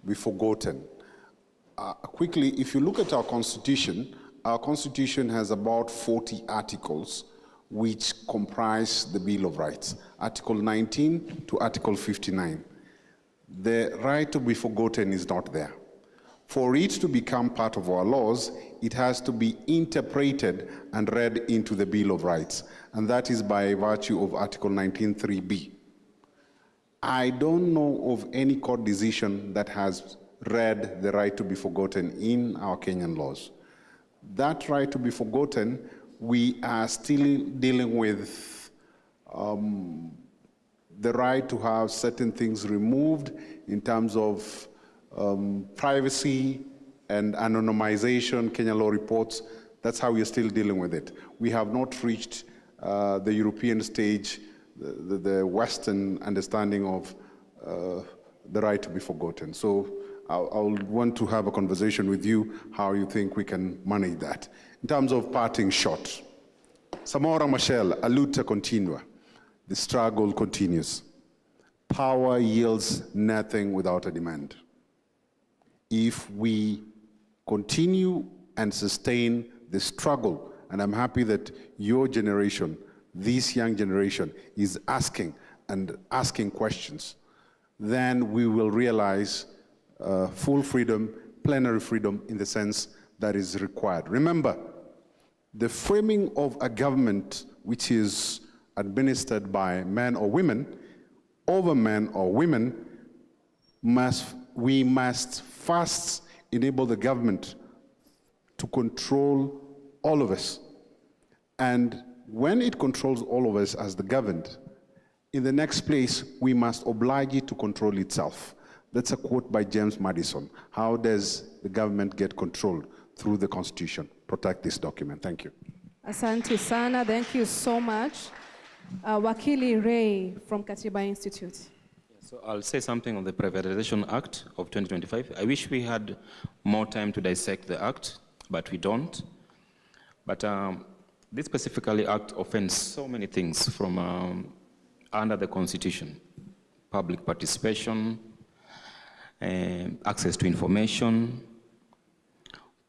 be forgotten. Quickly, if you look at our constitution has about 40 articles which comprise the Bill of Rights, Article 19 to Article 59. The right to be forgotten is not there. For it to become part of our laws, it has to be interpreted and read into the Bill of Rights, and that is by virtue of Article 19(3)(b). I don't know of any court decision that has read the right to be forgotten in our Kenyan laws. That right to be forgotten, we are still dealing with the right to have certain things removed in terms of privacy and anonymization, Kenyan law reports. That's how we are still dealing with it. We have not reached the European stage, the Western understanding of the right to be forgotten. So I'll want to have a conversation with you how you think we can manage that. In terms of parting shot, Samora Machel, a luta continua. The struggle continues. Power yields nothing without a demand. If we continue and sustain the struggle, and I'm happy that your generation, this young generation, is asking questions, then we will realize full freedom, plenary freedom in the sense that is required. Remember, the framing of a government which is administered by men or women, over men or women, we must first enable the government to control all of us. And when it controls all of us as the governed, in the next place, we must oblige it to control itself. That's a quote by James Madison. How does the government get controlled? Through the Constitution. Protect this document. Thank you. Asante sana. Thank you so much. Wakili Ray from Katiba Institute. So I'll say something on the Privatization Act of 2025. I wish we had more time to dissect the act, but we don't. But this specifically act offends so many things from under the Constitution: public participation, access to information,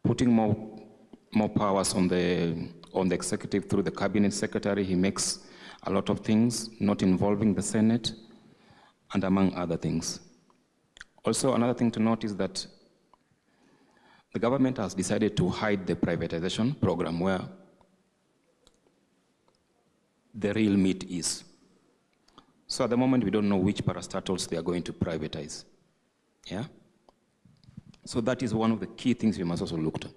putting more powers on the executive through the cabinet secretary. He makes a lot of things, not involving the Senate, and among other things. Also, another thing to note is that the government has decided to hide the privatization program where the real meat is. So at the moment, we don't know which parastatals they are going to privatize. Yeah? So that is one of the key things we must also look to.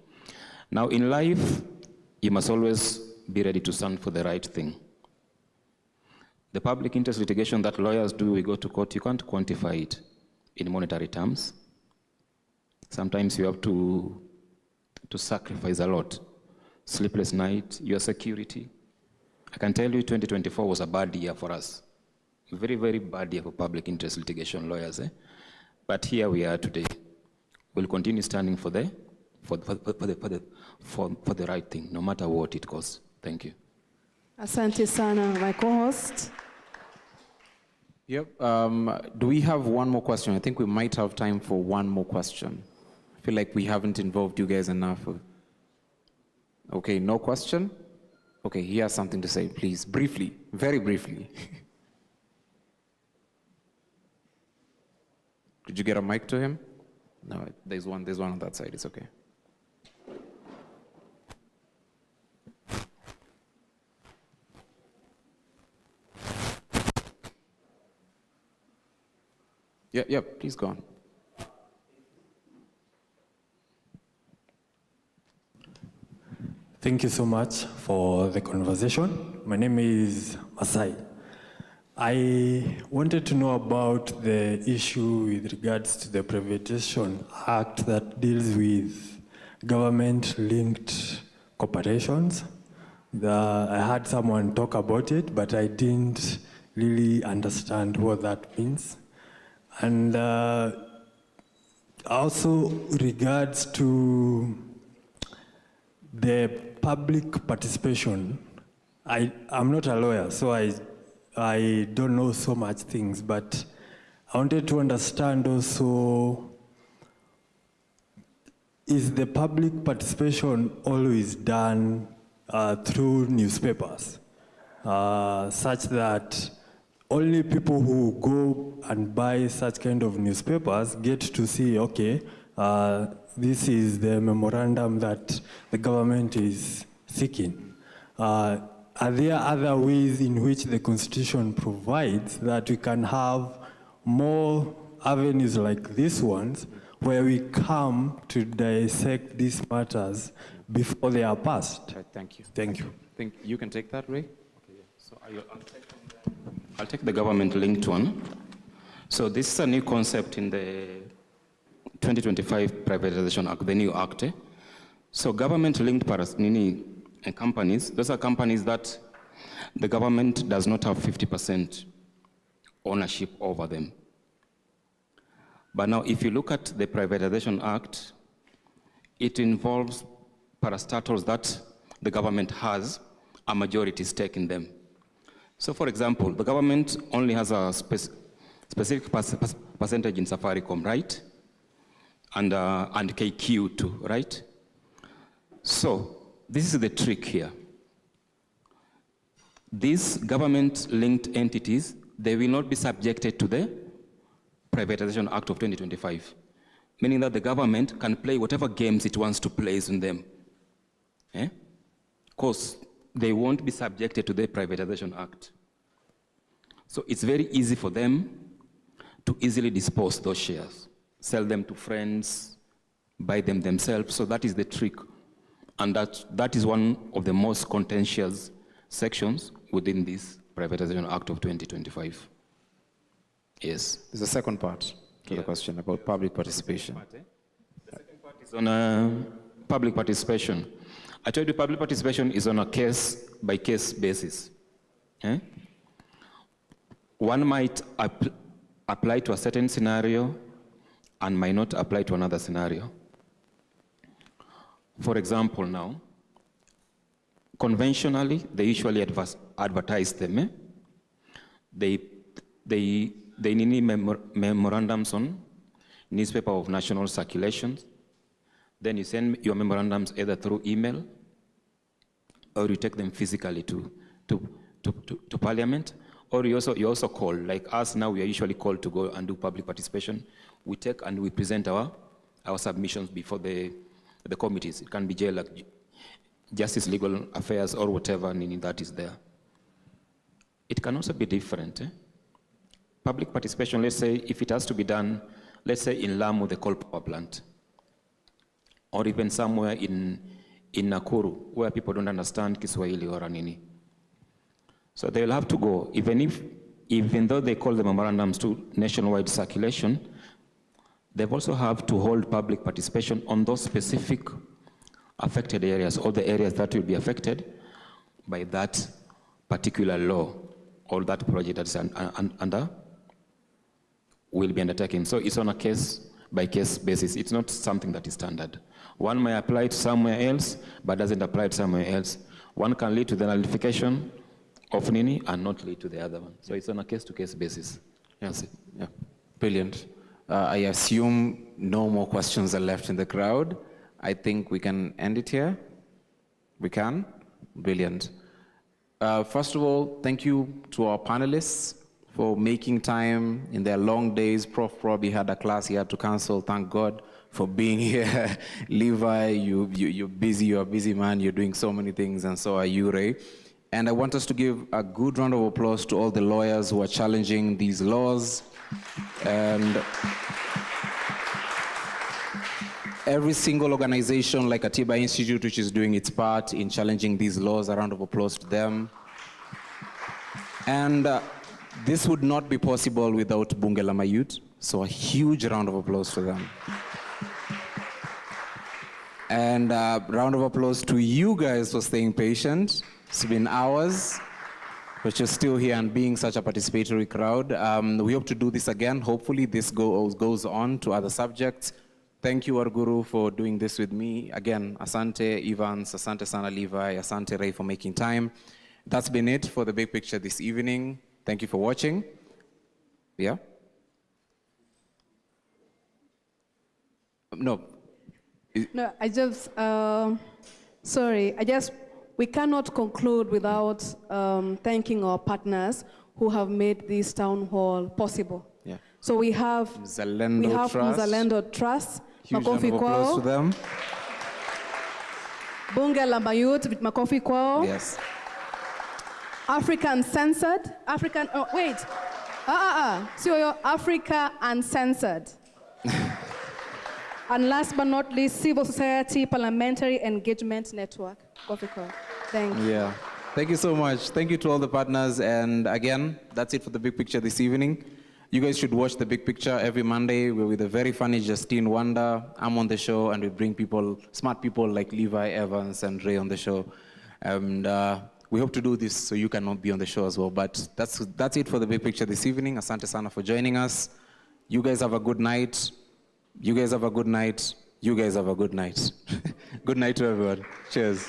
Now, in life, you must always be ready to stand for the right thing. The public interest litigation that lawyers do, we go to court, you can't quantify it in monetary terms. Sometimes you have to sacrifice a lot. Sleepless night, your security. I can tell you 2024 was a bad year for us. Very, very bad year for public interest litigation lawyers. But here we are today. We'll continue standing for the right thing, no matter what it costs. Thank you. Asante sana, my co-host. Yep. Do we have one more question? I think we might have time for one more question. I feel like we haven't involved you guys enough. Okay, no question? Okay, he has something to say, please. Briefly, very briefly. Did you get a mic to him? No, there's one on that side, it's okay. Yeah, please go on. Thank you so much for the conversation. My name is Masai. I wanted to know about the issue with regards to the Privatization Act that deals with government-linked corporations. I had someone talk about it, but I didn't really understand what that means. And also regards to the public participation, I'm not a lawyer, so I don't know so much things, but I wanted to understand also, is the public participation always done through newspapers, such that only people who go and buy such kind of newspapers get to see, okay, this is the memorandum that the government is seeking. Are there other ways in which the Constitution provides that we can have more avenues like these ones where we come to dissect these matters before they are passed? Right, thank you. Thank you. Think you can take that, Ray? Okay, so I'll take the government-linked one. So this is a new concept in the 2025 Privatization Act, the new act. So government-linked companies, those are companies that the government does not have 50% ownership over them. But now if you look at the Privatization Act, it involves parastatals that the government has a majority stake in them. So for example, the government only has a specific percentage in Safaricom, right? And KQ too, right? So this is the trick here. These government-linked entities, they will not be subjected to the Privatization Act of 2025, meaning that the government can play whatever games it wants to play in them. Because they won't be subjected to the Privatization Act. So it's very easy for them to easily dispose those shares, sell them to friends, buy them themselves. So that is the trick. And that is one of the most contentious sections within this Privatization Act of 2025. Yes. There's a second part to the question about public participation. The second part is on public participation. I told you public participation is on a case-by-case basis. One might apply to a certain scenario and might not apply to another scenario. For example now, conventionally, they usually advertise them. They need memorandums on newspaper of national circulation. Then you send your memorandums either through email or you take them physically to Parliament, or you also call, like us now, we are usually called to go and do public participation. We take and we present our submissions before the committees. It can be jail, like justice, legal affairs, or whatever that is there. It can also be different. Public participation, let's say, if it has to be done, let's say in Lamu, the coal power plant, or even somewhere in Nakuru, where people don't understand Kiswahili or Anini. So they'll have to go, even though they call the memorandums to nationwide circulation, they also have to hold public participation on those specific affected areas, or the areas that will be affected by that particular law. or that project that's under will be undertaken. So it's on a case-by-case basis. It's not something that is standard. One may apply to somewhere else, but doesn't apply to somewhere else. One can lead to the nullification of Nini and not lead to the other one. So it's on a case-to-case basis. That's it. Yeah. Brilliant. I assume no more questions are left in the crowd. I think we can end it here. We can? Brilliant. First of all, thank you to our panelists for making time in their long days. Prof probably had a class he had to cancel. Thank God for being here. Levi, you're busy. You're a busy man. You're doing so many things, and so are you, Ray. And I want us to give a good round of applause to all the lawyers who are challenging these laws. And every single organization like Atiba Institute, which is doing its part in challenging these laws, a round of applause to them. And this would not be possible without Bunge la Mayut, so a huge round of applause to them. And a round of applause to you guys for staying patient. It's been hours, but you're still here and being such a participatory crowd. We hope to do this again. Hopefully this goes on to other subjects. Thank you, Arguru, for doing this with me. Again, Asante Evans, Asante Sana Levi, Asante Ray for making time. That's been it for the big picture this evening. Thank you for watching. Yeah? No. No, we cannot conclude without thanking our partners who have made this town hall possible. Yeah. So we have Mzalendo Trust, Huge round of applause to them. Bunge la Mayut, makofi kwao. Yes. Africa Uncensored, Africa Uncensored. And last but not least, Civil Society Parliamentary Engagement Network. Thank you. Yeah. Thank you so much. Thank you to all the partners. And again, that's it for the big picture this evening. You guys should watch the big picture every Monday. We're with the very funny Justine Wanda. I'm on the show, and we bring people, smart people like Levi Evans and Ray on the show. And we hope to do this so you can be on the show as well. But that's it for the big picture this evening. Asante Sana for joining us. You guys have a good night. You guys have a good night. You guys have a good night. Good night to everyone. Cheers.